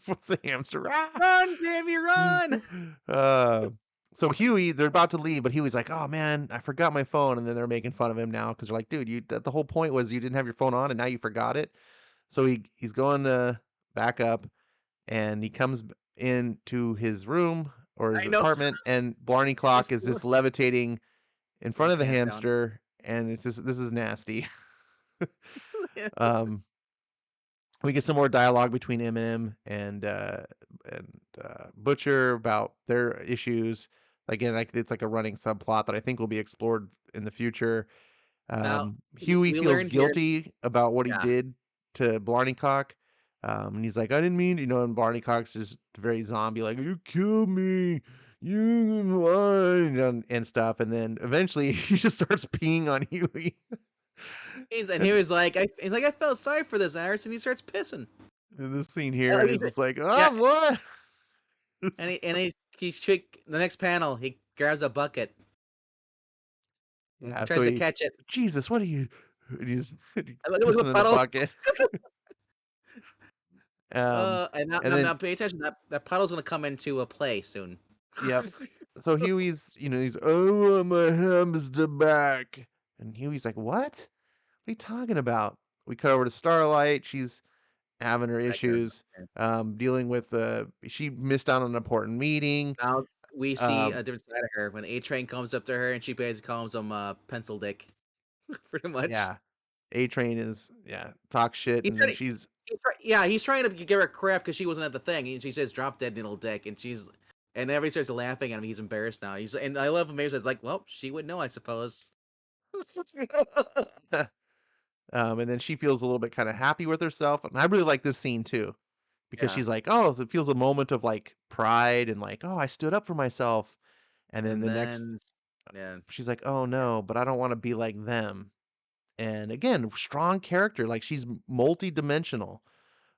What's the hamster? Ah! run, Jamie, run. Uh, so Huey, they're about to leave, but Huey's like, "Oh man, I forgot my phone," and then they're making fun of him now because they're like, "Dude, the whole point was you didn't have your phone on, and now you forgot it." So he's going back up, and he comes into his room or his I know. apartment, and Blarney He's Clock is just levitating in with front his of the pants down. hamster, and it's just this is nasty. um, we get some more dialogue between Eminem and Butcher about their issues. Again, like it's like a running subplot that I think will be explored in the future. Now Huey we feels learned here. guilty about what he Yeah. did to Blarney Cock. And he's like, I didn't mean, and Barney Cox is very zombie, like, you killed me, you lied, and stuff. And then eventually he just starts peeing on Huey. He was like, I felt sorry for this Iris, and he starts pissing. And this scene And, here like, is just like, yeah, oh, what? the next panel, he grabs a bucket Yeah, and so tries to he, catch it. Jesus, what are you? And he's And look at pissing the in the puddle. bucket. And And now then, pay attention. That puddle's gonna come into a play soon. yep. So Huey's, he's, oh, I'm a hamster back. And Huey's like, what? What are you talking about? We cut over to Starlight. She's having her That girl. issues, dealing with, she missed out on an important meeting. Now we see Um, a different side of her when A Train comes up to her and she basically calls him pencil dick, pretty much. yeah, A Train is, yeah, talk shit, He's and trying to, she's, he's trying to give her crap because she wasn't at the thing, and she says "drop dead needle dick," and everybody starts laughing at him. He's embarrassed now. And I love him. He's like, well, she would know, I suppose. and then she feels a little bit kind of happy with herself. And I really like this scene too, because Yeah, she's like, oh, it feels a moment of like pride and like, oh, I stood up for myself. And then and the next, then yeah, she's like, oh yeah. no, but I don't want to be like them. And again, strong character, like she's multi-dimensional.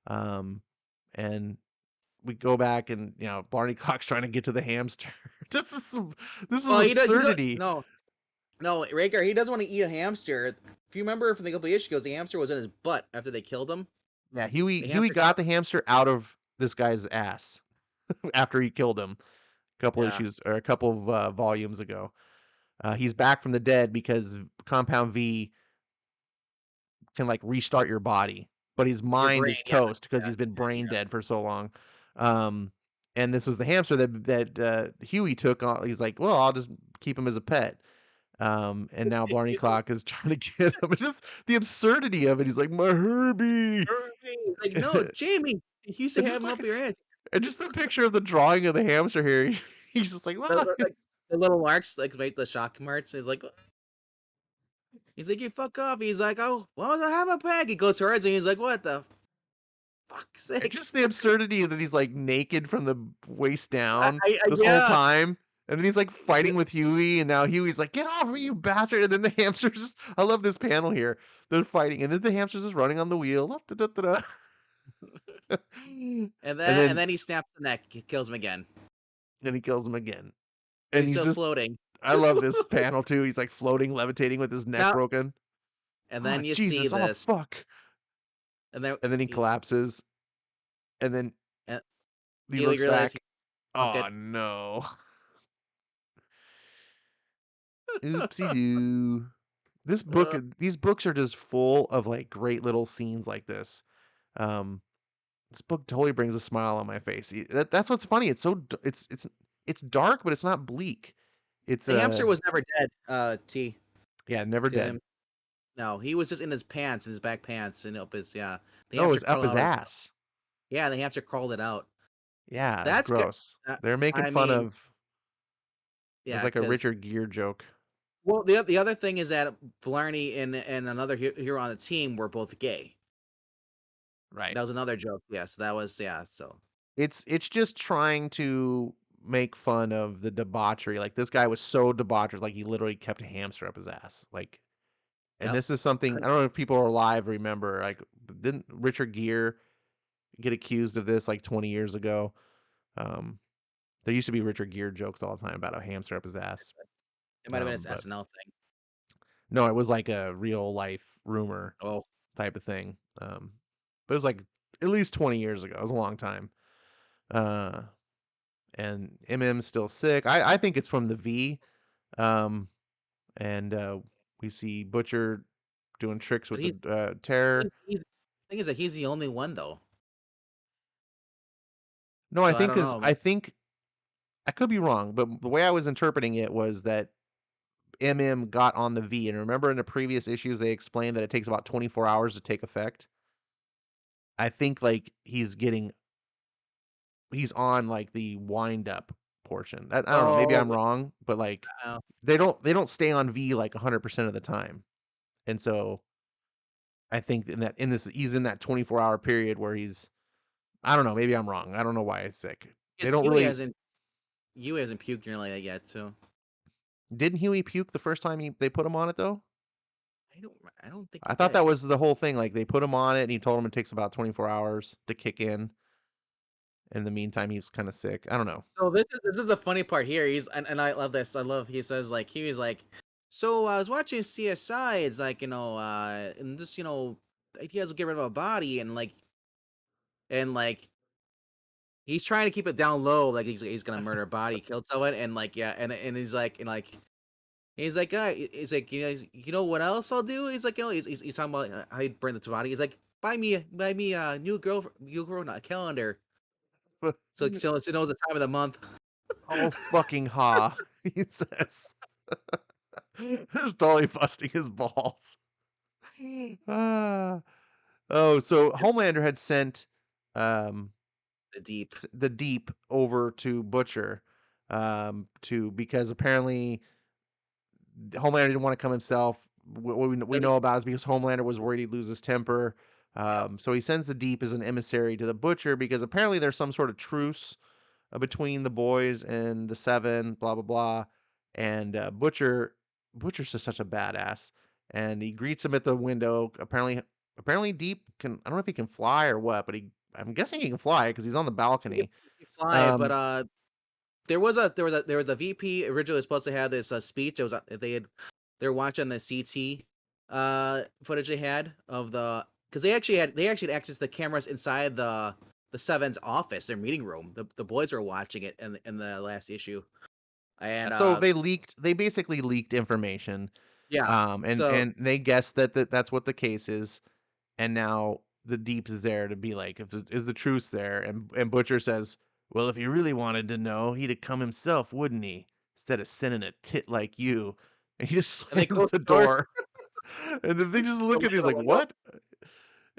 Um, and we go back and Barney Cox trying to get to the hamster. this is some, this is Well, he does absurdity. no, Raker. He doesn't want to eat a hamster. If you remember from the couple of issues ago, the hamster was in his butt after they killed him. Yeah, Huey The Huey hamster got the hamster out of this guy's ass after he killed him a couple Yeah, issues or a couple of volumes ago. He's back from the dead because Compound V can like restart your body, but his your mind brain. is Yeah, toast because yeah, he's been brain yeah. dead for so long. Um, and this was the hamster that Huey took on. He's like, well, I'll just keep him as a pet. And now Barney He's like, Clock is trying to get him. It's just the absurdity of it. He's like, my Herbie. He's like, no, Jamie. He used to and have just him look up your ass. and just the picture of the drawing of the hamster here. He's just like, The, well, the- like the little marks, like make the shock marks. He's like, you fuck off. He's like, oh, well, I have a peg. He goes towards him. He's like, what the fuck's and sake? just the absurdity that he's like naked from the waist down this whole Yeah. time. And then he's like fighting with Huey, and now Huey's like, "Get off me, you bastard!" And then the hamster's just—I love this panel here. They're fighting, and then the hamster's just running on the wheel. Da-da-da-da. and And then then he snaps the neck, he kills him again. he kills him again. But And he's he's still just, floating. I love this panel too. He's like floating, levitating with his neck Now, broken. and Oh then you see Jesus! Oh this, fuck! and then And then he collapses, and then and he you looks realize he back. fuck it. Oh no! Oopsie doo. Uh, These books are just full of like great little scenes like this. Um, this book totally brings a smile on my face. That's what's funny. It's so it's dark, but it's not bleak. It's the hamster was never dead. T yeah, never to dead. him. No, he was just in his pants, in his back pants, and up his yeah. The No, hamster it's up crawled his out. ass. Yeah, the hamster crawled it out. Yeah, it's That's good. gross. Uh, They're making I fun mean, of. It's yeah, like a because Richard Gere joke, well, the other thing is that Blarney and another hero on the team were both gay. right? That was another joke. Yes, that was yeah. So It's just trying to make fun of the debauchery. Like this guy was so debaucherous, like he literally kept a hamster up his ass. Like, and yep. this is something I don't know if people are alive remember. Like, didn't Richard Gere get accused of this like 20 years ago? Um, there used to be Richard Gere jokes all the time about a hamster up his ass. It might have been its But SNL thing. no, it was like a real life rumor Oh, type of thing. But it was like at least 20 years ago. It was a long time. Uh, and MM's still sick. I think it's from the V. Um, and we see Butcher doing tricks but with the terror. he's thing is that he's the only one though. No, I So I think don't because know. I think I could be wrong, but the way I was interpreting it was that MM got on the V. And remember in the previous issues, they explained that it takes about 24 hours to take effect. I think like he's on like the wind up portion. I don't know. Maybe Oh, I'm wrong, but like uh, they don't stay on V like 100% of the time. And so I think in this he's in that 24-hour period where he's I don't know, maybe I'm wrong. I don't know why he's sick. They because don't really Yui hasn't puked nearly like that yet. So didn't Huey puke the first time they put him on it though? I don't think he I thought that did. was the whole thing. Like they put him on it, and he told him it takes about 24 hours to kick in. In the meantime, he was kind of sick. I don't know. So this is the funny part here. And I love this. I love he says like he was like, so I was watching CSI. It's like and just he has to get rid of a body and he's trying to keep it down low. Like he's gonna murder a body, kill someone, and like yeah, and he's like he's like you know what else I'll do? He's like he's talking about how he'd burn the body. He's like buy me a new girl not a calendar so she knows the time of the month. Oh fucking ha! He says, "Just totally busting his balls." Ah. Oh, so Homelander had sent um The deep. the Deep over to Butcher to because apparently Homelander didn't want to come himself. What we Does he? know about is because Homelander was worried he'd lose his temper. Yep. So he sends the Deep as an emissary to the Butcher because apparently there's some sort of truce between the boys and the Seven, blah blah blah. And Butcher's just such a badass, and he greets him at the window. Apparently Deep can. I don't know if he can fly or what, but I'm guessing he can fly because he's on the balcony. He can fly, but Um, there was a VP originally was supposed to have this speech. It was they were watching the CT footage they had of the because they actually had access to the cameras inside the Seven's office, their meeting room. The boys were watching it in the last issue, and so they basically leaked information, yeah, so and they guessed that that's what the case is, and now the Deep is there to be like, is the truth there? And Butcher says, well, if he really wanted to know, he'd have come himself, wouldn't he? Instead of sending a tit like you. And he just and they slams closed the the door, door. And then they just the look at him, he's little like, window. what?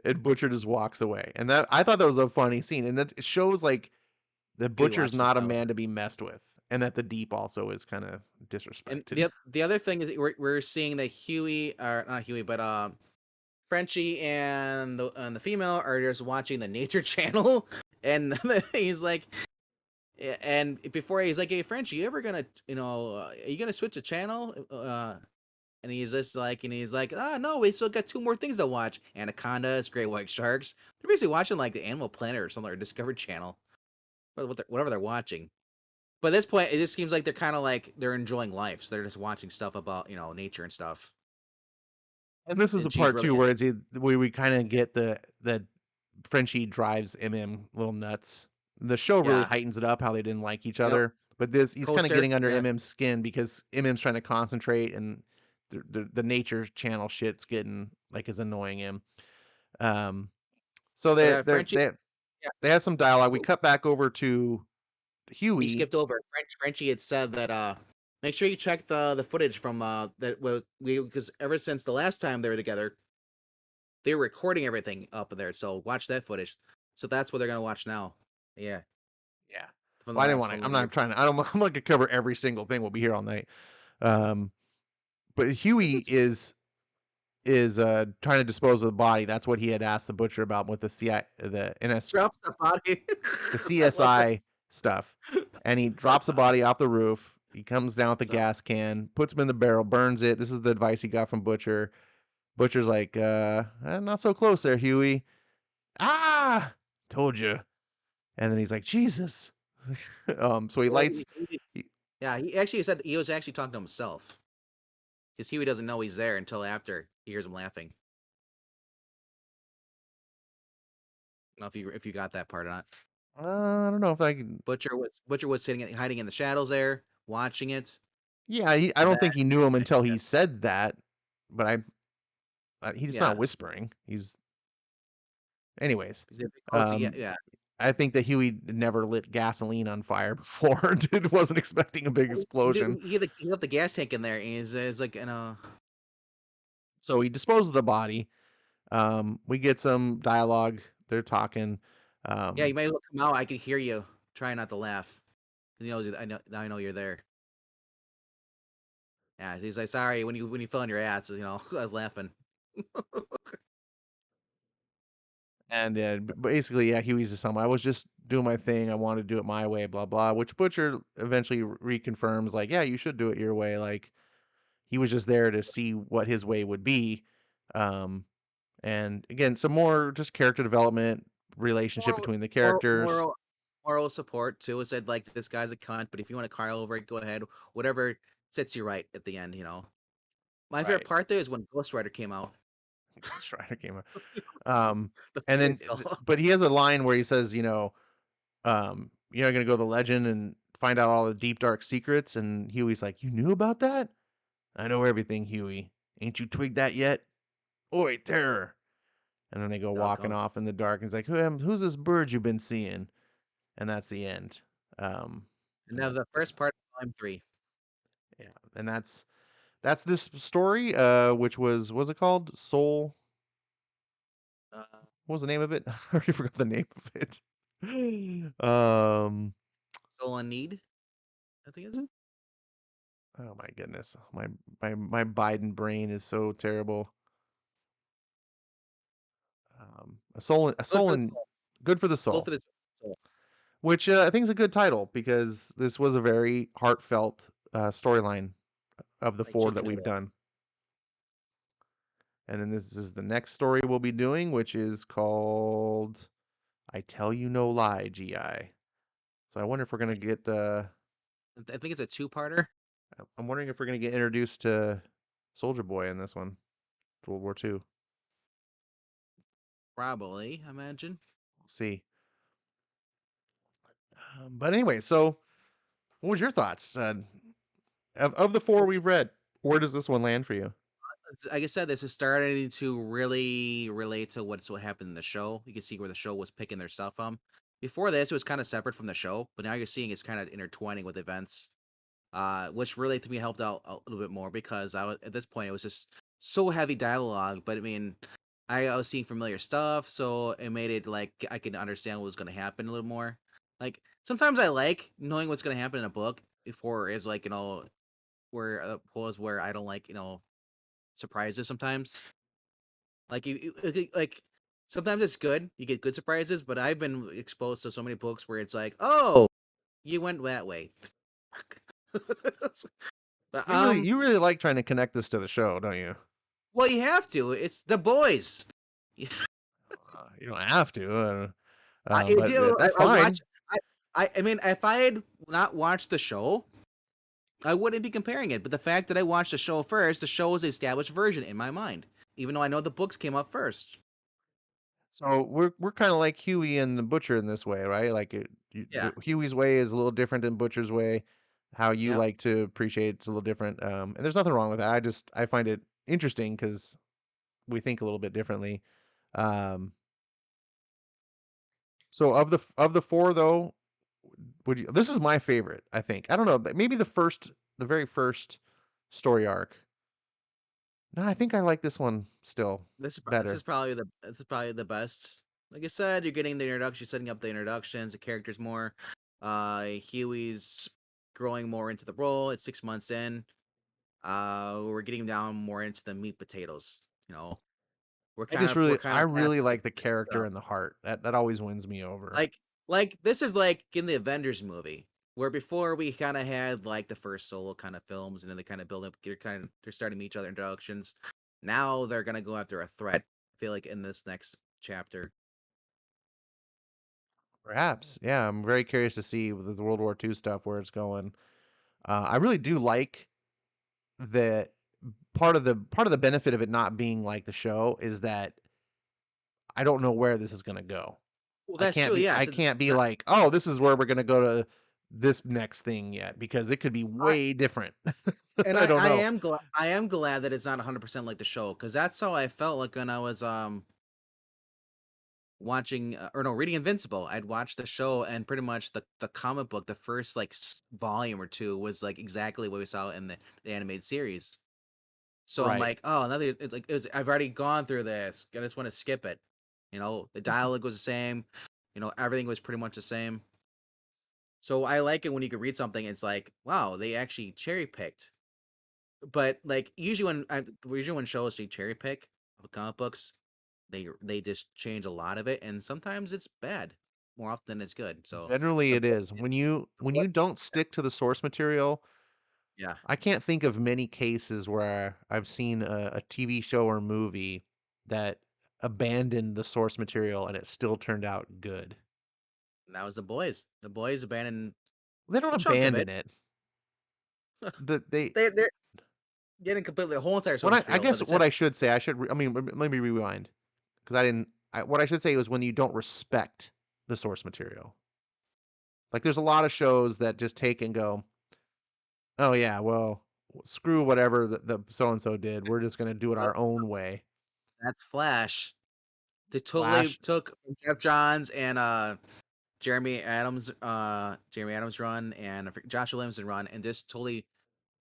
And Butcher just walks away. And that I thought that was a funny scene. And it shows like the He Butcher's watched this not a stuff. man to be messed with. And that the Deep also is kind of And disrespected. the other thing is we're seeing that Huey, or not Huey, but Frenchie and the female are just watching the Nature Channel, and he's like, and before he's like, "Hey, Frenchie, you ever gonna, are you gonna switch a channel?" And he's just like, "Ah, no, we still got two more things to watch: anacondas, great white sharks." They're basically watching like the Animal Planet or something or Discovery Channel, whatever they're watching. But at this point, it just seems like they're kind of like they're enjoying life, so they're just watching stuff about nature and stuff. And this is a And she's part really too where we kind of get the that Frenchie drives a little nuts. The show really yeah, heightens it up how they didn't like each yep, other, but this he's kind of coaster, getting under yeah. MM's skin because MM's trying to concentrate, and the nature channel shit's getting like is annoying him. Um, so But Frenchie, yeah, they have some dialogue. We w- cut back over to we Huey. skipped over. Frenchie had said that make sure you check the footage from that was we because ever since the last time they were together, they were recording everything up there. So watch that footage. So that's what they're gonna watch now. Yeah, Yeah. from the Well, I didn't last want from to. I'm the not trying to. I don't. I'm not gonna cover every single thing. We'll be here all night. Um, but Huey it's is trying to dispose of the body. That's what he had asked the butcher about with the drops the body. the I love that. CSI stuff. And he drops the body off the roof. He comes down with the So gas can, puts him in the barrel, burns it. This is the advice he got from Butcher. Butcher's like, not so close there, Huey. Ah, told you. And then he's like, Jesus. So he well, lights. He, yeah, he actually said he was actually talking to himself because Huey doesn't know he's there until after he hears him laughing. I don't know if you got that part or not. I don't know if I can. Butcher was sitting hiding in the shadows there, watching it, Yeah, I and then don't think he knew him until yeah, he said that. But he's not yeah, whispering. Anyways. he's a bit close. Yeah, Um, yeah. I think that Huey never lit gasoline on fire before. Dude wasn't expecting a big explosion. He left the gas tank in there, and he's like, So he disposed of the body. We get some dialogue. They're talking. yeah, Um, you might as well come out. I can hear you. Try not to laugh. He knows. I know. Now I know you're there. Yeah, he's like, sorry when you fell on your ass. I was laughing. and basically, yeah, Huey's just something. I was just doing my thing. I wanted to do it my way, blah, blah. Which Butcher eventually reconfirms, like, yeah, you should do it your way. Like, he was just there to see what his way would be. Um, and again, some more just character development, relationship Moral, between the moral, characters. moral, moral support too. It said like this guy's a cunt, but if you want to cry over it, go ahead. Whatever sets you right at the end, you know. My favorite Right. part there is when Ghost Rider came out. Ghost Rider came out. Um, The and Fighting then, Skull. but he has a line where he says, you're not gonna go to the legend and find out all the deep dark secrets. And Huey's like, you knew about that? I know everything, Huey. Ain't you twigged that yet? Oi, terror! And then they go walking Doggone. off in the dark. And he's like, who's this bird you've been seeing? And that's the end. And And then the that's first part of Volume 3. yeah, and that's this story. Which was it called? Soul. Uh, What was the name of it? I already forgot the name of it. um. Soul in Need, I think is it? Oh my goodness, my Biden brain is so terrible. A Good soul for the in soul. good for the Good soul, for the soul. which I think is a good title because this was a very heartfelt storyline of the Like four chicken that we've noodle. done. And then this is the next story we'll be doing, which is called "I Tell You No Lie, GI." So I wonder if we're gonna get. I think it's a two-parter. I'm wondering if we're gonna get introduced to Soldier Boy in this one, World War II. Probably, I imagine. We'll see. But anyway, so what was your thoughts of the four we've read? Where does this one land for you? Like I said, this is starting to really relate to what happened in the show. You can see where the show was picking their stuff from. Before this, it was kind of separate from the show, but now you're seeing it's kind of intertwining with events, which really to me helped out a little bit more because I was at this point it was just so heavy dialogue. But I mean, I was seeing familiar stuff, so it made it like I could understand what was going to happen a little more. Like sometimes I like knowing what's going to happen in a book before is like where pause where I don't like surprises sometimes. Like like sometimes it's good. You get good surprises, but I've been exposed to so many books where it's like, "Oh, you went that way." Fuck. But, You really like trying to connect this to the show, don't you? well, you have to. It's the boys. You don't have to, I but do. that's I watch. fine. I mean, if I had not watched the show, I wouldn't be comparing it. But the fact that I watched the show first, the show is the established version in my mind, even though I know the books came up first. So we're kind of like Huey and the Butcher in this way, right? Like Yeah. Huey's way is a little different than Butcher's way. How you Yep. like to appreciate it's a little different. And there's nothing wrong with that. I find it interesting because we think a little bit differently. Um, so of the four though, would you? This is my favorite. I think I don't know, but maybe the very first story arc. No, I think I like this one still This better. is probably the best. Like I said, you're getting the introduction, you're setting up the introductions, the characters more. Huey's growing more into the role. It's 6 months in. We're getting down more into the meat potatoes. You know, we're kind I of past really the like the crazy character stuff. and the heart. That always wins me over. Like this is like in the Avengers movie, where before we kind of had like the first solo kind of films, and then they kind of build up. They're starting each other introductions. Now they're gonna go after a threat. I feel like in this next chapter. Perhaps, yeah. I'm very curious to see with the World War II stuff where it's going. I really do like that part of the benefit of it not being like the show is that I don't know where this is going to go. Well, I that's can't true. be Yeah. I So can't be like, oh, this is where we're going to go to this next thing yet because it could be I way different. and I don't know. I am glad that it's not 100% like the show because that's how I felt like when I was watching or no reading Invincible. I'd watch the show and pretty much the comic book, the first like volume or two was like exactly what we saw in the animated series. So I'm Right. like, oh, another. I've already gone through this. I just want to skip it. The dialogue was the same. Everything was pretty much the same. So I like it when you can read something. It's like, wow, they actually cherry picked. But like usually when shows they cherry pick of comic books, they just change a lot of it, and sometimes it's bad. More often than it's good. So Generally the it book, is. When you what? don't stick to the source material, Yeah. I can't think of many cases where I've seen a TV show or movie that abandoned the source material and it still turned out good. And that was The Boys. The Boys abandoned They don't a chunk of abandon it. it. They They're getting completely the whole entire what source I material, but guess they what said, I should say, I should I mean, let me rewind because I didn't what I should say was when you don't respect the source material. Like there's a lot of shows that just take and go, "Oh yeah, well, screw whatever the so and so did. We're just going to do it "Well, our own way." that's Flash." They totally Flash. took Jeff Johns and Jeremy Adams run and I Josh Williamson run and just totally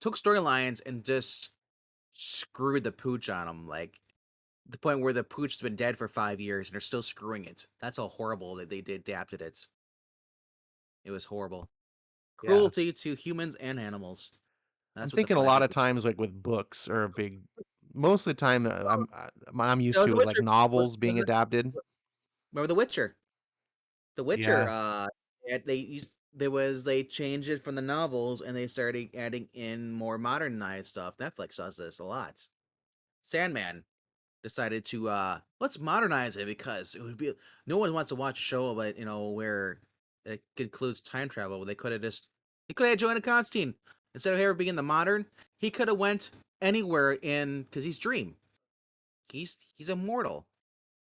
took storylines and just screwed the pooch on them, like the point where the pooch has been dead for 5 years and they're still screwing it. That's how horrible that they did adapted it. It was horrible. Yeah. Cruelty to humans and animals. I'm That's what the thinking a Flash lot is. of times like with books or a big most of the time I'm That used was to The is like Witcher. novels being Was it, adapted. remember The Witcher? The Witcher. Yeah. They changed it from the novels and they started adding in more modernized stuff. Netflix does this a lot. Sandman decided to let's modernize it because it would be no one wants to watch a show about where it includes time travel. They could have joined Constantine instead of ever being the modern. He could have went anywhere in because he's Dream. He's immortal.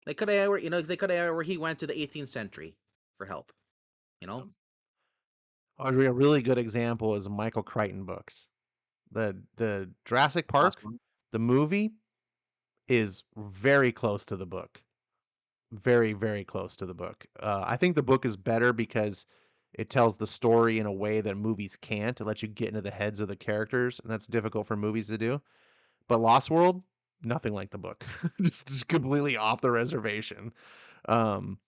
They could have where he went to the 18th century for help. You know, Audrey, a really good example is Michael Crichton books. The Jurassic Lost Park, one. the movie is very close to the book. Very, very close to the book. I think the book is better because it tells the story in a way that movies can't. It lets you get into the heads of the characters, and that's difficult for movies to do. But Lost World, nothing like the book. Just completely off the reservation. Um,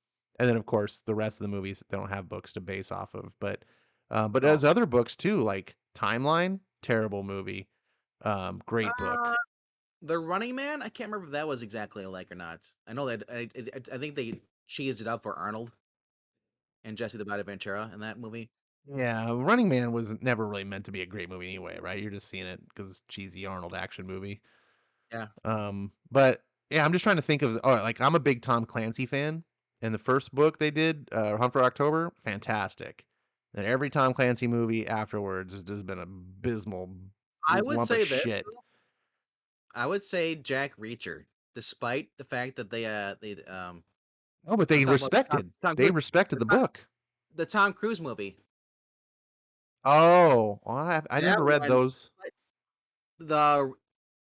and then of course the rest of the movies they don't have books to base off of. But Oh, there's other books too, like Timeline, terrible movie. Great book. uh, the Running Man. I can't remember if that was exactly alike or not. I know that I think they cheesed it up for Arnold and Jesse the Body Ventura in that movie. Yeah, Running Man was never really meant to be a great movie anyway, right? You're just seeing it because it's cheesy Arnold action movie. Yeah. But yeah, I'm just trying to think of like I'm a big Tom Clancy fan, and the first book they did, Hunt for October, fantastic. And every Tom Clancy movie afterwards has just been an abysmal I would lump of say this. shit. I would say Jack Reacher, despite the fact that Oh, but I'm they talking about respected. Tom They Cruise, respected the the Tom, book. the Tom Cruise movie. Oh, well, I That never read one, those. the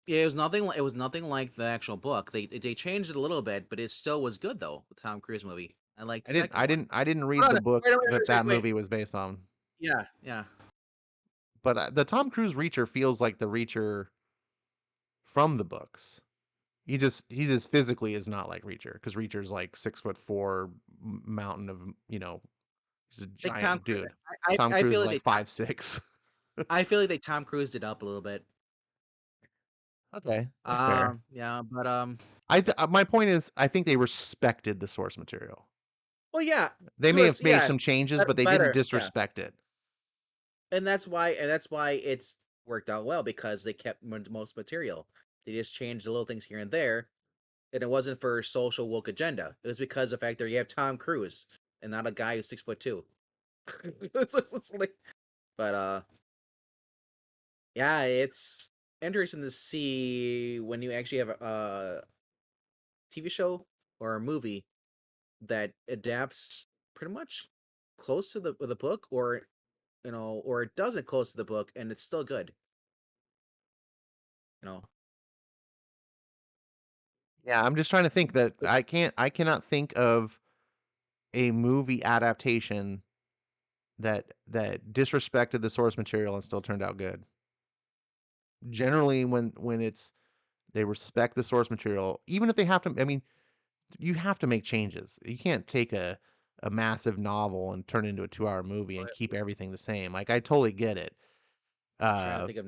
it was nothing. It was nothing like the actual book. They changed it a little bit, but it still was good though. The Tom Cruise movie. I liked the second one. I didn't read Oh, the no, book that that wait. movie was based on. Yeah, yeah. But the Tom Cruise Reacher feels like the Reacher from the books. He just physically is not like Reacher because Reacher's like 6'4" mountain of he's a Like Tom giant Cruise. dude. Tom I Cruise feel is like like 5'6". I feel like they Tom Cruised it up a little bit. Okay, that's fair. Yeah, but My point is I think they respected the source material. well, yeah, They to may us, have made yes, some changes, but they didn't better, yeah, disrespect it. and that's why it's worked out well because they kept most material. They just changed the little things here and there, and it wasn't for social woke agenda. It was because of the fact that you have Tom Cruise and not a guy who's 6'2". But yeah, it's interesting to see when you actually have a TV show or a movie that adapts pretty much close to the book, or or it doesn't close to the book and it's still good. You know, Yeah, I'm just trying to think that I cannot think of a movie adaptation that disrespected the source material and still turned out good. Generally, when it's they respect the source material, even if they have to. I mean, you have to make changes. You can't take a massive novel and turn it into a 2-hour movie and keep but everything the same. Like I totally get it. trying to Uh, think of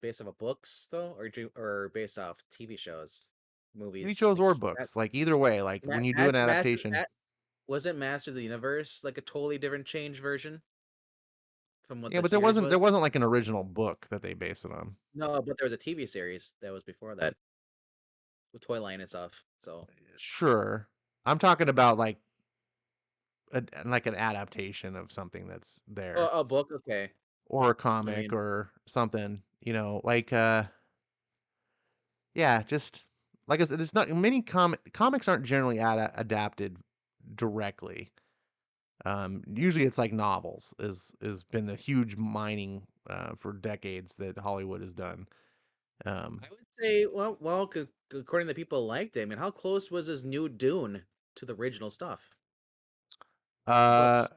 based off of books though, or based off TV shows, TV movies. shows Like or Matt, books, like either way, like when you do an adaptation, Wasn't Master of the Universe like a totally different change version? from what Yeah, the but series there was. wasn't like an original book that they based it on. No, but there was a TV series that was before that with Toyline and stuff. So Sure. I'm talking about like an adaptation of something that's there a book, okay. or a I comic mean, or something, like yeah, just like I said, it's not many comics aren't generally adapted directly. Usually it's like novels is been the huge mining for decades that Hollywood has done. Um, I would say, well, according to the people who liked it, I mean, how close was this new Dune to the original stuff, the uh, books?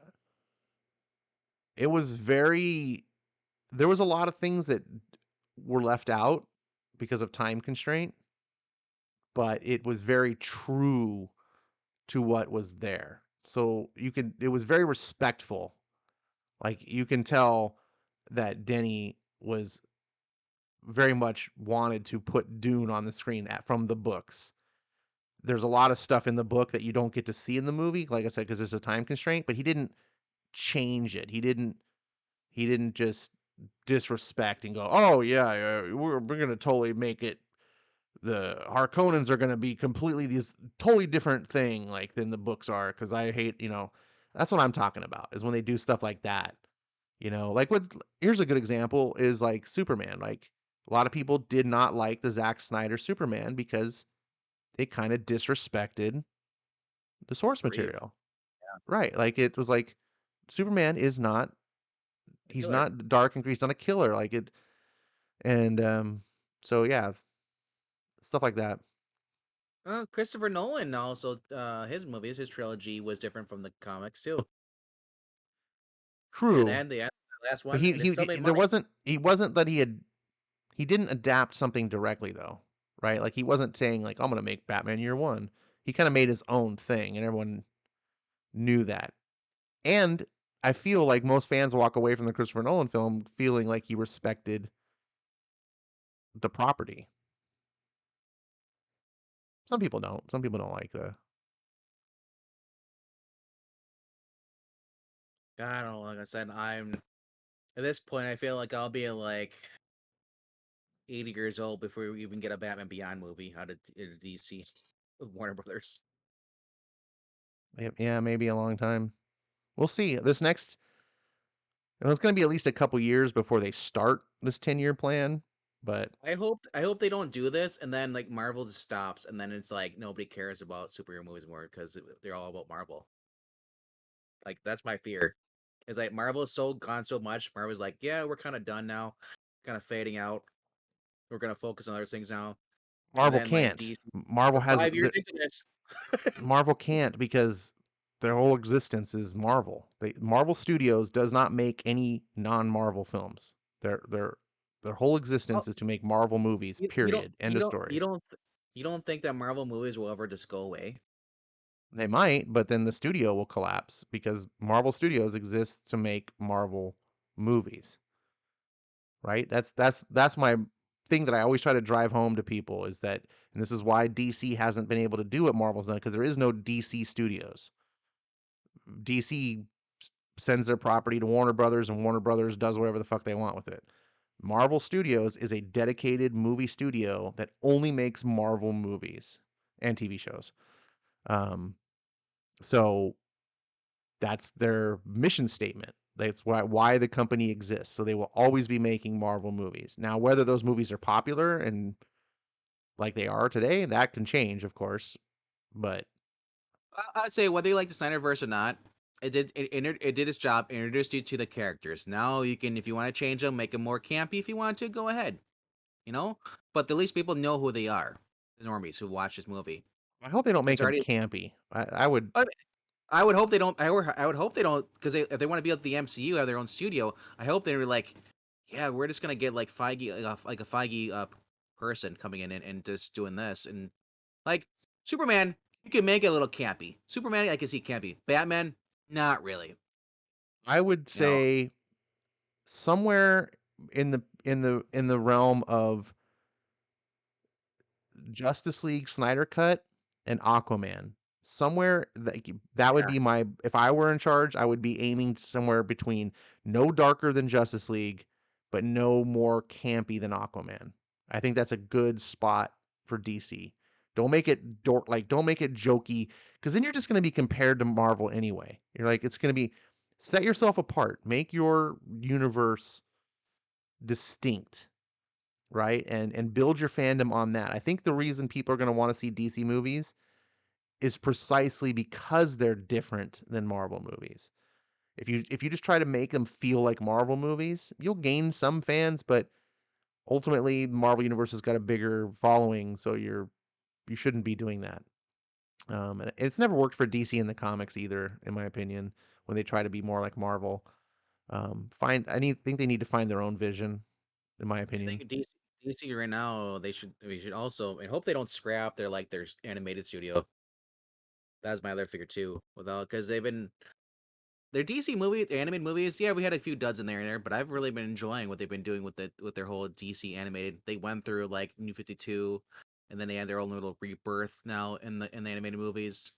it was very there was a lot of things that were left out because of time constraint, but it was very true to what was there. So it was very respectful. Like you can tell that Denny was very much wanted to put Dune on the screen from the books. There's a lot of stuff in the book that you don't get to see in the movie, like I said, because it's a time constraint, but he didn't change it. He didn't just disrespect and go, "Oh yeah, yeah we're gonna totally make it. The Harkonnens are gonna be completely these totally different thing like than the books are." Because I hate, that's what I'm talking about is when they do stuff like that. Like what? Here's a good example is like Superman. Like a lot of people did not like the Zack Snyder Superman because it kind of disrespected the source Grieve, material. Right. Like it was like Superman is not the he's killer. not dark and he's not a killer like it and so yeah, stuff like that. Christopher Nolan also, his movies, his trilogy was different from the comics too. And True. then the last But one, and it still made there money. wasn't that he didn't adapt something directly though. Right? Like he wasn't saying like I'm going to make Batman Year 1. He kind of made his own thing and everyone knew that. And I feel like most fans walk away from the Christopher Nolan film feeling like he respected the property. Some people don't. Some people don't like the I don't know. Like I said, I'm at this point. I feel like I'll be like 80 years old before we even get a Batman Beyond movie out of DC with Warner Brothers. yeah, maybe a long time. We'll see. It's going to be at least a couple years before they start this 10-year plan, but I hope they don't do this, and then like Marvel just stops, and then it's like nobody cares about superhero movies more because they're all about Marvel. Like that's my fear. Is like Marvel is so gone so much. Marvel's like, yeah, we're kind of done now, kind of fading out. We're gonna focus on other things now. And Marvel then like can't. DC, Marvel we're has 5 years into this. Marvel can't because their whole existence is Marvel. Marvel Studios does not make any non-Marvel films. Their whole Oh, existence is to make Marvel movies. you don't Period. End of story. you don't think that Marvel movies will ever just go away? They might, but then the studio will collapse because Marvel Studios exists to make Marvel movies, right? That's my thing that I always try to drive home to people is that, and this is why DC hasn't been able to do what Marvel's done because there is no DC Studios. DC sends their property to Warner Brothers, and Warner Brothers does whatever the fuck they want with it. Marvel Studios is a dedicated movie studio that only makes Marvel movies and TV shows. Um, so that's their mission statement. That's why the company exists. So they will always be making Marvel movies. Now, whether those movies are popular and like they are today, that can change, of course. But I'd say whether you like the Snyderverse or not, it did its job. It introduced you to the characters. Now you can, if you want to change them, make them more campy. If you want to, go ahead. You know, but at least people know who they are. The normies who watch this movie. I hope they don't make It's them already. campy. I would. I, I would hope they don't. I would hope they don't because if they want to be at the MCU, have their own studio. I hope they were like, yeah, we're just gonna get like Feige, like a Feige person coming in and just doing this and like Superman. You can make it a little campy. Superman, I can see campy. Batman, not really. I would You know, say somewhere in the realm of Justice League Snyder Cut and Aquaman. somewhere that would Yeah. be my if I were in charge, I would be aiming somewhere between no darker than Justice League, but no more campy than Aquaman. I think that's a good spot for DC. Don't make it don't make it jokey because then you're just going to be compared to Marvel anyway. You're like it's going to be set yourself apart, make your universe distinct, right? And build your fandom on that. I think the reason people are going to want to see DC movies is precisely because they're different than Marvel movies. If you just try to make them feel like Marvel movies, you'll gain some fans, but ultimately Marvel Universe has got a bigger following, so you shouldn't be doing that. And it's never worked for DC in the comics either, in my opinion, when they try to be more like Marvel. Think they need to find their own vision, in my I opinion. think DC right now we should also and hope they don't scrap their animated studio. That's my other figure too. Without because they've been their DC movie, their animated movies. Yeah, we had a few duds in there, but I've really been enjoying what they've been doing with their whole DC animated. They went through like New 52, and then they had their own little rebirth now in the animated movies.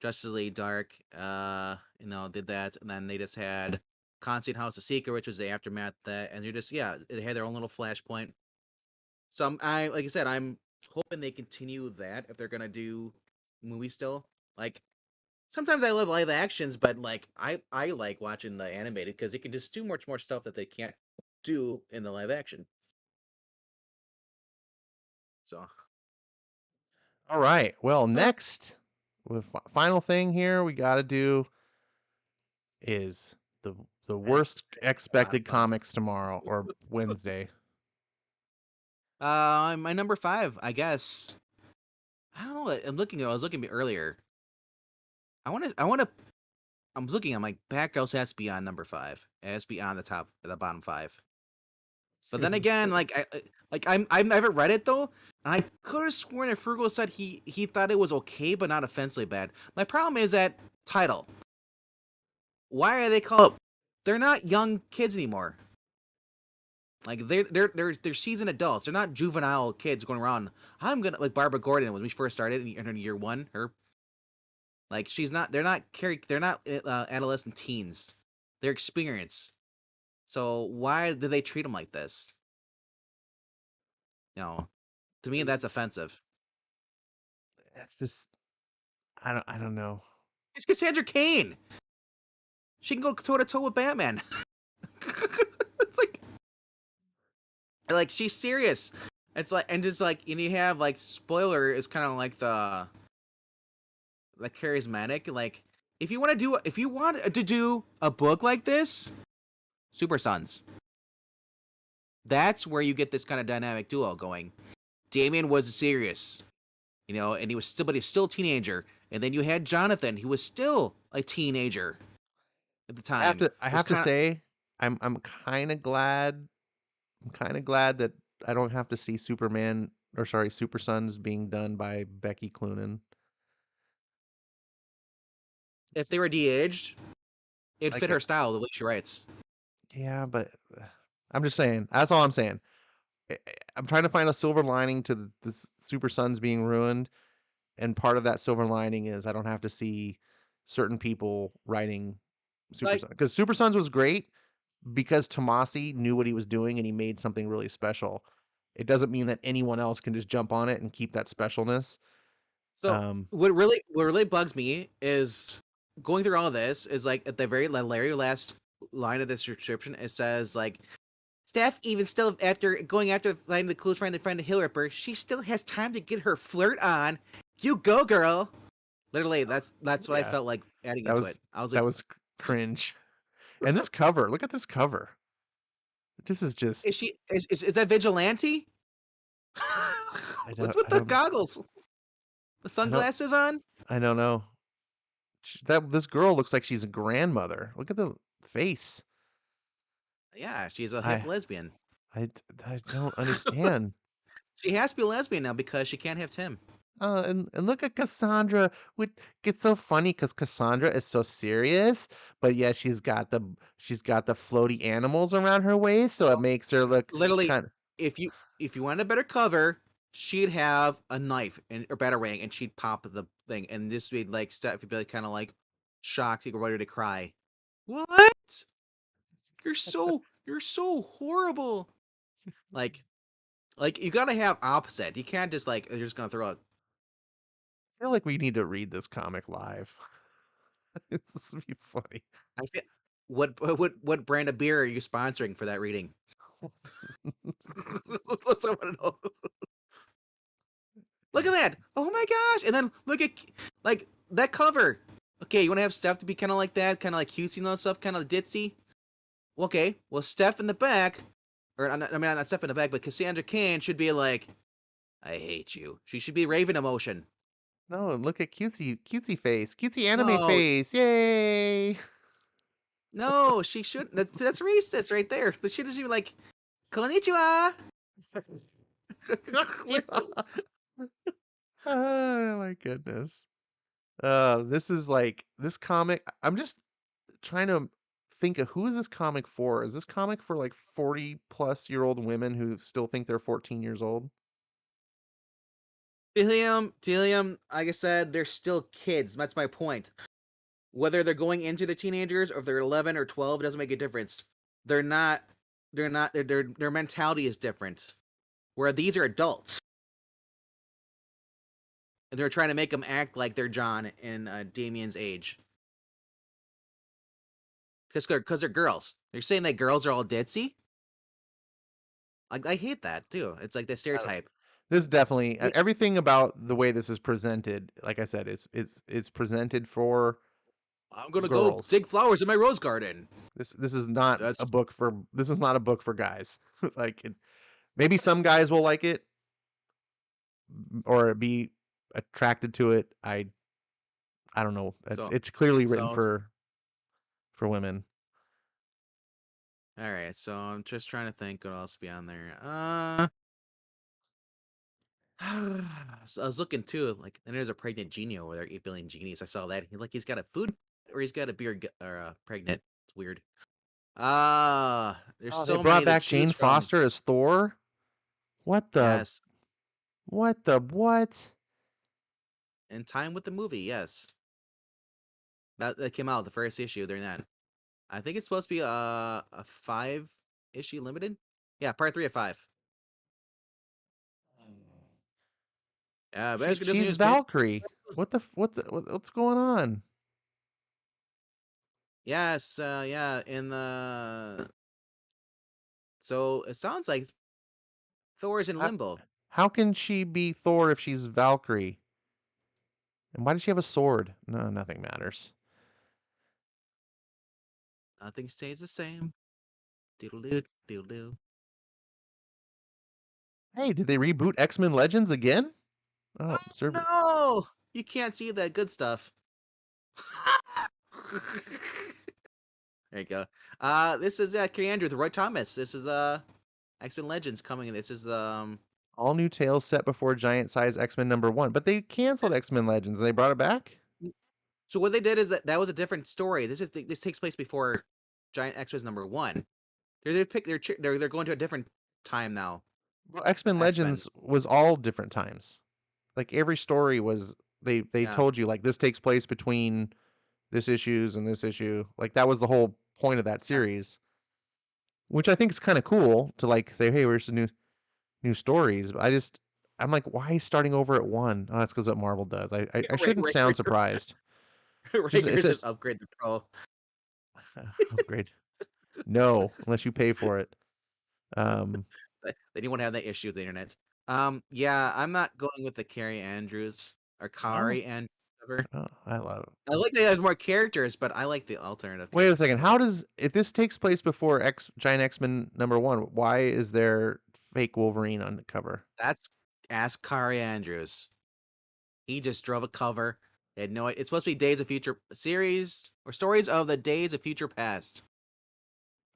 Justice League Dark, did that, and then they just had Constant House of Secret, which was the aftermath of that, and they're just they had their own little flashpoint. So I like I said, I'm hoping they continue that if they're gonna do movies still. Like sometimes I love live actions, but like I like watching the animated because they can just do much more stuff that they can't do in the live action. So All right. Well, well, next, final thing here we got to do is the and worst a lot of expected fun. comics tomorrow or Wednesday. My number five, I guess. I don't know. I was looking earlier. I want to. I'm looking. I'm like, Batgirls has to be on number five. It has to be on the bottom five. But then again, I've never read it though, and I could have sworn that Frugal said he thought it was okay, but not offensively bad. My problem is that title. Why are they called? They're not young kids anymore. Like they're seasoned adults. They're not juvenile kids going around. I'm gonna like Barbara Gordon when we first started in year one. Her like she's not. They're not adolescent teens. They're experienced. So why do they treat them like this? No, to me that's It's offensive. it's just I don't know. It's Cassandra Cain. She can go toe to toe with Batman. It's like she's serious. It's like and just like and you have like spoiler is kind of like the like charismatic. Like if you want to do a book like this, Super Sons. That's where you get this kind of dynamic duo going. Damien was serious, and but he's still a teenager. And then you had Jonathan, who was still a teenager at the time. I Was have to kind of say I'm kind of glad that I don't have to see Superman or sorry, Super Sons being done by Becky Cloonan. if they were de-aged, it'd Like fit her style the way she writes. yeah, but I'm just saying. That's all I'm saying. I'm trying to find a silver lining to this Super Sons being ruined, and part of that silver lining is I don't have to see certain people writing Super Like Sons because Super Sons was great because Tomasi knew what he was doing and he made something really special. It doesn't mean that anyone else can just jump on it and keep that specialness. so, Um, what really bugs me is going through all of this is like at the very last line of this description, it says like Steph, even still after going after finding the clues, trying to find the Hill Ripper, she still has time to get her flirt on. You go, girl. Literally, that's what I yeah, felt like adding into it. I was like, that was cringe. And this cover, look at this cover. This is just is that Vigilante? What's with the goggles? The I don't sunglasses on? I don't know. That this girl looks like she's a grandmother. Look at the face. Yeah, she's a hip I lesbian. I I don't understand. She has to be a lesbian now because she can't have Tim. And look at Cassandra with it's so funny because Cassandra is so serious, but yeah, she's got the floaty animals around her waist, so it Well, makes her look literally, kind of if you want a better cover, she'd have a knife and or batarang, and she'd pop the thing, and this would be like Steph would be like, kind of like shocked, like ready to cry. What? You're so horrible. Like you gotta have opposite. You can't just like you're just gonna throw a. I feel like we need to read this comic live. This would be funny. I feel, what brand of beer are you sponsoring for that reading? That's what I want to know. Look at that! Oh my gosh! And then look at like that cover. Okay, you want to have Steph to be kind of like that, kind of like cutesy and all that stuff, kind of ditzy. Okay, well Steph in the back, or I mean not Steph in the back, but Cassandra Cain should be like, "I hate you." She should be Raven emotion. No, look at cutesy face, cutesy anime No, face. Yay! no, she shouldn't. That's racist right there. The shit is even like, "Konnichiwa." Oh my goodness. This is like this comic. I'm just trying to think of who is this comic for? Is this comic for like 40-plus-year-old women who still think they're 14 years old? Telium, like I said, they're still kids. That's my point. Whether they're going into the teenagers or if they're 11 or 12, it doesn't make a difference. They're not. They're not. Their mentality is different. Where these are adults, and they're trying to make them act like they're John and Damien's age. Because they're girls. They're saying that girls are all ditzy. Like I hate that too. It's like the I don't- stereotype. This definitely Wait, everything about the way this is presented, like I said, is presented for I'm gonna go girls. dig flowers in my rose garden. This is not That's a book for this is not a book for guys. Like maybe some guys will like it or be attracted to it. I don't know. so It's clearly written so. for women. All right, so I'm just trying to think what else be on there. So I was looking too, like, and there's a pregnant genie over there, 8 billion genies. I saw that. He's got a food or he's got a beard or pregnant. It's weird. There's Oh, they so brought many to back choose Jane from. Foster as Thor? What the Yes, what? in time with the movie. Yes, that came out the first issue during that. I think it's supposed to be a 5 issue limited. Yeah, part 3 of 5. Yeah, but good She's news. Can Valkyrie. What's going on? yes, yeah, in the so it sounds like Thor's in How, limbo. how can she be Thor if she's Valkyrie? And why does she have a sword? No, nothing matters. Nothing stays the same. Doodle doo, doodle doo. Hey, did they reboot X-Men Legends again? Oh, Oh server. no! You can't see that good stuff. There you go. This is Carrie Andrew with Roy Thomas. This is X-Men Legends coming. This is All new tales set before giant size X-Men #1. But they canceled X-Men Legends and they brought it back? so what they did is that was a different story. This takes place before Giant X-Men #1. They're going to a different time now. Well, X-Men X-Men. Legends was all different times. Like every story was they Yeah. told you like this takes place between this issues and this issue. Like that was the whole point of that Yeah. series, which I think is kind of cool to like say, hey, where's the new stories. But I'm like, why starting over at one? Oh, that's because what Marvel does. I Right, shouldn't right, sound right. surprised. Just Right, it's just just upgrade the pro. upgrade. No, unless you pay for it. Um, They didn't want to have that issue with the internet. Yeah, I'm not going with the Carrie Andrews or oh, Kari and whatever. oh, I love it. I like they have more characters, but I like the alternative Wait a characters second. better. How does if this takes place before Giant X-Men #1? Why is there fake Wolverine on the cover? That's ask Kari Andrews. He just drove a cover. They had no. It's supposed to be Days of Future series or stories of the Days of Future Past.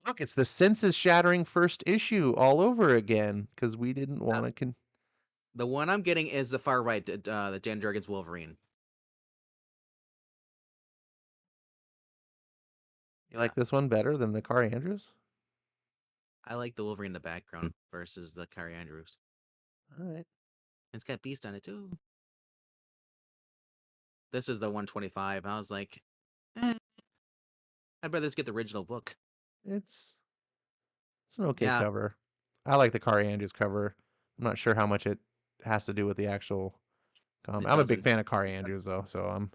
Look, it's the senses-shattering first issue all over again because we didn't Uh, want to. the one I'm getting is the far right, the Jan Jurgens Wolverine. You Yeah, like this one better than the Car Andrews? I like the Wolverine in the background versus the Kari Andrews. All right. It's got Beast on it too. This is the 125. I was like, eh, I'd rather just get the original book. It's it's an okay Yeah, cover. I like the Kari Andrews cover. I'm not sure how much it has to do with the actual comic. it I'm a big doesn't. fan of Kari Andrews though, so I'm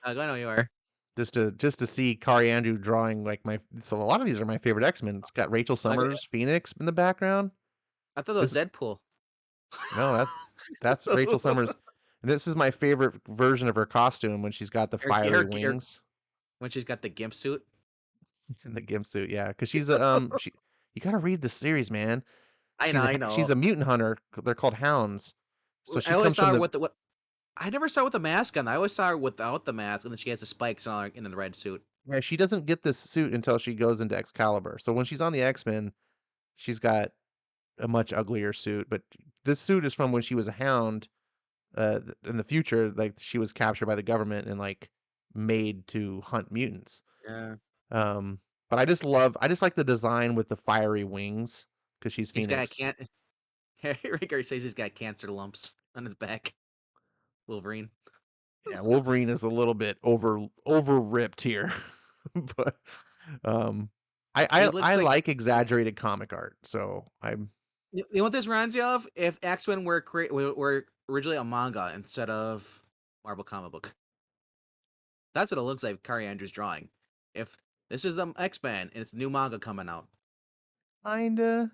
I know you are. just to see Kari Andrews drawing like my so a lot of these are my favorite X-Men. It's got Rachel I, Summers, Phoenix in the background. I thought that was This Deadpool. no, that's Rachel Summers. And this is my favorite version of her costume when she's got the fiery Her wings when she's got the gimp suit. in the gimp suit. Yeah, because she's a she. You got to read the series, man. I know, I She's know. a mutant hunter. They're called hounds. So I she always comes saw from her the with the what. I never saw her with the mask on. I always saw her without the mask, and then she has the spikes on her in the red suit. yeah. She doesn't get this suit until she goes into Excalibur. So when she's on the X-Men, she's got a much uglier suit. But this suit is from when she was a hound. In the future, like she was captured by the government and like made to hunt mutants. Yeah, Um, but I just like the design with the fiery wings because she's he's got Phoenix. can't. Ricker says he's got cancer lumps on his back. Wolverine. Yeah, Wolverine is a little bit over ripped here, but um, He looks I like. like exaggerated comic art, so I'm You know what this reminds you of? If X Men were originally a manga instead of Marvel comic book. That's what it looks like. Kari Andrews drawing. If this is the X Men and it's a new manga coming out, kinda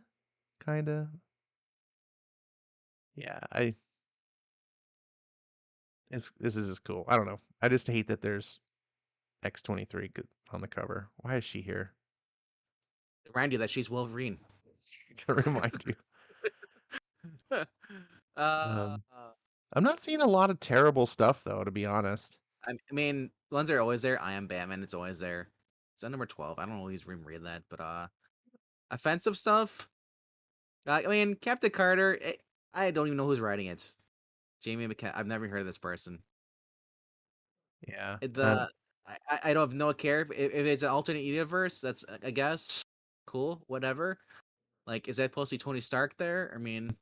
yeah. I it's this is just cool. I don't know. I just hate that there's X-23 on the cover. Why is she here? remind you that she's Wolverine. Gotta remind you. uh, Um, I'm not seeing a lot of terrible stuff though, to be honest. I mean, the ones that are always there. I Am Batman. It's always there. It's on number 12. I don't always read that, but offensive stuff. I mean, Captain Carter. I don't even know who's writing it. Jamie McKen. I've never heard of this person. Yeah. The I don't know care if it's an alternate universe. That's I guess cool. Whatever. Like, is that supposed to be Tony Stark there? I mean, and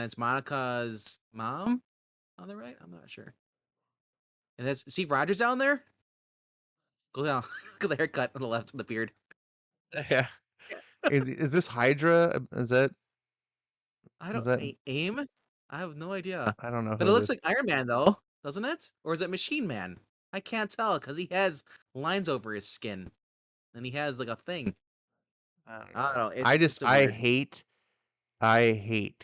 that's Monica's mom on the right. I'm not sure. And that's Steve Rogers down there. Go down. Look at the haircut on the left and the beard. Yeah. Is this Hydra? I Is don't that aim. I have no idea. I don't know But it who looks like this. Iron Man though, doesn't it? Or is it Machine Man? I can't tell because he has lines over his skin, and he has like a thing. I don't I don't know. know. It's a I weird. hate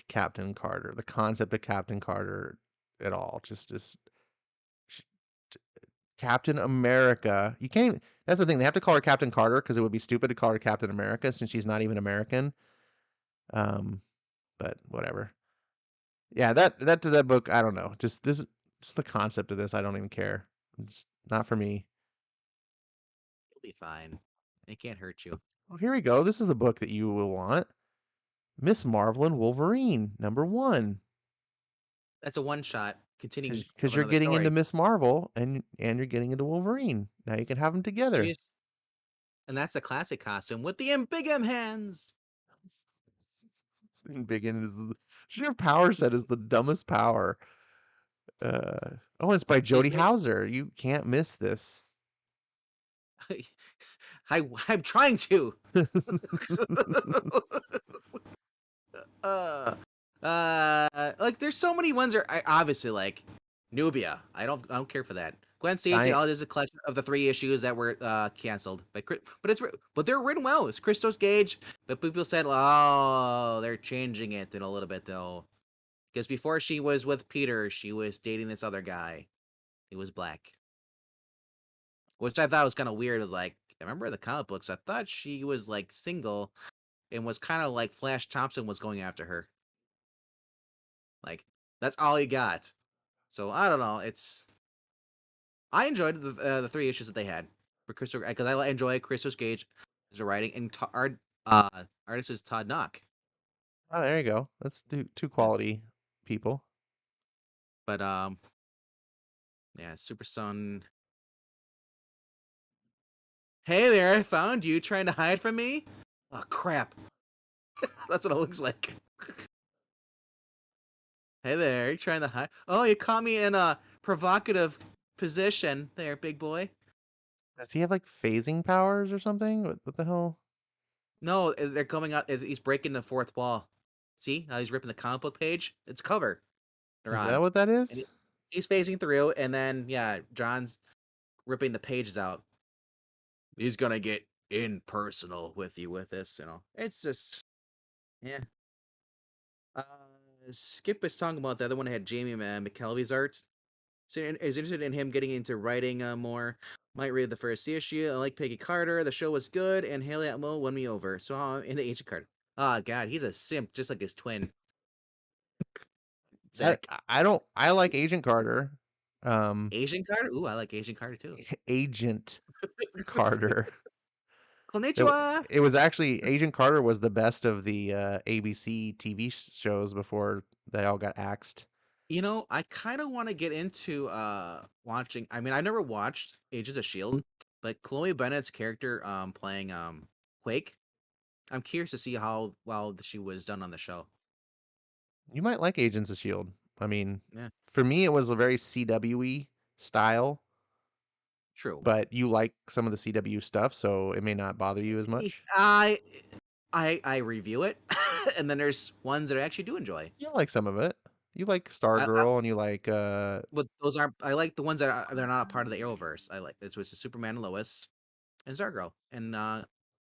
Captain Carter. The concept of Captain Carter at all just is sh- Captain America. You can't even, that's the thing. They have to call her Captain Carter because it would be stupid to call her Captain America since she's not even American. Um, but whatever. Yeah, that book, I don't know. Just the concept of this, I don't even care. It's not for me. You'll be fine. It can't hurt you. Oh, here we go. This is a book that you will want. Miss Marvel and Wolverine, #1. That's a one shot continuing Because of you're another getting into story. Miss Marvel and you're getting into Wolverine. Now you can have them together. She's and that's a classic costume with the big M hands. And Big N is sheer power set is the dumbest power. Oh, it's by She's Jody made. Hauser. You can't miss this. I'm trying to. uh, like there's so many ones that are obviously like Nubia. I don't care for that. Gwen Stacy. I All there's a collection of the 3 issues that were canceled, but they're written well. It's Christos Gage, but people said, oh, they're changing it in a little bit though, because before she was with Peter, she was dating this other guy. He was black, which I thought was kind of weird. It was like I remember the comic books. I thought she was like single and was kind of like Flash Thompson was going after her. Like that's all he got. So I don't know. I enjoyed the 3 issues that they had for Crystal because I enjoy Christos Gage as a writing and artist is Todd Knock. oh there you go. That's two Yeah. quality people. But yeah, Super Son. Hey there, I found you trying to hide from me. Oh crap. That's what it looks like. Hey there, you trying to hide? Oh, you caught me in a provocative position there, big boy. Does he have like phasing powers or something? What the hell? No, they're coming out. He's breaking the fourth wall. See how he's ripping the comic book page? It's cover they're Is that on, what that and is? he's phasing through, and then yeah, John's ripping the pages out. He's gonna get impersonal with you with this, you know. It's just yeah. Uh, Skip is talking about the other one that had Jamie McKelvey's art. So is interested in him getting into writing more. Might read the first issue. I like Peggy Carter. The show was good, and Haley Atwell won me over. So I'm into Agent Carter. Oh God, he's a simp, just like his twin I Zach. I don't. I like Agent Carter. Um, Asian Carter. Ooh, I like Asian Carter too. Agent Carter. It, Konnichiwa. it was actually Agent Carter was the best of the ABC TV shows before they all got axed. You know, I kind of want to get into watching. I mean, I never watched Agents of Shield, but Chloe Bennett's character playing Quake. I'm curious to see how well she was done on the show. You might like Agents of Shield. I mean, Yeah, for me, it was a very CW style, true. but you like some of the CW stuff, so it may not bother you as E- much. I I review it, and then there's ones that I actually do enjoy. You like some of it. You like I Stargirl, and you like but those aren't. I like the ones that they're not a part of the Arrowverse. I like this, which is Superman and Lois and Stargirl, and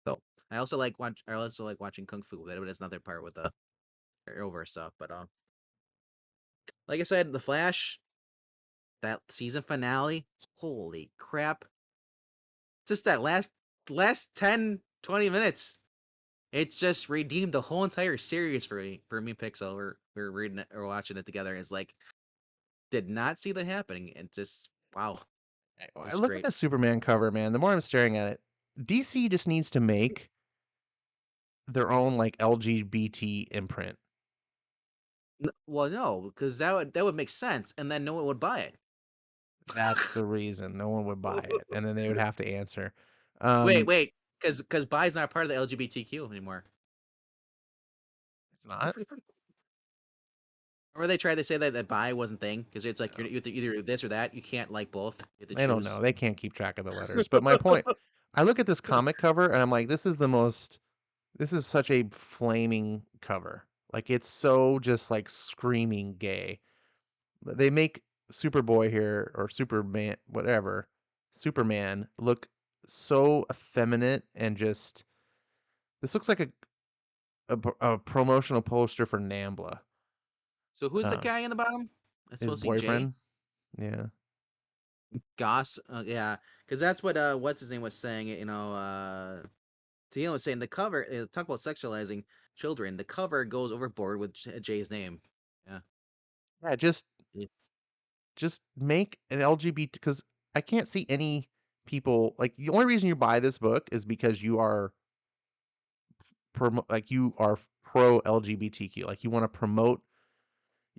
so I also like watch. I also like watching Kung Fu, but it's not their part with the Arrowverse stuff. But like I said, the Flash, that season finale, holy crap! Just that last 10-20 minutes. It's just redeemed the whole entire series for me, Pixel. We're reading it or watching it together. It's like did not see that happening. And just wow, it I was look at great. the Superman cover, man. The more I'm staring at it, DC just needs to make their own like LGBT imprint. Well, no, because that would make sense, and then no one would buy it. That's the reason no one would buy it, and then they would have to answer. Wait, Um, wait, because buy not part of the LGBTQ anymore. it's not. Or they tried to say that buy wasn't thing because it's like you're either this or that. You can't like both. You have to I don't choose. know. They can't keep track of the letters. But my point, I look at this comic cover and I'm like, this is such a flaming cover. Like it's so just like screaming gay. They make Superboy here or Superman, whatever, Superman look so effeminate and just this looks like a promotional poster for Nambla. So who's the Um, guy in the bottom? It's his supposed to be Jay. boyfriend. Yeah. Goss, yeah, because that's what what's his name was saying. Tio was saying the cover. Talk about sexualizing children. The cover goes overboard with Jay's name. Yeah, Yeah, yeah. just make an LGBT because I can't see any people like the only reason you buy this book is because you are like you are pro LGBTQ. Like you want to promote,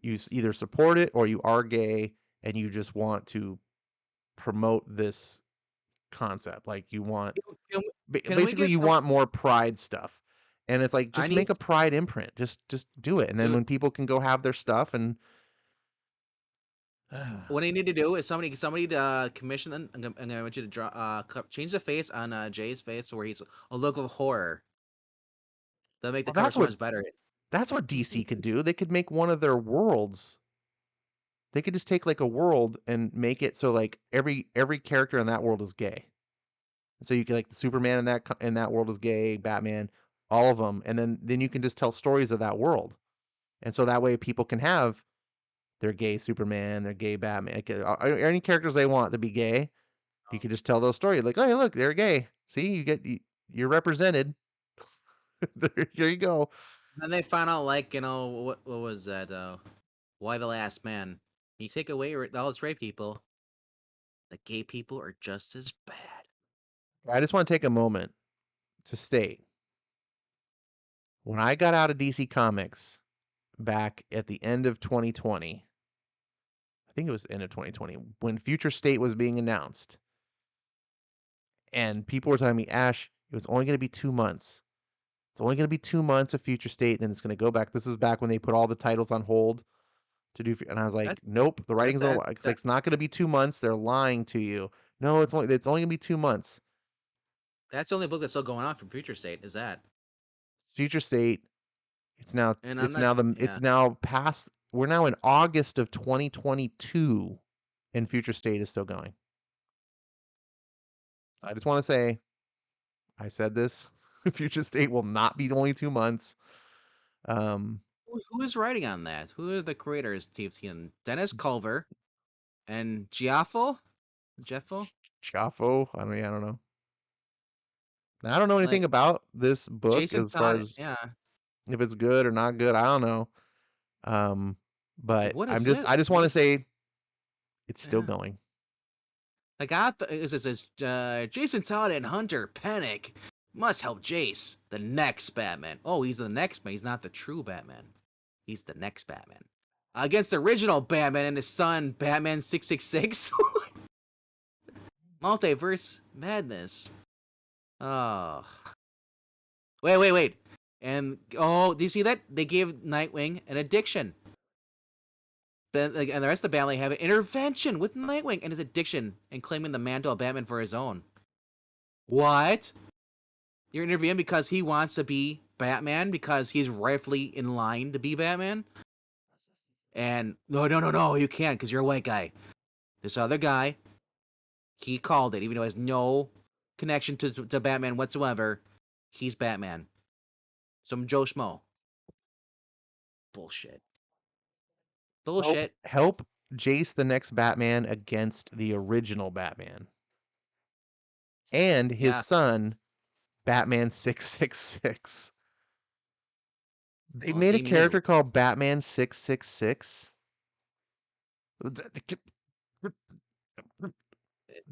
either support it or you are gay and you just want to promote this concept. Like you want Can, can we basically get you some? want more pride stuff. And it's like I just need make a pride imprint. Just do it. And then dude. when people can go have their stuff and What I need to do is somebody to commission. I'm gonna want you to draw change the face on Jay's face to where he's a look of horror. That'll make the well cover so much better. that's what DC could do. They could make one of their worlds. They could just take like a world and make it so like every character in that world is gay. So you can like the Superman in in that world is gay, Batman, all of them, and then you can just tell stories of that world. And so that way people can have their gay Superman, their gay Batman, like, any characters they want to be gay. You could just tell those stories like, "Oh, look, they're gay. See, you're represented." There you go. Then they found out, like, what was that? Why the Last Man? You take away all those rape people, the gay people are just as bad. I just want to take a moment to state when I got out of DC Comics back at the end of 2020, I think it was the end of 2020, when Future State was being announced, and people were telling me, Ash, it was only going to be 2 months. It's only going to be 2 months of Future State, then it's going to go back. This is back when they put all the titles on hold to do, and I was like, That's nope, the that's writing's on the that, wall. It's like that it's not going to be 2 months. They're lying to you. No, it's only gonna be 2 months. that's the only book that's still going on from Future State is that. It's future state. It's now And I'm it's not now the yeah. it's now past. We're now in August of 2022, and future state is still going. I just want to say, I said this. Future state will not be only 2 months. Um, Who is writing on that? Who are the creators, TFT? Dennis Culver and Giaffo? Jeffo? Chaffo. I don't know. I don't know anything Like about this book Jason as far Todd, as yeah. if it's good or not good. I don't know. Um, but What I'm is just it? I just What want to is say it's still yeah. going. Like I th- it says Jason Todd and Hunter panic. Must help Jace, the next Batman. Oh, he's the next man. He's not the true Batman. He's the next Batman. Against the original Batman and his son, Batman 666. Multiverse madness. Oh. Wait. And oh, do you see that? They gave Nightwing an addiction. And the rest of the family have an intervention with Nightwing and his addiction and claiming the mantle of Batman for his own. What? You're interviewing because he wants to be Batman because he's rightfully in line to be Batman? And no, you can't because you're a white guy. This other guy, he called it, even though he has no connection to Batman whatsoever. He's Batman. Some Joe Schmo. Bullshit. Help Bullshit. help Jace the next Batman against the original Batman and his Yeah. son Batman 666. They Well, made a Damian is. character called Batman 666.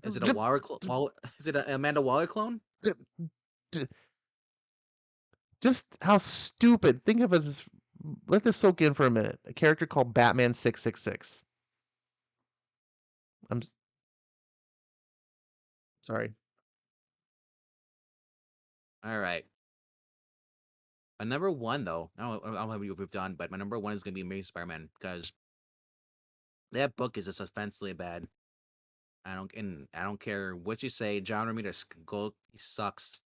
Is it a Waller clone? Is it a Amanda Waller clone? Just how stupid. Think of it as, let this soak in for a minute. A character called Batman 666. I'm sorry. All right. My number one, though, I don't know how we've done, but my number one is going to be Amazing Spider-Man because that book is just offensively bad. I don't care what you say. John Romita he sucks.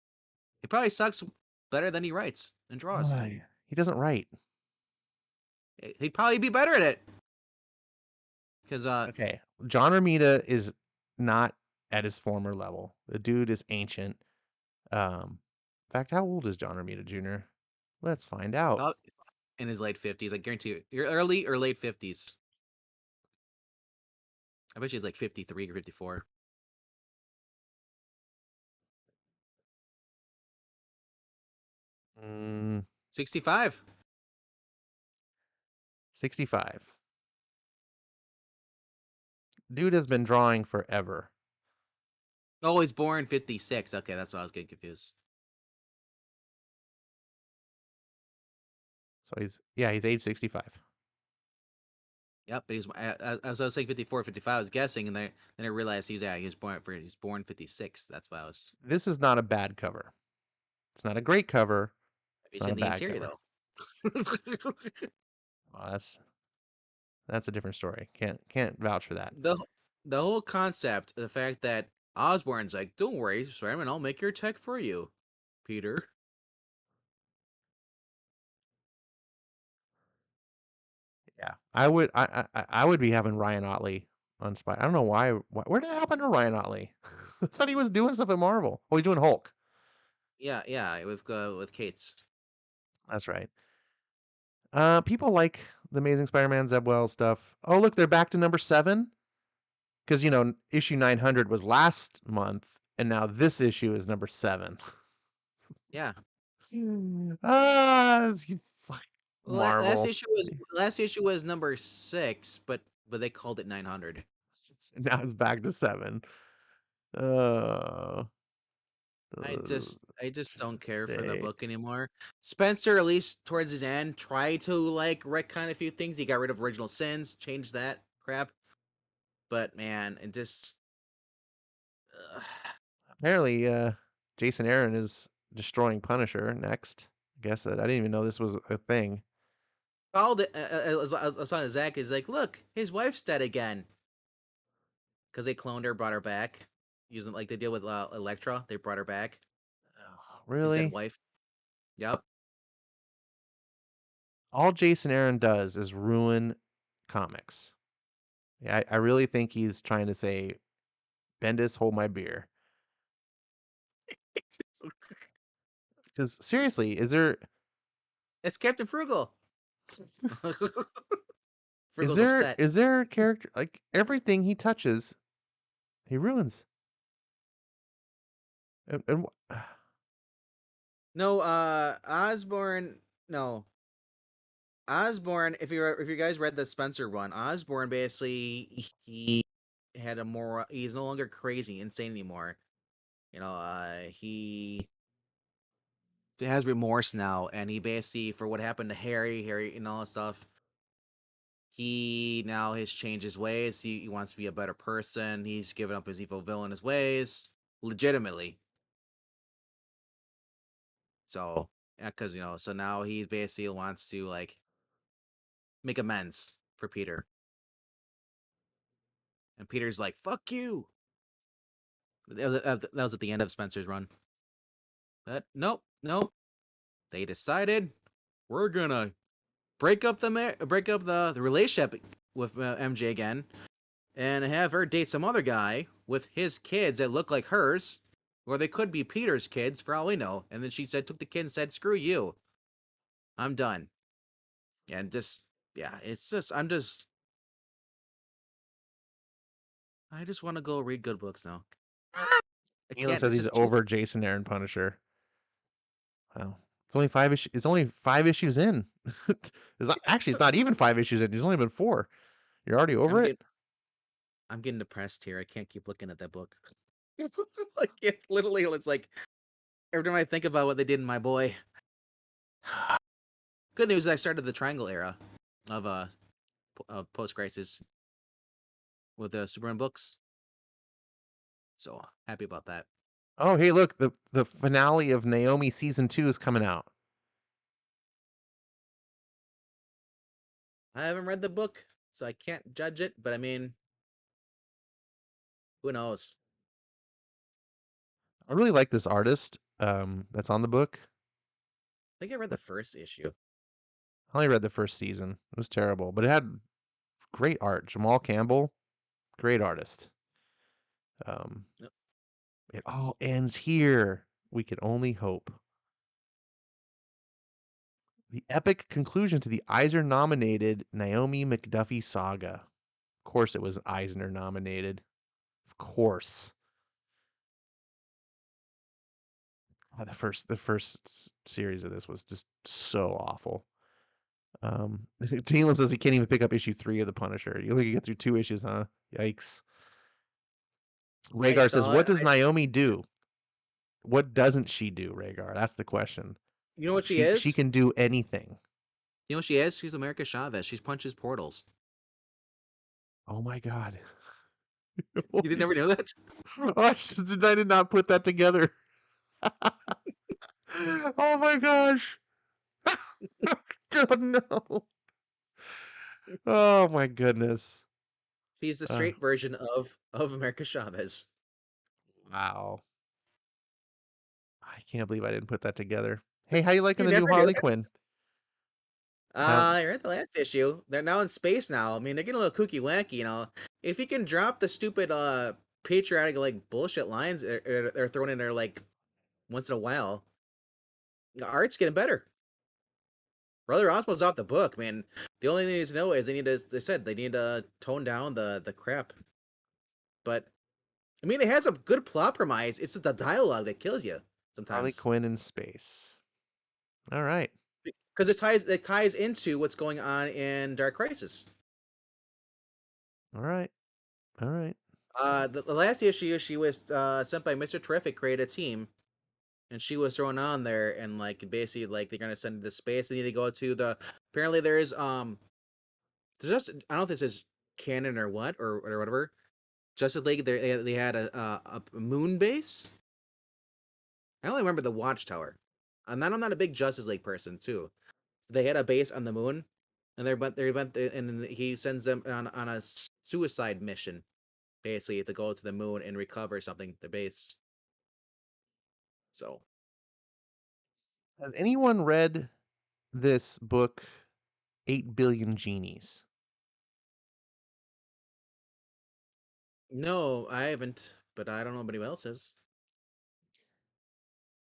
He probably sucks better than he writes and draws. Why? He doesn't write. He'd probably be better at it because Okay. John Romita is not at his former level. The dude is ancient. In fact, how old is John Romita Jr.? Let's find out. about in his late 50s. I guarantee you, your early or late 50s. I bet you he's like 53 or 54. Mm, 65. 65. Dude has been drawing forever. Oh, he's born 56. Okay, that's why I was getting confused. So he's age 65. Yep, but as I was saying 54, 55, I was guessing, and then I realized he's born 56. That's why I was. This is not a bad cover. It's not a great cover. It's He's not a in the bad interior cover. though. Oh, that's a different story. Can't vouch for that. the the whole concept, the fact that Osborn's like, "Don't worry, Spider-Man, I'll make your tech for you, Peter." Yeah, I would be having Ryan Otley on Spy. I don't know why. Where did it happen to Ryan Otley? I thought he was doing stuff at Marvel. Oh, he's doing Hulk. Yeah, with Kate's. That's right. People like the Amazing Spider-Man Zeb Wells stuff. Oh, look, they're back to number 7 because issue 900 was last month, and now this issue is number 7. Yeah. You fuck Well, Marvel. last issue was number 6, but they called it 900. Now it's back to 7. Uh, I just don't care for the they, book anymore. Spencer, at least towards his end, tried to like retcon a few things. He got rid of original sins, changed that crap. But man, it just ugh. apparently, Jason Aaron is destroying Punisher next. I guess that I didn't even know this was a thing. called it. I was talking to Zach. He's like, look, his wife's dead again because they cloned her, brought her back, using like they deal with Elektra. They brought her back. His dead Really? wife. Yep. All Jason Aaron does is ruin comics. Yeah, I really think he's trying to say, Bendis, hold my beer. Because seriously, It's Captain Frugal. is Frugal's there upset. is there a character like everything he touches, he ruins. And No, Osborn. No, Osborn. If you guys read the Spencer run, Osborn basically he had a more. He's no longer crazy, insane anymore. He has remorse now, and he basically for what happened to Harry, and all that stuff. He now has changed his ways. He wants to be a better person. He's given up his evil villainous ways, legitimately. So, because so now he basically wants to like make amends for Peter, and Peter's like, "Fuck you." That was at the end of Spencer's run. But nope, nope. They decided we're gonna break up the relationship with MJ again, and have her date some other guy with his kids that look like hers, or they could be Peter's kids for all we know. And then she took the kid and said, "Screw you, I'm done." And just yeah, it's just I just want to go read good books now. I Elon can't. says It's he's just too. over Jason Aaron Punisher. Wow. It's only 5 issues. It's only 5 issues in. It's not even 5 issues in. There's only been 4. You're already I'm over it? getting I'm getting depressed here. I can't keep looking at that book. Like it's literally, it's like every time I think about what they did in My Boy. Good news is I started the Triangle era of post crisis with the Superman books. So happy about that. Oh, hey, look, the finale of Naomi season 2 is coming out. I haven't read the book, so I can't judge it. But I mean, who knows? I really like this artist that's on the book. I think I read the first issue. I only read the first season. It was terrible, but it had great art. Jamal Campbell, great artist. Um, Yep. it all ends here. We can only hope. The epic conclusion to the Eisner nominated Naomi McDuffie saga. Of course, it was Eisner nominated. Of course. The first series of this was just so awful. Telam says he can't even pick up issue 3 of the Punisher. You only can get through 2 issues, huh? Yikes. I Rhaegar says, saw "What it. does Naomi do? What doesn't she do, Rhaegar? That's the question. You know what she She is? can do anything. You know what she is? She's America Chavez. She punches portals. Oh my god. You did never know that? I did not put that together. Oh my gosh. Oh no. Oh my goodness. She's the Uh, straight version of America Chavez. wow. I can't believe I didn't put that together. Hey, how you liking You the new never knew Harley that? Quinn? Now, I read the last issue. They're now in space now. I mean, they're getting a little kooky wacky, If you can drop the stupid patriotic like bullshit lines they're thrown in there like once in a while, the art's getting better. Brother Oswald's off the book, man. The only thing he needs to know is they need to tone down the crap. But I mean, it has a good plot premise. It's the dialogue that kills you Harley sometimes Quinn in space. All right. because it ties into what's going on in Dark Crisis. All right. All right. The last issue, she was sent by Mister Terrific, create a team, and she was thrown on there, and like basically like they're gonna send her to space. They need to go to the. Apparently, there's just I don't know if this is canon or what or whatever. Justice League, they had a moon base. I only remember the Watchtower. I'm not a big Justice League person too. They had a base on the moon, and then he sends them on a suicide mission, basically to go to the moon and recover something, the base. So Has anyone read this book, 8 Billion Genies? no, I haven't, but I don't know if anybody else has.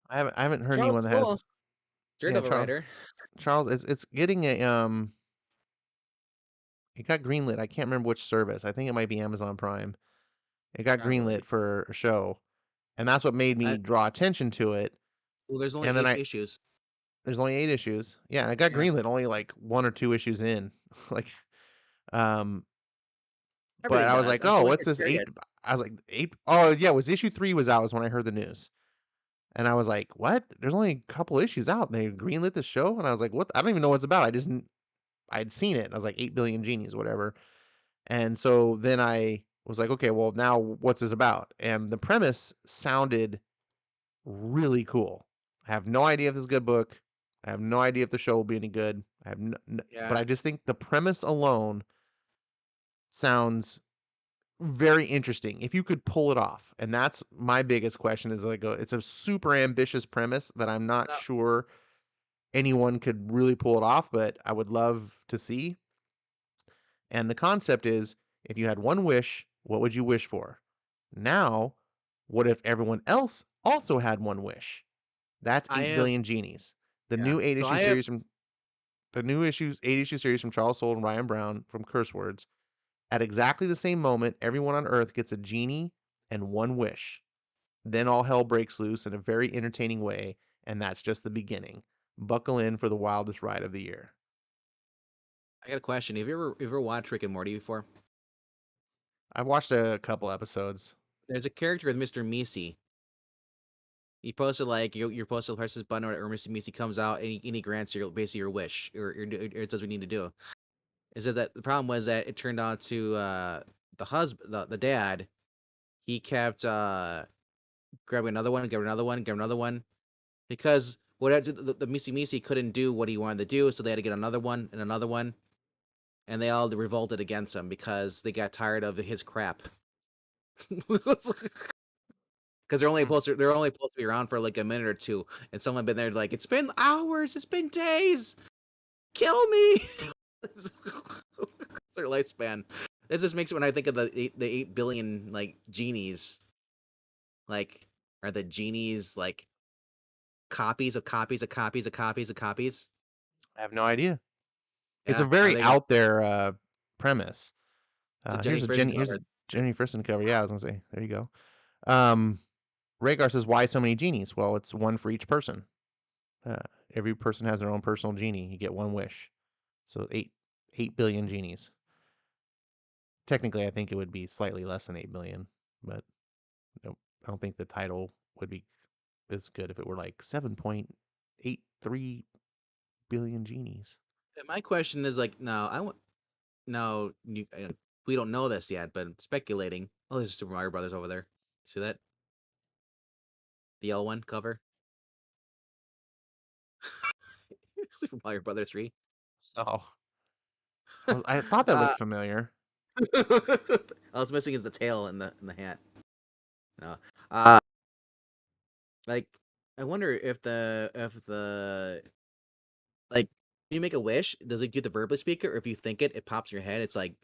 I haven't heard Charles anyone that has. Soule, Yeah, Daredevil Charles writer. Charles it's getting a it got greenlit. I can't remember which service. I think it might be Amazon Prime. It got greenlit Probably. for a show, and that's what made me I, draw attention to it. well, there's only And then eight issues. there's only 8 issues. Yeah, and it got Yeah, greenlit only like 1 or 2 issues in. Like, um, but everything I was does. like, I'm "Oh, still waiting what's for this 8?" Period. I was like, "8?" Oh, yeah, it was issue 3 was out was when I heard the news. And I was like, "What? There's only a couple issues out, and they greenlit the show?" And I was like, "What? I don't even know what it's about." I'd seen it. And I was like, 8 billion genies, whatever. And so then I was like, "Okay, well, now what's this about?" And the premise sounded really cool. I have no idea if this is a good book. I have no idea if the show will be any good. I have but Yeah, I just think the premise alone sounds very interesting if you could pull it off. And that's my biggest question is like it's a super ambitious premise that I'm not no, sure anyone could really pull it off, but I would love to see. And the concept is if you had one wish, what would you wish for? Now, what if everyone else also had one wish? That's I 8 have. billion genies. The Yeah, new 8 so issue I have. series from the new issues 8 issue series from Charles Soule and Ryan Brown from Curse Words. At exactly the same moment, everyone on Earth gets a genie and one wish. Then all hell breaks loose in a very entertaining way, and that's just the beginning. Buckle in for the wildest ride of the year. I got a question. Have you ever watched Rick and Morty before? I've watched a couple episodes. There's a character with Mr. Meesey. He posted like you're supposed to press this button or Mr. Meesey comes out and he grants your basically your wish or it does what we need to do. Is it that the problem was that it turned out to the dad, he kept grabbing another one, grabbing another one, grabbing another one because the Misi Misi couldn't do what he wanted to do, so they had to get another one and another one, and they all revolted against him because they got tired of his crap. Because Hmm. they're only supposed to be around for like a minute or two, and someone been there like it's been hours, it's been days, kill me. It's their lifespan. This just makes it when I think of the 8 billion like genies, like are the genies like copies of copies of copies of copies of copies? I have no idea. It's a Yeah, are very they out there premise. the Jenny Here's a Frison Jenny. Here's cover? a Jenny Fristen cover. Yeah, I was gonna say. There you go. Um, Rhaegar says, "Why so many genies?" Well, it's one for each person. Uh, every person has their own personal genie. You get one wish. So 8 billion genies. Technically, I think it would be slightly less than 8 billion, but nope. I don't think the title would be as good if it were like 7.83 billion genies. My question is like, now I want now we don't know this yet, but I'm speculating. Oh, there's Super Mario Brothers over there. See that the L1 cover? Super Mario Brothers 3. Oh, I thought that Uh, looked familiar. all it's missing is the tail and the hat. No. Uh, like I wonder if the like you make a wish, does it get the verbally speak it, or if you think it, it pops in your head. It's like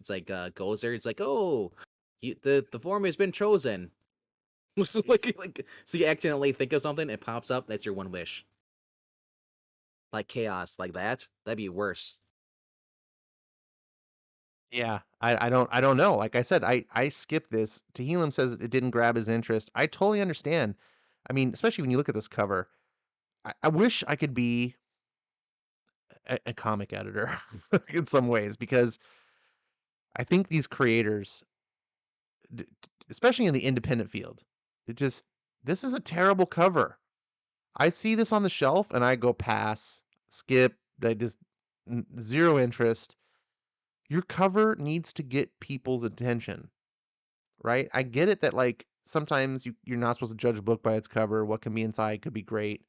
goes there. It's like, oh, the form has been chosen. Like so you accidentally think of something, it pops up. That's your one wish. Like chaos, like that. That'd be worse. Yeah, I don't know. Like I said, I skipped this. Tehillim says it didn't grab his interest. I totally understand. I mean, especially when you look at this cover. I wish I could be a comic editor in some ways because I think these creators, especially in the independent field, it just this is a terrible cover. I see this on the shelf and I go pass, skip. I just zero interest. Your cover needs to get people's attention, right? I get it that like sometimes you're not supposed to judge a book by its cover. What can be inside could be great,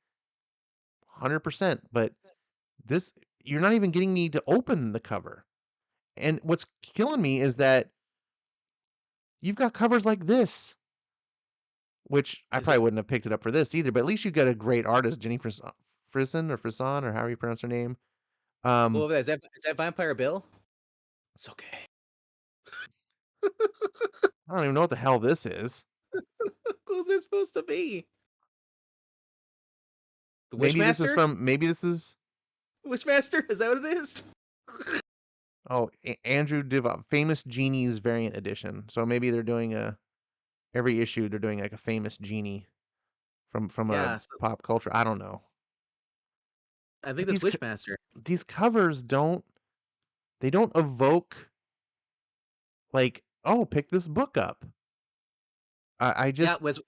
100%. But this you're not even getting me to open the cover. And what's killing me is that you've got covers like this, which I Is probably it? wouldn't have picked it up for this either, but at least you got a great artist, Jenny Frison or Frison or however you pronounce her name. Um, Well, is that Vampire Bill? It's okay. I don't even know what the hell this is. Who's it supposed to be? The Maybe this is Wishmaster? from maybe this is Wishmaster? Is that what it is? oh Andrew Divoff, Famous Genies Variant Edition. So maybe they're doing a every issue they're doing like a famous genie from a Yeah, so pop culture. I don't know. I think But that's Wishmaster. these covers don't evoke like, "Oh, pick this book up." I Yeah, just was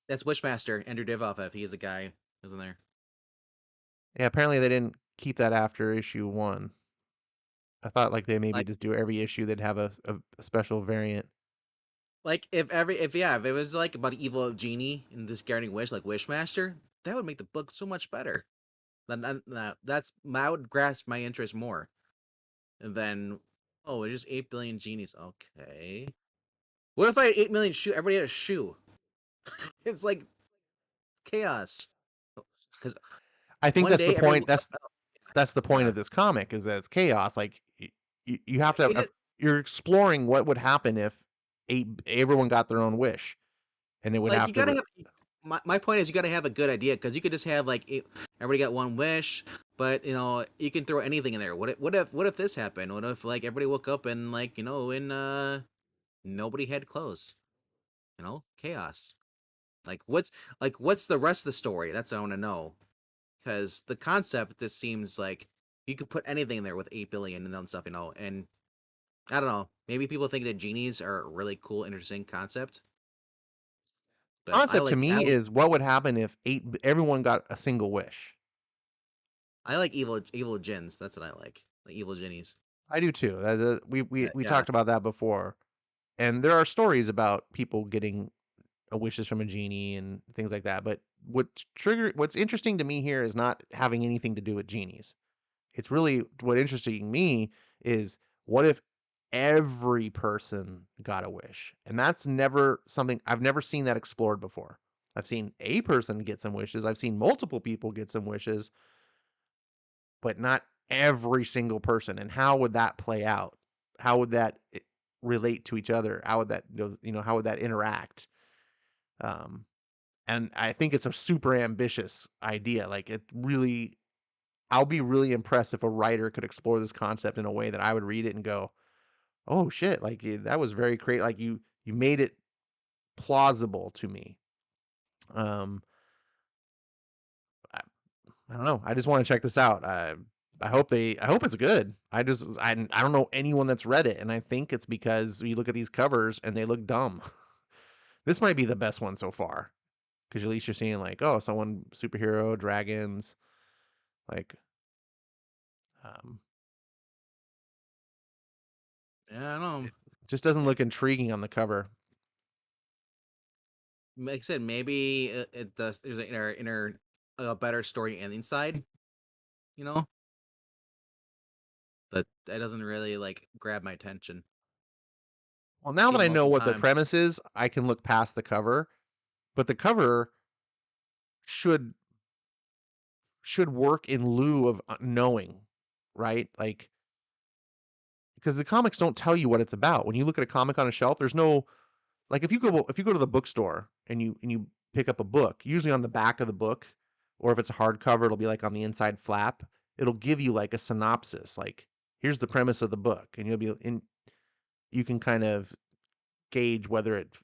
that's Wishmaster. Andrew Divoff, if he is the guy who's in there. yeah, apparently they didn't keep that after issue 1. I thought like they maybe Like, just do every issue they'd have a special variant. if it was like about an evil genie and this guaranteeing wish, like Wishmaster, that would make the book so much better. That would grasp my interest more. And then, oh, it's just 8 billion genies. Okay. What if I had 8 million shoe? Everybody had a shoe. It's like chaos. Because I think one that's the day everybody point. woke up. That's the point Yeah. of this comic is that it's chaos. Like you have to It just, you're exploring what would happen if everyone got their own wish, and it would like have you to. gotta have my point is you gotta have a good idea because you could just have like everybody got one wish, but you can throw anything in there. What if this happened? What if like everybody woke up and like and nobody had clothes? Chaos. What's the rest of the story? That's what I want to know because the concept just seems like you could put anything in there with 8 billion and then stuff, and I don't know. Maybe people think that genies are a really cool, interesting concept, but Concept to I me like is what would happen if everyone got a single wish. I like evil gins. That's what I like evil genies. I do too. We Yeah, talked about that before, and there are stories about people getting wishes from a genie and things like that. But what's interesting to me here is not having anything to do with genies. It's really what interesting me is what if every person got a wish? And that's never something I've never seen that explored before. I've seen a person get some wishes. I've seen multiple people get some wishes, but not every single person. And how would that play out? How would that relate to each other? How would that how would that interact? Um, and I think it's a super ambitious idea. Like it really, I'll be really impressed if a writer could explore this concept in a way that I would read it and go, "Oh shit! Like that was very creative. Like you made it plausible to me." Um, I, I don't know. I just want to check this out. I hope it's good. I don't know anyone that's read it, and I think it's because you look at these covers and they look dumb. This might be the best one so far because at least you're seeing like, oh, someone superhero dragons like um yeah. I don't know. it just doesn't look intriguing on the cover. Like I said, maybe it does. There's an inner a better story and inside, you know, but that doesn't really like grab my attention. Well, I've now that seen it I know multiple what the times. premise is, I can look past the cover, but the cover should work in lieu of knowing, right? Like because the comics don't tell you what it's about. When you look at a comic on a shelf, there's no like if you go to the bookstore and you pick up a book, usually on the back of the book, or if it's a hardcover, it'll be like on the inside flap. It'll give you like a synopsis, like here's the premise of the book, and you can kind of gauge whether it's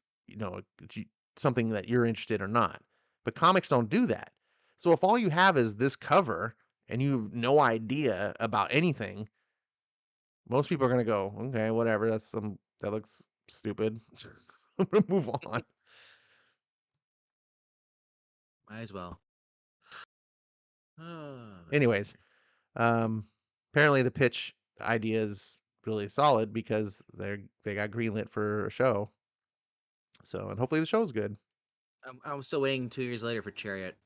something that you're interested or not. But comics don't do that. So if all you have is this cover and you have no idea about anything, most people are going to go, okay, whatever. That looks stupid. I'm going to move on. Might as well. Let's see Anyways, here. um, apparently the pitch idea is really solid because they got greenlit for a show. So, and hopefully the show's good. I'm still waiting 2 years later for Chariot.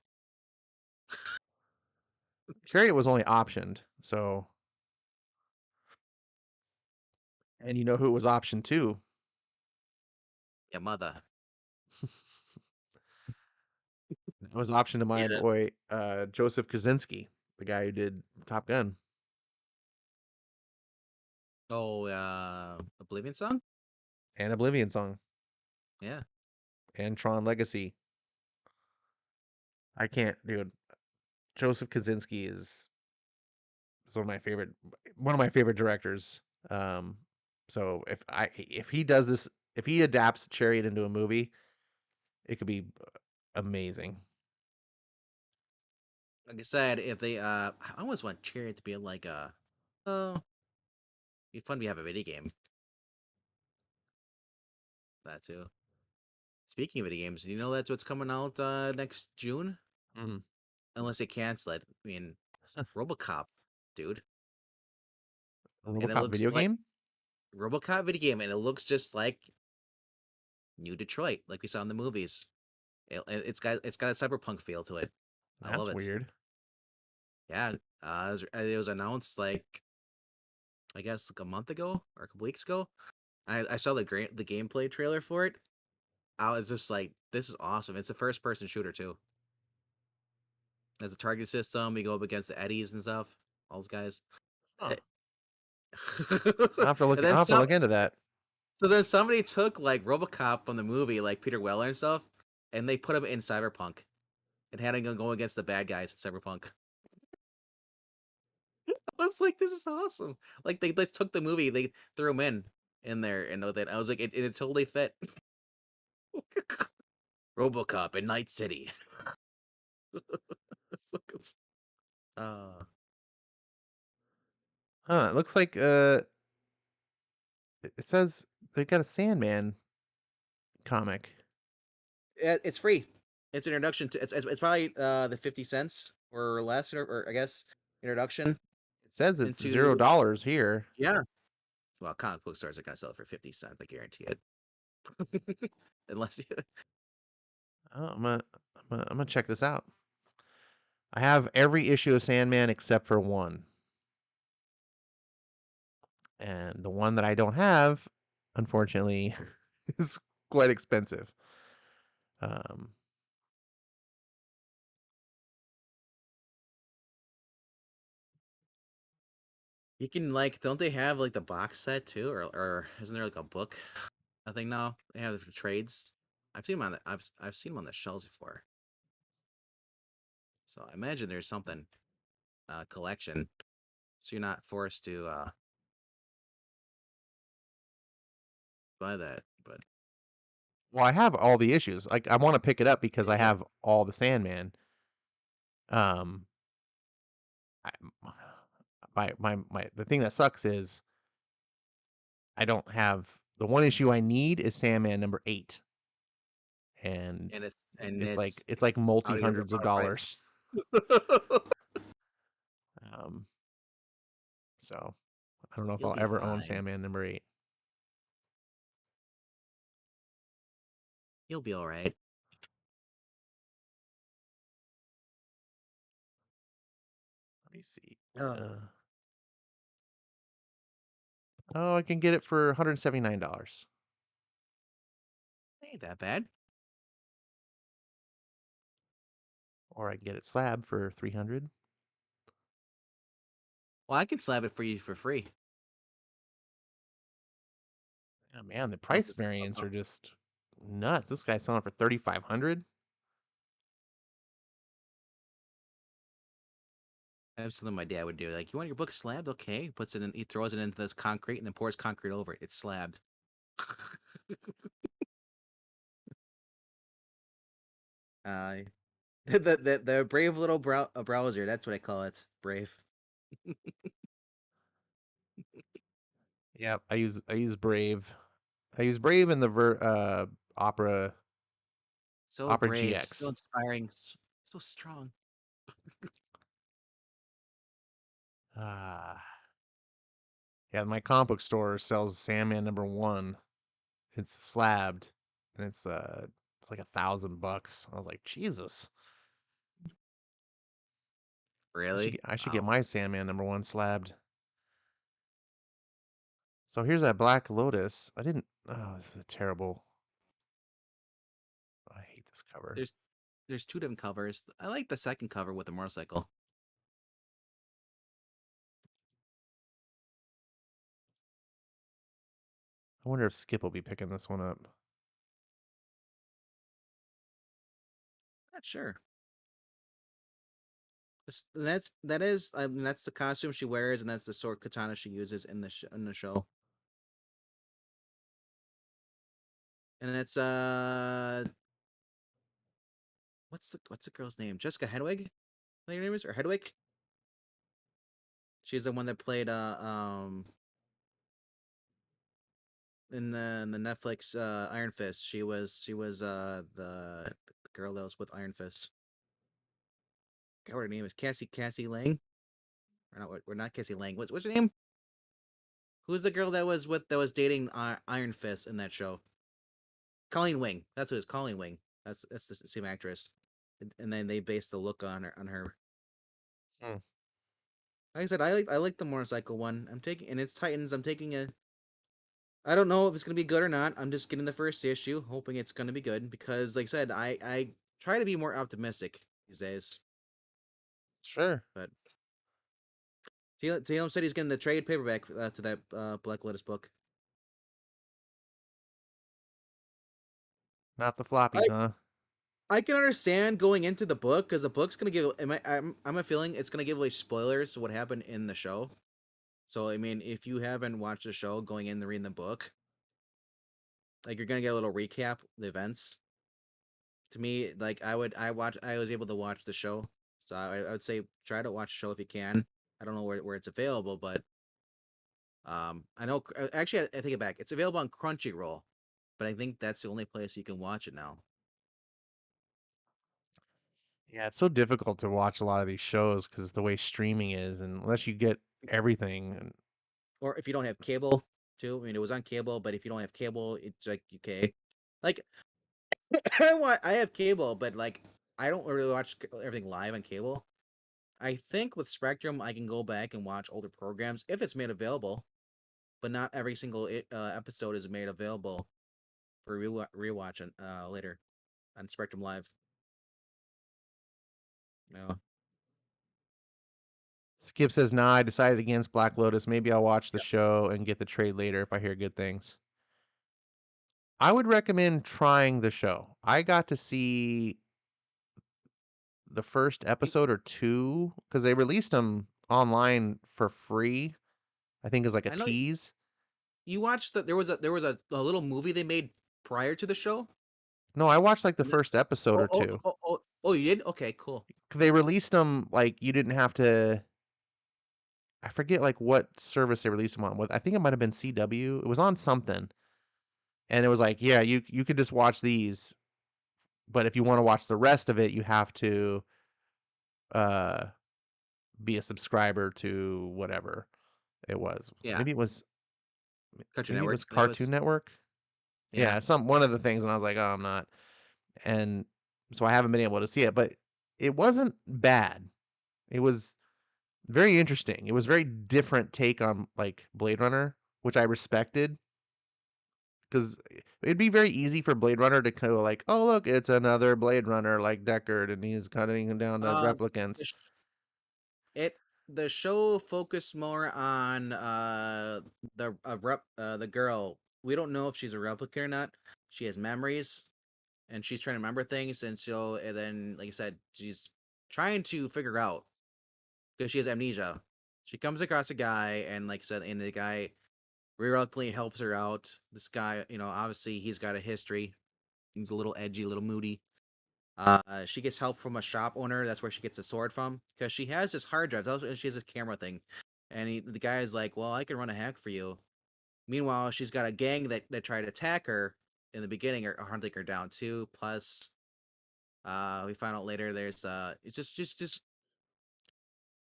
Chariot was only optioned, so And you know who was option 2? Your mother. It was option to my Yeah. boy, Joseph Kosinski, the guy who did Top Gun Oh, Oblivion song? and Oblivion Song Yeah. and Tron Legacy. I can't, dude. Joseph Kosinski is one of my favorite directors. Um, so if he does this, if he adapts Chariot into a movie, it could be amazing. Like I said, if they I always want Chariot to be like oh, be fun to have a video game. That too. Speaking of video games, do you know that's what's coming out next June? Mhm. Unless they cancel it. I mean, RoboCop, dude. A And it RoboCop looks video like game? RoboCop video game, and it looks just like New Detroit, like we saw in the movies. It's got a cyberpunk feel to it. I love That's it. weird. Yeah, it was announced like I guess like a month ago or a couple weeks ago. I saw the gameplay trailer for it. I was just like, this is awesome. It's a first person shooter too. There's a target system. You go up against the Eddies and stuff. All those guys. Huh. Eh, and then I'll have to some. look into that. So then somebody took like RoboCop from the movie, like Peter Weller and stuff, and they put him in Cyberpunk and had him go against the bad guys in Cyberpunk. I was like, this is awesome. Like they just took the movie, they threw him in there, and know that I was like, it totally fit. RoboCop in Night City. uh, Huh, it looks like it says they got a Sandman comic. it's free. It's an introduction to it's probably the 50 cents or less, or I guess introduction It says it's into $0 here. yeah. Well, comic book stores are gonna sell it for 50 cents. I guarantee it. Unless you, Oh, I'm gonna check this out. I have every issue of Sandman except for one, and the one that I don't have, unfortunately, is quite expensive. Um, you can like, don't they have like the box set too, or isn't there like a book? I think now they have it for trades. I've seen them on the shelves before. So I imagine there's something collection, so you're not forced to buy that. But well, I have all the issues. Like I want to pick it up because I yeah, have all the Sandman. Um, I, the thing that sucks is I don't have the one issue I need is Sandman number 8, and and it's it's like multi out of your hundreds of price. dollars. Um, so I don't know if You'll I'll be ever own fine. Sandman number 8. You'll be all right. Let me see. Oh, Uh, oh, I can get it for $179, ain't that bad. or I can get it slab for 300. Well, I can slab it for you for free. Oh man, the I'll price just variants I'll, are just nuts. This guy's selling for 3,500. I have something my dad would do. Like, you want your book slabbed? Okay. Puts it in, he throws it into this concrete and then pours concrete over it. It's slabbed. uh, the brave little browser. That's what I call it. Brave. Yep, I use Brave. I use Brave in the Opera So Opera brave. So GX. inspiring. So strong. Ah, yeah, my comic book store sells Sandman number 1. It's slabbed, and it's like $1,000. I was like, Jesus, Really? I should get Wow. my Sandman number 1 slabbed. So here's that Black Lotus. I didn't. Oh, this is a terrible. I hate this cover. There's there's two different covers. I like the second cover with the motorcycle. I wonder if Skip will be picking this one up. Not sure. I mean, that's the costume she wears, and that's the sword katana she uses in the show. And it's what's the girl's name? Jessica Hedwig? I think her name is, or Hedwig. She's the one that played in the Netflix Iron Fist. She was the girl that was with Iron Fist. I forgot what her name is. Cassie Lang. Or not, we're not Cassie Lang. What's her name? Who's the girl that was dating Iron Fist in that show? Colleen Wing. That's what it is. Colleen Wing. That's the same actress. And then they based the look on her. Hmm. Like I said, I like the motorcycle one. I'm taking, and it's Titans. I'm taking a. I don't know if it's gonna be good or not. I'm just getting the first issue, hoping it's gonna be good because, like I said, I try to be more optimistic these days. Sure. But Tatum said he's getting the trade paperback to that Black Lotus book. Not the I floppies, huh? I can understand going into the book because the book's gonna give. I'm a feeling it's gonna give away spoilers to what happened in the show. So I mean, if you haven't watched the show, going in and reading the book, like you're gonna get a little recap of the events. To me, like I was able to watch the show, so I would say try to watch the show if you can. I don't know where it's available, but I know actually I take it back. It's available on Crunchyroll, but I think that's the only place you can watch it now. Yeah, it's so difficult to watch a lot of these shows because the way streaming is, and unless you get everything, and Or if you don't have cable, too. I mean, it was on cable, but if you don't have cable, it's like okay, like I have cable, but like I don't really watch everything live on cable. I think with Spectrum, I can go back and watch older programs if it's made available, but not every single episode is made available for rewatch later on Spectrum Live. No, Skip says, "Nah, I decided against Black Lotus. Maybe I'll watch the show and get the trade later if I hear good things." I would recommend trying the show. I got to see the first you, episode or two because they released them online for free. I think is like a I know tease. you watched that. There was a little movie they made prior to the show. No, I watched like the And then, first episode oh, or oh, two. oh, oh, oh, you did? Okay, cool. 'Cause they released them like you didn't have to. I forget like what service they released them on. With I think it might have been CW. It was on something, and it was like, yeah, you could just watch these, but if you want to watch the rest of it, you have to uh be a subscriber to whatever it was. Yeah, Cartoon Maybe it Network. was I think it Cartoon was. Network. Yeah, Yeah, some one of the things, and I was like, oh, I'm not. And so I haven't been able to see it, but it wasn't bad. It was very interesting. It was very different take on like Blade Runner, which I respected because it'd be very easy for Blade Runner to go like, oh look, it's another Blade Runner like Deckard, and he's cutting down the um, the replicants. sh- it the show focused more on the girl. We don't know if she's a replicant or not. She has memories, and she's trying to remember things, and then like I said, she's trying to figure out because she has amnesia. She comes across a guy, and like I said, and the guy reluctantly helps her out. This guy, obviously he's got a history. He's a little edgy, a little moody. She gets help from a shop owner. That's where she gets the sword from because she has this hard drive. She has this camera thing, and the guy is like, "Well, I can run a hack for you." Meanwhile, she's got a gang that tried to attack her in the beginning or hunting her down too. Plus, we find out later there's it's just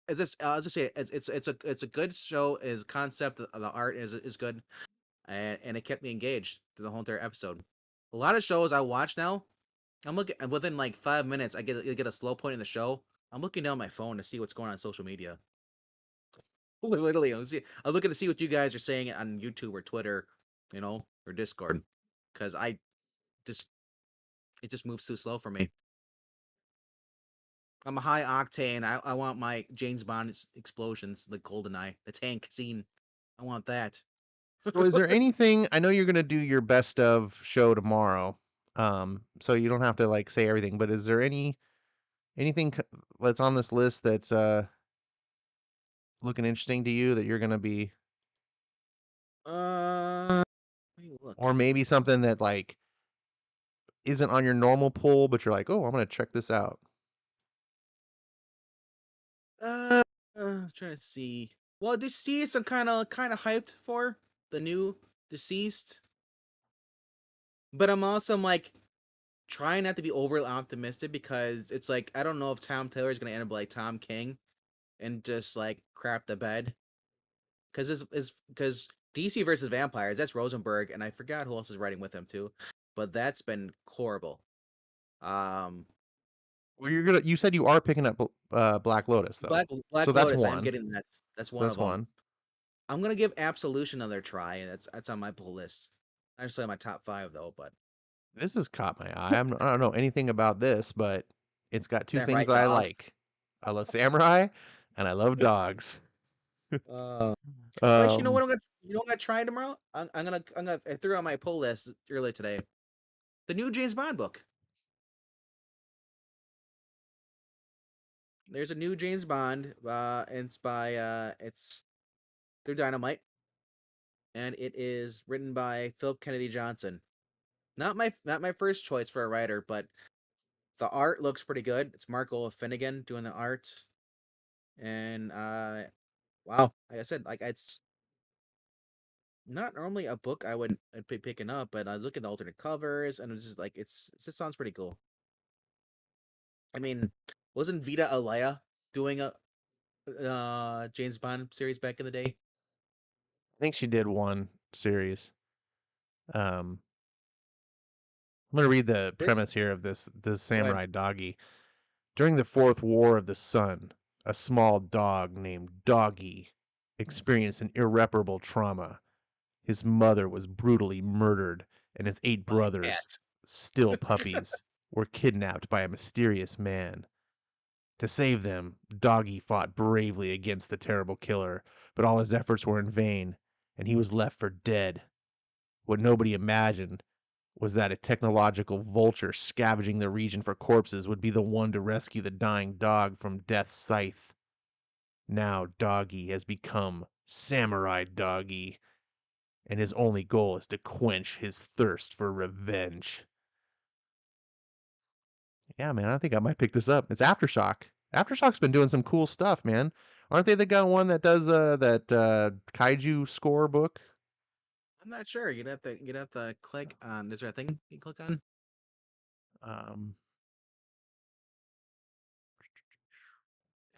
it's just I'll just say it's a good show. Is concept the art is good, and it kept me engaged through the whole entire episode. A lot of shows I watch now, I'm looking within like 5 minutes. I get a slow point in the show. I'm looking down my phone to see what's going on social media. Literally, I'm looking to see what you guys are saying on YouTube or Twitter, or Discord, because I just it just moves too slow for me. I'm a high octane. I want my James Bond explosions, the GoldenEye, the tank scene. I want that. So is there anything, I know you're gonna do your best of show tomorrow, so you don't have to, like, say everything, but is there anything that's on this list that's, looking interesting to you that you're gonna be Let me or look. maybe something that, like, isn't on your normal pull, but you're like, "Oh, I'm gonna check this out." Uh, trying to see. Well, Deceased, I'm kind of hyped for the new Deceased, but I'm like trying not to be overly optimistic because it's like I don't know if Tom Taylor is gonna end up like Tom King and just like crap the bed because DC versus Vampires, that's Rosenberg, and I forgot who else is writing with him too, but that's been horrible. Um, Well, you said you are picking up Black Lotus, though. So Black that's Lotus, I'm one. getting that. That's So one that's of them. one. I'm gonna give Absolution another try, and that's on my pull list. I just my top five though, but This has caught my eye. I don't know anything about this, but it's got two Samurai things I Dog. like. I love samurai, and I love dogs. Uh, well, actually, Um, you know what I'm gonna try tomorrow? I threw it on my pull list earlier today. The new James Bond book. There's a new James Bond. And it's through Dynamite, and it is written by Philip Kennedy Johnson. Not my first choice for a writer, but the art looks pretty good. It's Marco Finnegan doing the art, and wow, like I said, like it's not normally a book I'd be picking up, but I was looking at the alternate covers, and it was just like it just sounds pretty cool. I mean, wasn't Vita Alea doing a James Bond series back in the day? I think she did one series. Um, I'm gonna read the Did premise here of this Go ahead. samurai doggy. During the Fourth War of the Sun, a small dog named Doggy experienced an irreparable trauma. His mother was brutally murdered, and his 8 By brothers, cat. still puppies, were kidnapped by a mysterious man. To save them, Doggy fought bravely against the terrible killer, but all his efforts were in vain, and he was left for dead. What nobody imagined was that a technological vulture scavenging the region for corpses would be the one to rescue the dying dog from death's scythe. Now Doggy has become Samurai Doggy, and his only goal is to quench his thirst for revenge. Yeah, man, I think I might pick this up. It's Aftershock. Aftershock's been doing some cool stuff, man. Aren't they the guy one that does that kaiju score book? I'm not sure. You'd have to So, click on. Is there a thing you click on? um,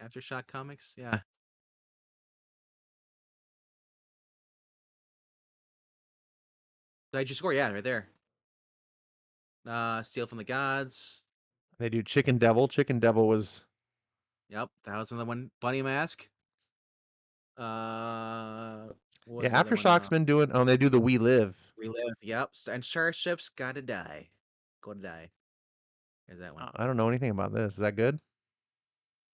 Aftershock Comics. Yeah. Did you score? Yeah, right there. Steal from the Gods. they do Chicken Devil. Chicken Devil was Yep, that was another one. Bunny Mask. What yeah. was the other one? Aftershock's been doing. Oh, and they do the We Live. Relive. Yep, and Starships Gotta Die. Gotta Die. Is that one? I don't know anything about this. Is that good?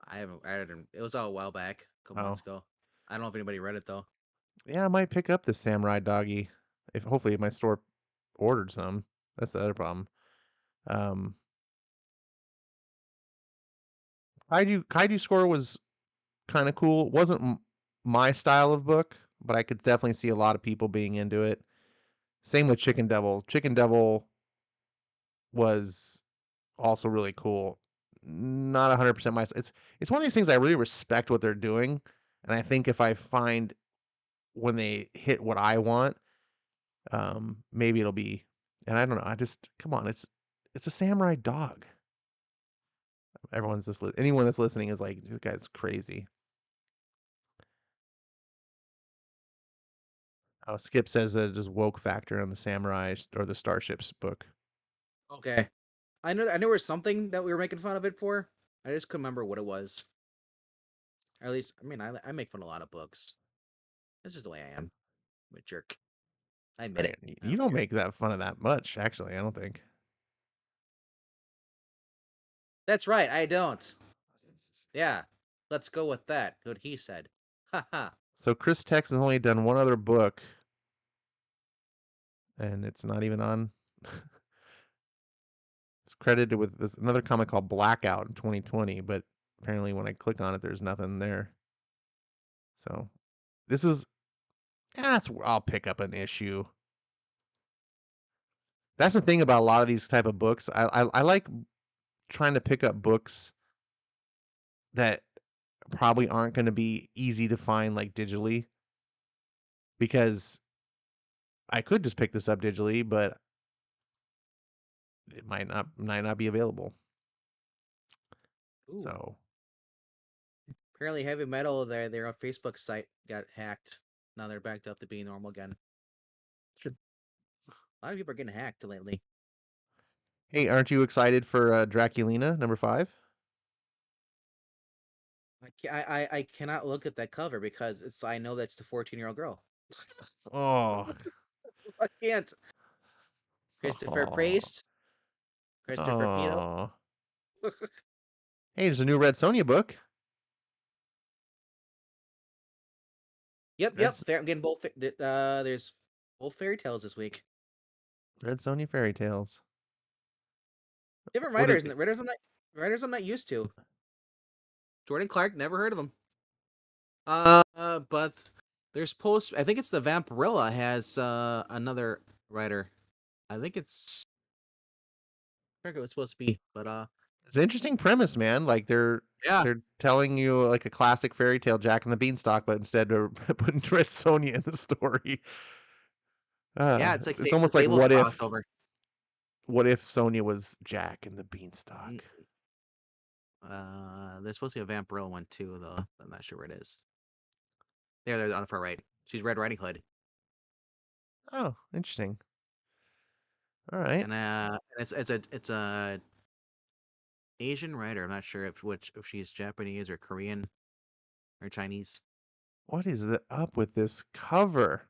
I haven't. I didn't. It was all a while back, a couple months Oh, ago. I don't know if anybody read it though. yeah. I might pick up the Samurai Doggy. If hopefully my store ordered some. That's the other problem. Um, Kaiju Score was kind of cool. It wasn't my style of book, but I could definitely see a lot of people being into it. Same with Chicken Devil. Chicken Devil was also really cool. Not 100% my it's one of these things I really respect what they're doing, and I think if I find when they hit what I want, maybe it'll be and I don't know, I just come on, it's a samurai dog. Everyone's just anyone that's listening is like, "This guy's crazy." Oh, Skip says that it just woke factor on the samurai or the starships book. Okay. I know there was something that we were making fun of it for. I just couldn't remember what it was. Or at least, I mean, I make fun of a lot of books. That's just the way I am. I'm a jerk. I admit it. I You don't don't care. make that fun of that much, actually. I don't think. That's right. I don't. Yeah. Let's go with that. Good, he said. Ha ha. So Chris Tex has only done one other book, and it's not even on. It's credited with this another comic called Blackout in 2020, but apparently when I click on it, there's nothing there. So this is that's I'll pick up an issue. That's the thing about a lot of these type of books. I like trying to pick up books that probably aren't going to be easy to find like digitally because I could just pick this up digitally, but it might not be available. Ooh. So Apparently, heavy metal. Their Facebook site got hacked. Now they're backed up to being normal again. A lot of people are getting hacked lately. hey, aren't you excited for Draculina #5? I cannot look at that cover because it's. I know that's the 14-year-old girl. Oh, I can't. Christopher oh, Priest. Christopher Pito. oh. Hey, there's a new Red Sonja book. Yep, yep. Red's I'm getting both. There's both fairy tales this week. Red Sonja Fairy Tales. Different What writers, it? and the writers I'm not used to. Jordan Clark, never heard of him. But there's supposed. I think it's the Vampirilla has another writer. I think it's. I forget what it's supposed to be, but It's an interesting premise, man. Like yeah, they're telling you like a classic fairy tale, Jack and the Beanstalk, but instead they're putting Red Sonja in the story. yeah. It's like It's Fables and almost like Fables what crossover. if Sonya was Jack and the Mm, Beanstalk? There's supposed to be a Vampirilla one too, though. I'm not sure where it is. There, on the far right. She's Red Riding Hood, Oh, interesting. All right. and it's a Asian writer. I'm not sure if she's Japanese or Korean or Chinese. What is up with this cover?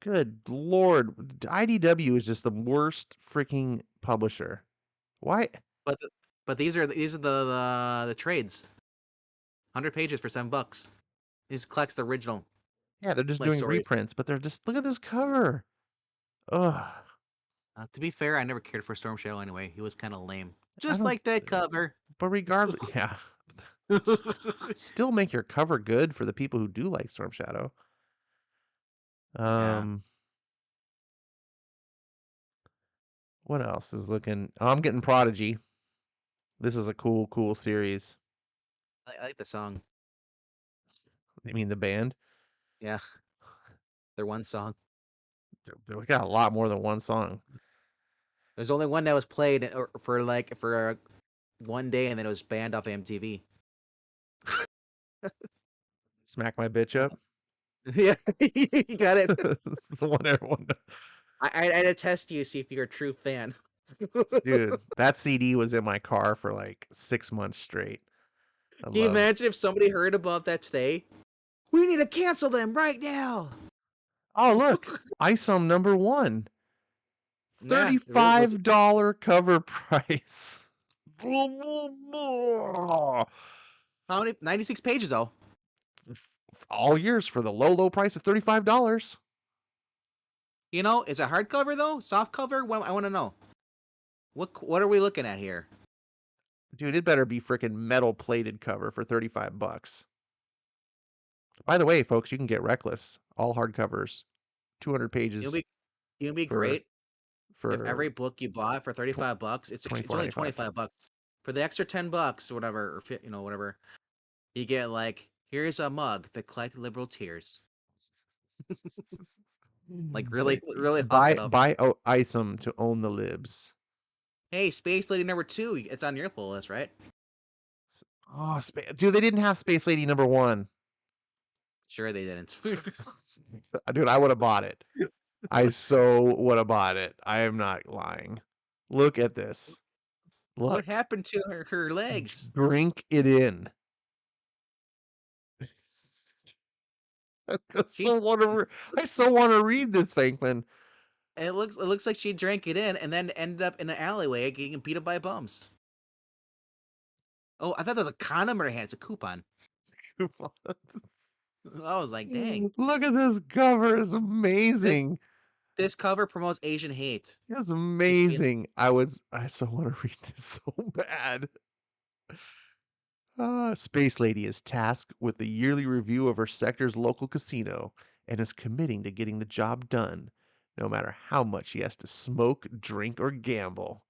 Good Lord. IDW is just the worst freaking publisher. Why? But these are the trades. 100 pages for $7. These collects the original Yeah, they're just like doing stories. reprints, but they're just look at this cover. Ugh. To be fair, I never cared for Storm Shadow anyway. He was kind of lame, I just don't like that cover. but regardless, yeah. Still make your cover good for the people who do like Storm Shadow. Yeah, Um what else is looking oh, I'm getting Prodigy. This is a cool series. I like the song. I mean the band. Yeah, their one song. We got a lot more than one song. There's only one that was played for one day, and then it was banned off MTV. Smack My Bitch Up. Yeah, you got it. This is the one everyone I'd attest to you, see if you're a true fan. dude, that CD was in my car for like 6 months straight. I Can you loved. imagine if somebody heard about that today? We need to cancel them right now. Oh, look. ISOM #1. Yeah, was $35 cover price. how many? 96 pages though. All years for the low price of $35. You know, is it hardcover though? Soft cover? I want to know. What are we looking at here? Dude, it better be freaking metal plated cover for $35. By the way, folks, you can get Reckless, all hardcovers, 200 It'll pages be it'll be for great if for every book you bought for $35, it's only 24.95. $25 for the extra $10 or whatever, or whatever. You get like here's a mug that collected liberal tears. Like really, really hawk it up. Buy ISOM to own the libs. Hey, Space Lady #2, it's on your pull list, right? Oh, dude, they didn't have Space Lady #1. Sure, they didn't. Dude, I would have bought it. I so would have bought it. I am not lying. Look at this. What Look. happened to her legs? Drink it in. She I so want to read this, Venkman. it looks like she drank it in and then ended up in an alleyway getting beat up by bums. Oh, I thought that was a condom in her hand. It's a coupon. I was like, dang. Look at this cover. It's This amazing. this cover promotes Asian hate. It's Just being amazing. I so want to read this so bad. Space Lady is tasked with the yearly review of her sector's local casino and is committing to getting the job done, no matter how much she has to smoke, drink, or gamble.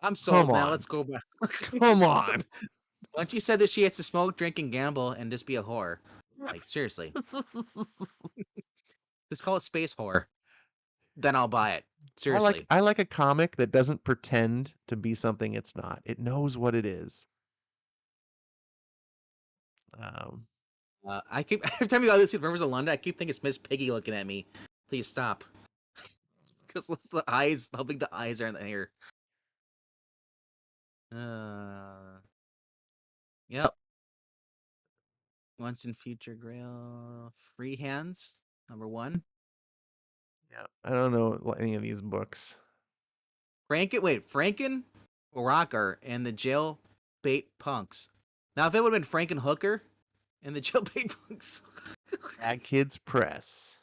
I'm Come sold now. on. Let's go back. Come on. Once you said that she has to smoke, drink, and gamble and just be a whore, like seriously, just call it space whore. Then I'll buy it. Seriously. I like a comic that doesn't pretend to be something it's not. It knows what it is. Um, I keep every time you go to see Rivers of London, I keep thinking it's Miss Piggy looking at me. Please stop, because the eyes, how big the eyes are in the hair. Yep. Once in Future Grail, Free Hands, #1. yeah, I don't know any of these books. Franken Rocker and the Jailbait Punks. Now, if it would have been Franken Hooker and the Jailbait Punks. Bad Kids Press.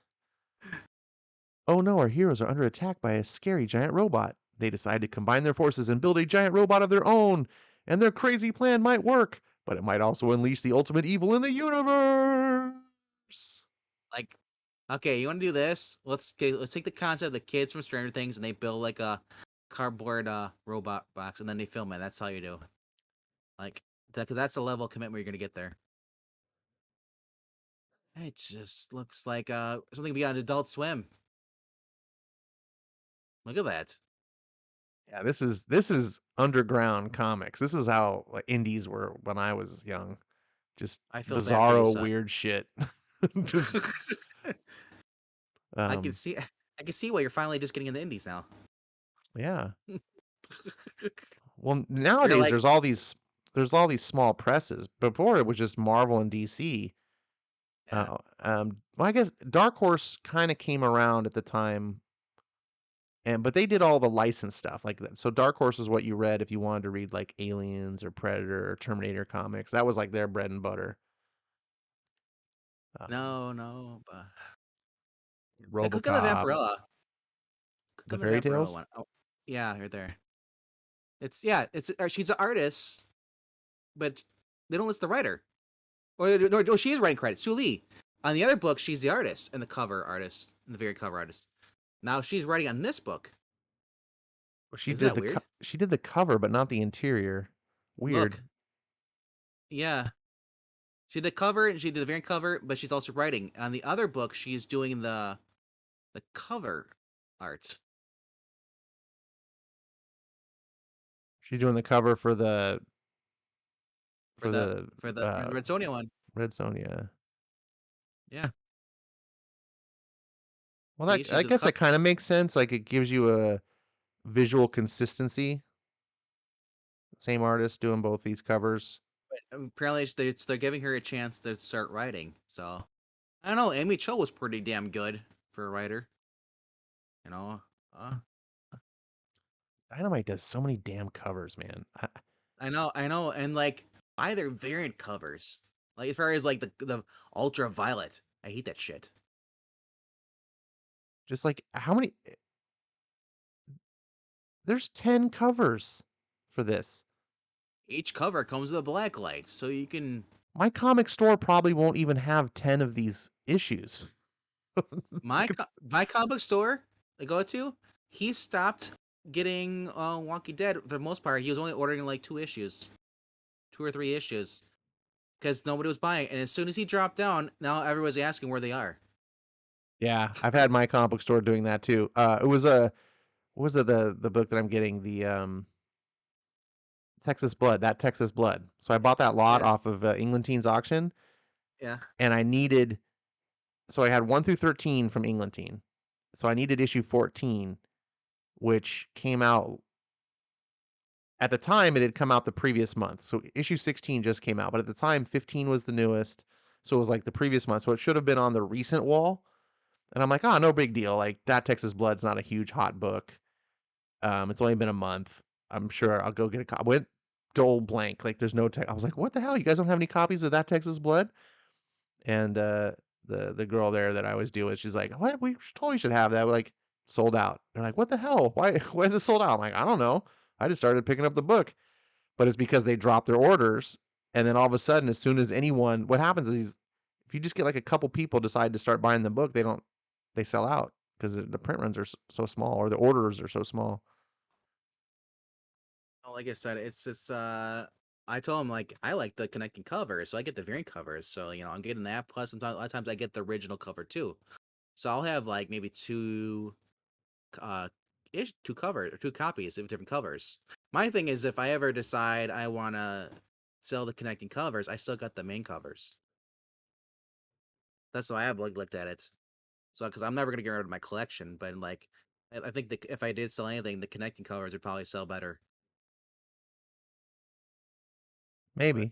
Oh no, our heroes are under attack by a scary giant robot. They decide to combine their forces and build a giant robot of their own. And their crazy plan might work, but it might also unleash the ultimate evil in the universe. Like, okay, you want to do this? Let's take the concept of the kids from Stranger Things and they build like a cardboard robot box and then they film it. That's how you do. Like, because that's the level of commitment you're gonna get there. It just looks like something beyond Adult Swim. Look at that. Yeah, this is underground comics. This is how like, indies were when I was young. Just I feel bad for you, bizarro son. weird shit. Just I can um see, I can see why you're finally just getting in the indies now. yeah. Well, You're nowadays like, there's all these small presses. Before it was just Marvel and DC. yeah, Well, I guess Dark Horse kind of came around at the time, and but they did all the licensed stuff like that. So Dark Horse is what you read if you wanted to read like Aliens or Predator or Terminator comics. That was like their bread and butter. Um, no, but the Cook of the RoboCop, Vampirella, Cook the of the fairy Vampirella tales. one. Oh, yeah, right there. She's an artist, but they don't list the writer. Or no, she is writing credits. Sue Lee. On the other book, she's the artist and the cover artist and the very cover artist. Now she's writing on this book. She Isn't did that weird? she did the cover, but not the interior. Weird. Look, yeah, she did cover and she did the variant cover, but she's also writing on the other book. She's doing the cover art She's doing the cover for for the the Red Sonja one. Red Sonja. Yeah, Well, see, that I she's a guess cover. that kind of makes sense. Like it gives you a visual consistency. Same artist doing both these covers. Apparently, they're giving her a chance to start writing. So I don't know. Amy Cho was pretty damn good for a writer. You know, uh, Dynamite does so many damn covers, man. I know, and like buy their variant covers. Like as far as like the ultraviolet, I hate that shit. Just like how many? There's 10 covers for this. Each cover comes with a black light, so you can. My comic store probably won't even have 10 of these issues. My comic book store I go to, he stopped getting Walking Dead for the most part. He was only ordering like 2 issues, 2 or 3 issues, because nobody was buying. And as soon as he dropped down, now everyone's asking where they are. Yeah, I've had my comic book store doing that too. It was a what was it the book that I'm getting the Texas Blood, that Texas Blood. So I bought that lot Yeah, off of Englandtine's auction, yeah. and I needed so I had 1 through 13 from Englantine. So I needed issue 14, which came out at the time it had come out the previous month. So issue 16 just came out, but at the time 15 was the newest. So it was like the previous month. So it should have been on the recent wall. And I'm like, oh, no big deal. Like That Texas Blood's not a huge hot book. It's only been a month. I'm sure I'll go get a copy. Went dull blank. Like there's no tech. I was like, what the hell? You guys don't have any copies of That Texas Blood? And the girl there that I always deal with, she's like, what? We totally should have that. We're like, sold out. They're like, what the hell? Why is it sold out? I'm like, I don't know. I just started picking up the book. But it's because they drop their orders, and then all of a sudden, as soon as anyone, what happens is, if you just get like a couple people decide to start buying the book, they sell out because the print runs are so small, or the orders are so small. Well, like I said, it's just I told him like I like the connecting covers, so I get the variant covers. So I'm getting that. Plus, sometimes a lot of times I get the original cover too. So I'll have like maybe uh two covers or two copies of different covers. My thing is if I ever decide I want to sell the connecting covers, I still got the main covers. That's why I've looked at it. So because I'm never gonna get rid of my collection, but like I think if I did sell anything, the connecting covers would probably sell better. But Maybe.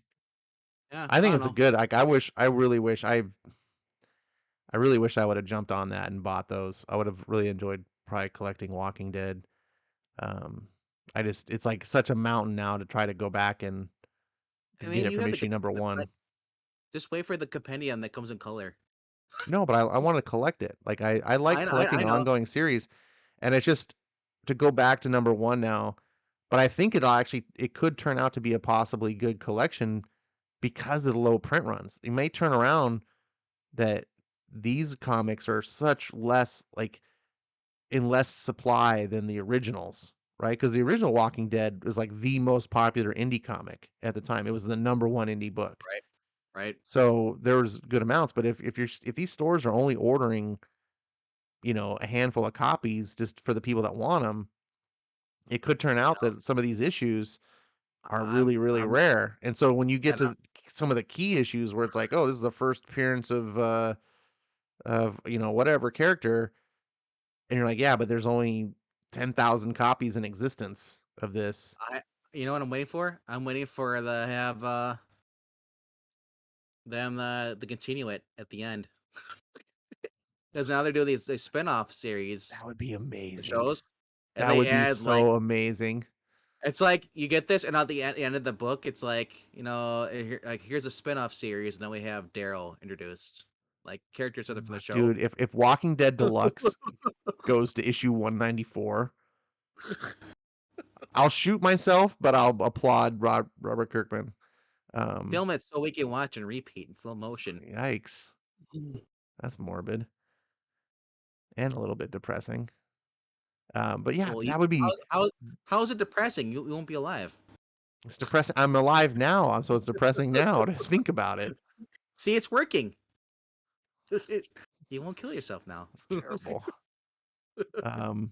yeah, I I think don't it's a know. good. Like I really wish I would have jumped on that and bought those. I would have really enjoyed probably collecting Walking Dead. Um, it's like such a mountain now to try to go back I and get mean, it you from have issue number one. just wait for the compendium that comes in color. No, but I want to collect it. Like I like I collecting know. ongoing series, and it's just to go back to number one now. But I think it could turn out to be a possibly good collection because of the low print runs. You may turn around that these comics are such less like in less supply than the originals, right? Because the original Walking Dead was like the most popular indie comic at the time. It was the number one indie book. Right. Right. So there was good amounts, but if these stores are only ordering, a handful of copies just for the people that want them, it could turn You out know, that some of these issues are I'm really, really I'm rare. And so when you get and to some of the key issues where it's like, oh, this is the first appearance of whatever character, and you're like, yeah, but there's only 10,000 copies in existence of this. I you know what I'm waiting for? I'm waiting for the have them the continue it at the end because now they're doing these spin-off series That would be amazing. shows, and That they would be add like so amazing. it's like you get this, and at the end of the book, it's like here's a spin-off series, and then we have Daryl introduced, like characters other for the show. Dude, if Walking Dead Deluxe goes to issue 194, I'll shoot myself, but I'll applaud Robert Kirkman. Um, Film it so we can watch and repeat in slow motion. Yikes. That's morbid and a little bit depressing. But yeah, Well, that would be how is it depressing? You won't be alive. it's depressing. I'm alive now, so it's depressing now to think about it. See, it's working. You won't kill yourself now. It's terrible. Um,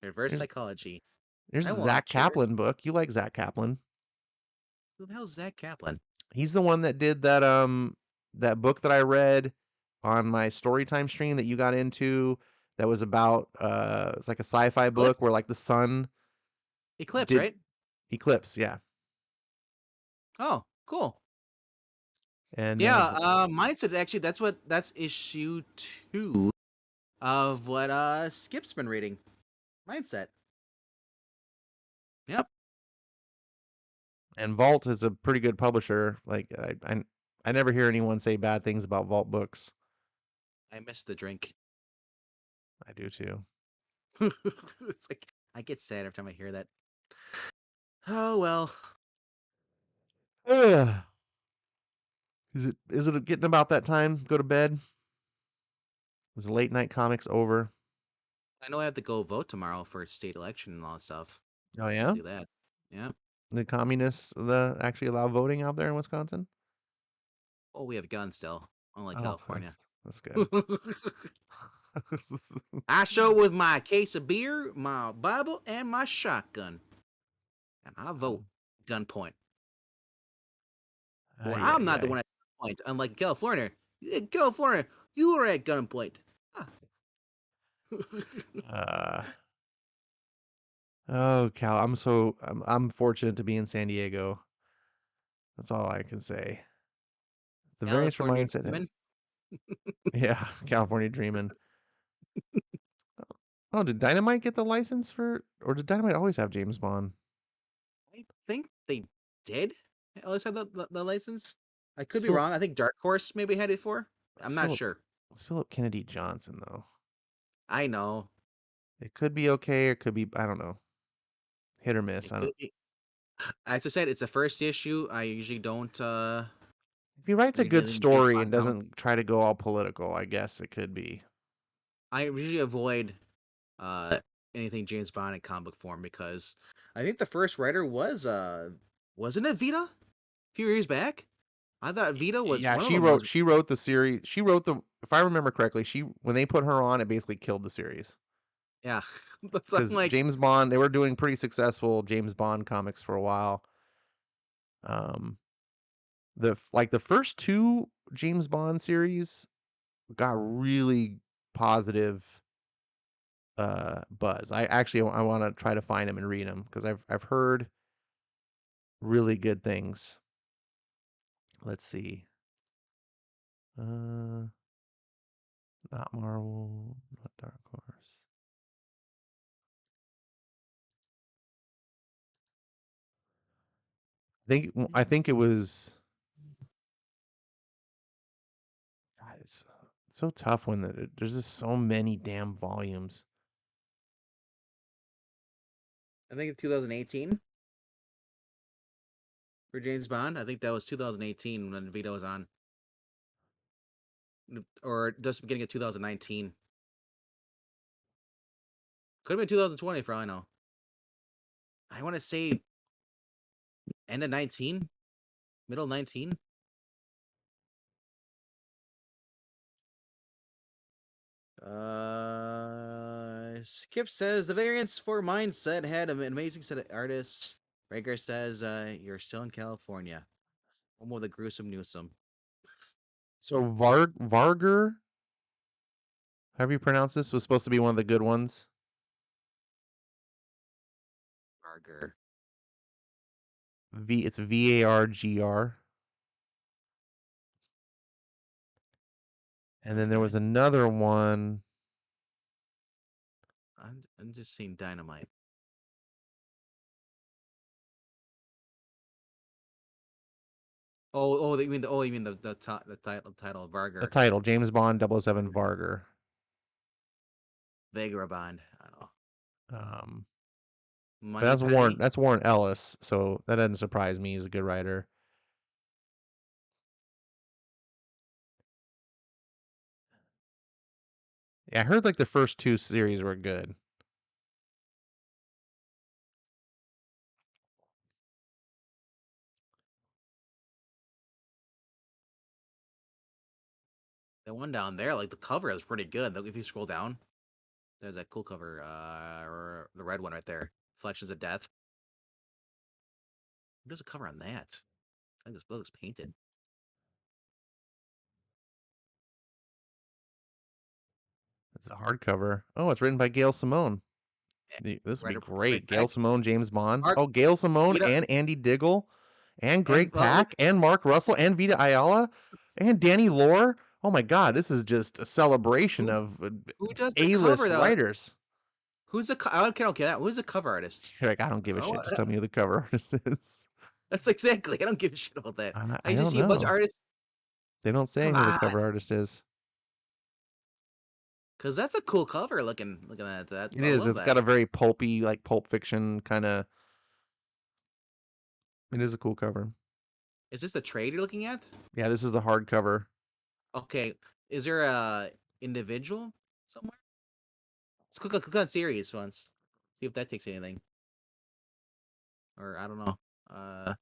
Reverse there's psychology. there's I a Zach want you. Kaplan book. You like Zach Kaplan? Who the hell is Zach Kaplan? He's the one that did that book that I read on my storytime stream that you got into. That was about it's like a sci-fi book Eclipse? where like the sun Eclipse, did right? eclipse, yeah, Oh, cool. and Yeah, mine said actually that's issue 2 of what Skip's been reading. Mindset. Yep. and Vault is a pretty good publisher. Like I never hear anyone say bad things about Vault books. I miss the drink. I do too. It's like I get sad every time I hear that. Oh well. Ugh. Is it getting about that time? Go to bed. Is the late night comics over? I know I have to go vote tomorrow for state election and all that stuff. Oh Gotta yeah, do that. Yeah. the communists actually allow voting out there in Wisconsin. Oh, we have guns still, unlike Oh, California. that's good. I show with my case of beer, my Bible, and my shotgun, and I vote gunpoint. Well, Ay, I'm ay, not the ay. one at gunpoint, unlike California. In California, you are at gunpoint. Ah. Uh, oh, Cal, I'm fortunate to be in San Diego. That's all I can say. The variance California reminds it. Dreamin'. Yeah, California Dreamin'. Oh, did Dynamite get the license for, or did Dynamite always have James Bond? I think they did at least have the license. I could It's be Philip. wrong. I think Dark Horse maybe had it for. It's I'm not Philip. sure. It's Philip Kennedy Johnson though. I know. It could be okay, or it could be, I don't know, hit or miss. It I could don't. be. As I said, it's a first issue. I usually don't If he writes a read good anything James story and Bond comic. doesn't try to go all political, I guess it could be. I usually avoid uh anything James Bond in comic form because I think the first writer was wasn't it Vita a few years back? I thought Vita was Yeah, one of them was she wrote the series. She wrote the, if I remember correctly, she, when they put her on, it basically killed the series. yeah. But I'm Because like James Bond, they were doing pretty successful James Bond comics for a while. Um, the first two James Bond series got really positive buzz. I want to try to find them and read them because I've heard really good things. Let's see. Uh, not Marvel, not Dark Horse. I think it was. God, it's so tough when there's just so many damn volumes. I think in 2018 for James Bond. I think that was 2018 when Vita was on, or just beginning of 2019. Could have been 2020 for all I know. I want to say end of 19, middle 19. Skip says the variants for Mindset had an amazing set of artists. Rager says you're still in California. Home of the gruesome Newsome. So Varger, however you pronounce this, was supposed to be one of the good ones. Barger. It's Vargr. And then there Okay. was another one. I'm just seeing Dynamite. You mean the title The Varger. title, James Bond 007 Varger. Vagabond. I don't know. Um, but Money Penny. That's Warren Ellis, so that doesn't surprise me. He's a good writer. Yeah, I heard like the first two series were good. The one down there, like the cover is pretty good. If you scroll down, there's that cool cover. The red one right there. Reflections of Death. Who does a cover on that? I think this book is painted. It's a hardcover. Oh, it's written by Gail Simone. Yeah. This would be Right, great. right Gail back. Simone, James Bond. Mark Oh, Gail Simone Vita and Andy Diggle and and Greg Pak and Mark Russell and Vita Ayala and Danny Lore. Oh my God, this is just a celebration who of who does the cover A-list though? writers. Who's the I don't care that. Who's the cover artist? You're like, I don't give That's a all. shit. Just tell me who the cover artist is. That's exactly. I don't give a shit about that. I I just don't see a bunch of know. artists. They don't say Come who the on, cover artist is. because that's a cool cover. Looking at that, It I is. love It's got that. a very pulpy, like Pulp Fiction kind of. It is a cool cover. Is this the trade you're looking at? Yeah, this is a hardcover. Okay. Is there a individual somewhere? Let's click on series once. See if that takes anything. Or I don't know. Uh,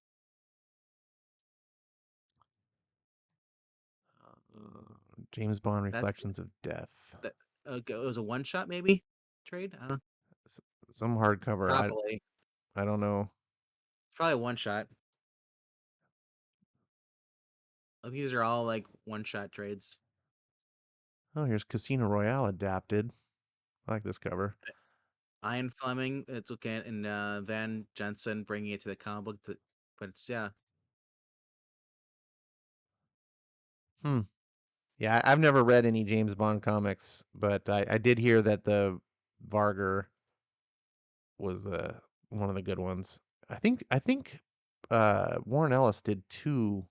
James Bond that's Reflections of Death. that. It was a one shot maybe trade. I don't know. S- Some hardcover. Probably. I don't know. It's probably a one shot. These are all like one shot trades. Oh, here's Casino Royale adapted. I like this cover. Ian Fleming, it's okay, and Van Jensen bringing it to the comic book. But it's yeah, Hmm. Yeah, I've never read any James Bond comics, but I did hear that the Varger was one of the good ones. I think Warren Ellis did two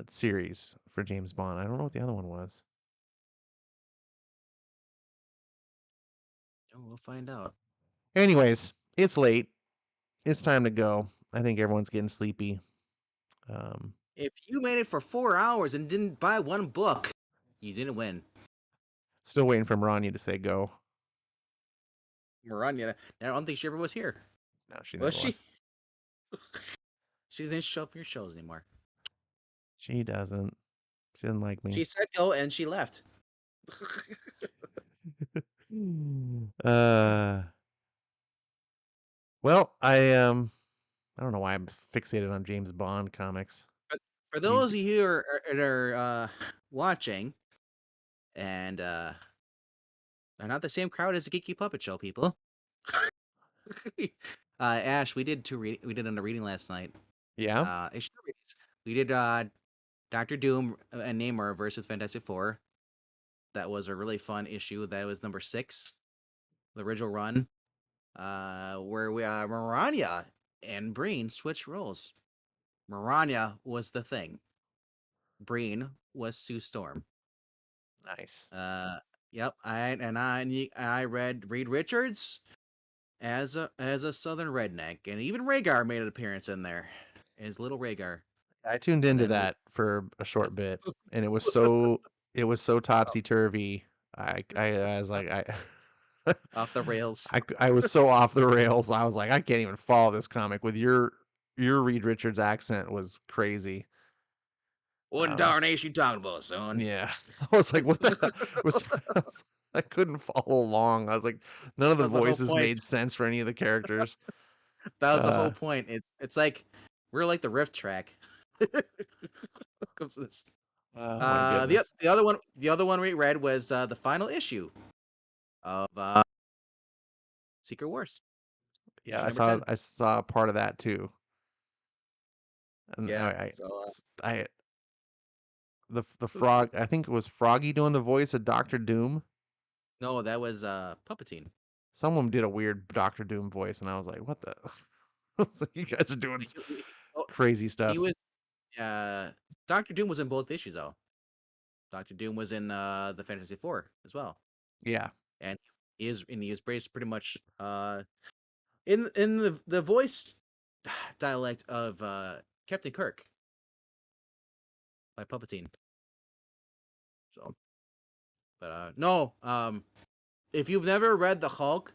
series for James Bond. I don't know what the other one was. Oh, we'll find out. Anyways, it's late. It's time to go. I think everyone's getting sleepy. Um, If you made it for 4 hours and didn't buy one book, you didn't win. Still waiting for Marania to say go. Maranya, I don't think she ever was here. No, she Was never she? was. She doesn't show up for your shows anymore. She doesn't. She doesn't like me. She said go and she left. uh, well, I don't know why I'm fixated on James Bond comics. But for You, those of you who are watching and are not the same crowd as the Geeky Puppet Show people, Ash, we did a reading last night. yeah, Issue readings. We did Doctor Doom and Namor versus Fantastic Four. That was a really fun issue. That was number 6, the original run, where we Maranya and Breen switched roles. Maranya was the Thing. Breen was Sue Storm. nice. Uh, yep. I read Reed Richards as a Southern redneck, and even Rhaegar made an appearance in there as little Rhaegar. I tuned And into then that for a short bit, and it was so topsy turvy. I was like off the rails. I was so off the rails. I was like, I can't even follow this comic with your Reed Richards accent was crazy. What Um, darnation you talking about, son? yeah, I was like, what the hell was, I couldn't follow along. I was like, none of the That's the whole voices point. made sense for any of the characters. That was the whole Uh, point. It's like we're like the riff track. Comes to this. oh my goodness. The other one we read was the final issue of Secret Wars, Yeah, issue I number saw 10. I saw part of that too. And Yeah. So I the frog, I think it was Froggy doing the voice of Doctor Doom. no, that was Puppetine. Someone did a weird Doctor Doom voice, and I was like, what the I was like, you guys are doing Oh, crazy he stuff. was Doctor Doom was in both issues though. Doctor Doom was in the Fantasy Four as well, Yeah. and he is based pretty much in the voice dialect of Captain Kirk by Puppetine. So, but no, if you've never read the Hulk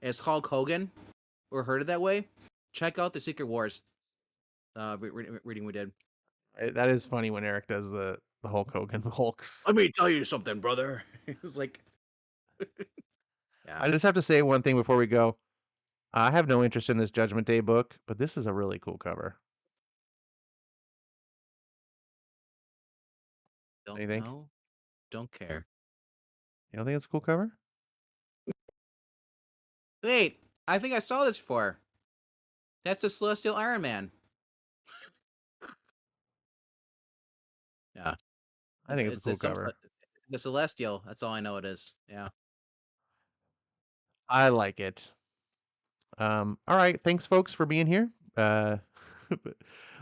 as Hulk Hogan or heard it that way, check out the Secret Wars reading we did. That is funny when Eric does the Hulk Hogan Hulks. Let me tell you something, brother. It's like, yeah, I just have to say one thing before we go. I have no interest in this Judgment Day book, but this is a really cool cover. What do don't you think? know, don't care. You don't think it's a cool cover? Wait, I think I saw this before. That's the Celestial Iron Man. Yeah, I think it's a cool it's some cover. the Celestial. That's all I know it is. Yeah. I like it. All right, thanks folks for being here.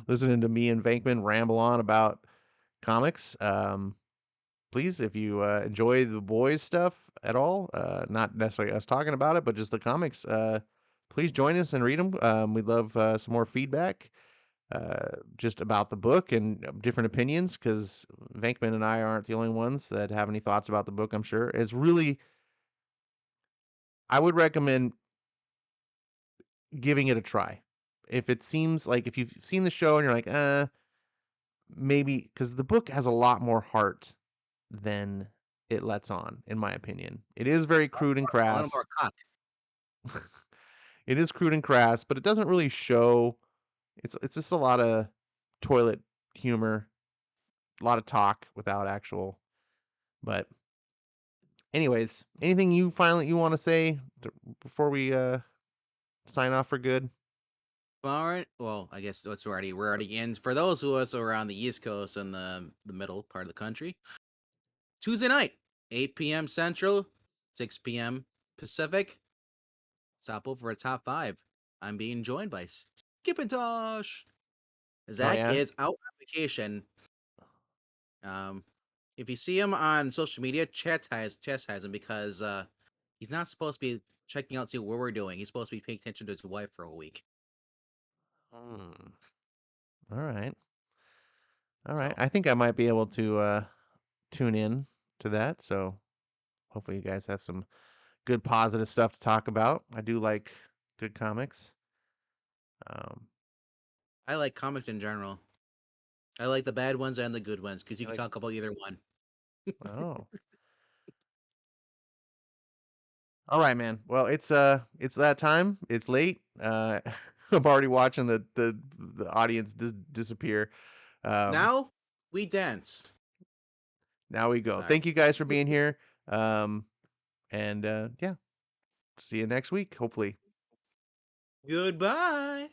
Listening to me and Vankman ramble on about comics. Please, if you enjoy the boys stuff at all, not necessarily us talking about it, but just the comics, please join us and read them. We'd love some more feedback just about the book and different opinions, because Vankman and I aren't the only ones that have any thoughts about the book, I'm sure. It's really, I would recommend giving it a try. If it seems like, if you've seen the show and you're like, maybe, because the book has a lot more heart than it lets on, in my opinion. It is very crude and A little crass. more cock. It is crude and crass, but it doesn't really show. It's just a lot of toilet humor, a lot of talk without actual. But anyways, anything you want to say before we sign off for good? Alright, well, I guess we're already in. For those of us who are on the East Coast and the middle part of the country, Tuesday night, 8 p.m. Central, 6 p.m. Pacific. Stop over at top five. I'm being joined by Skip and Tosh. Oh Zach yeah. is out on vacation. Um, if you see him on social media, chastise him because he's not supposed to be checking out see what we're doing. He's supposed to be paying attention to his wife for a week. Hmm. All right. All right. So I think I might be able to tune in to that. So hopefully you guys have some good positive stuff to talk about. I do like good comics. Um, I like comics in general. I like the bad ones and the good ones because you I can like talk about either one. oh. All right, man. Well, it's that time. It's late. I'm already watching the audience disappear. Um, Now we dance. now we go. Sorry. Thank you guys for being here. Um, and yeah, see you next week, hopefully. Goodbye.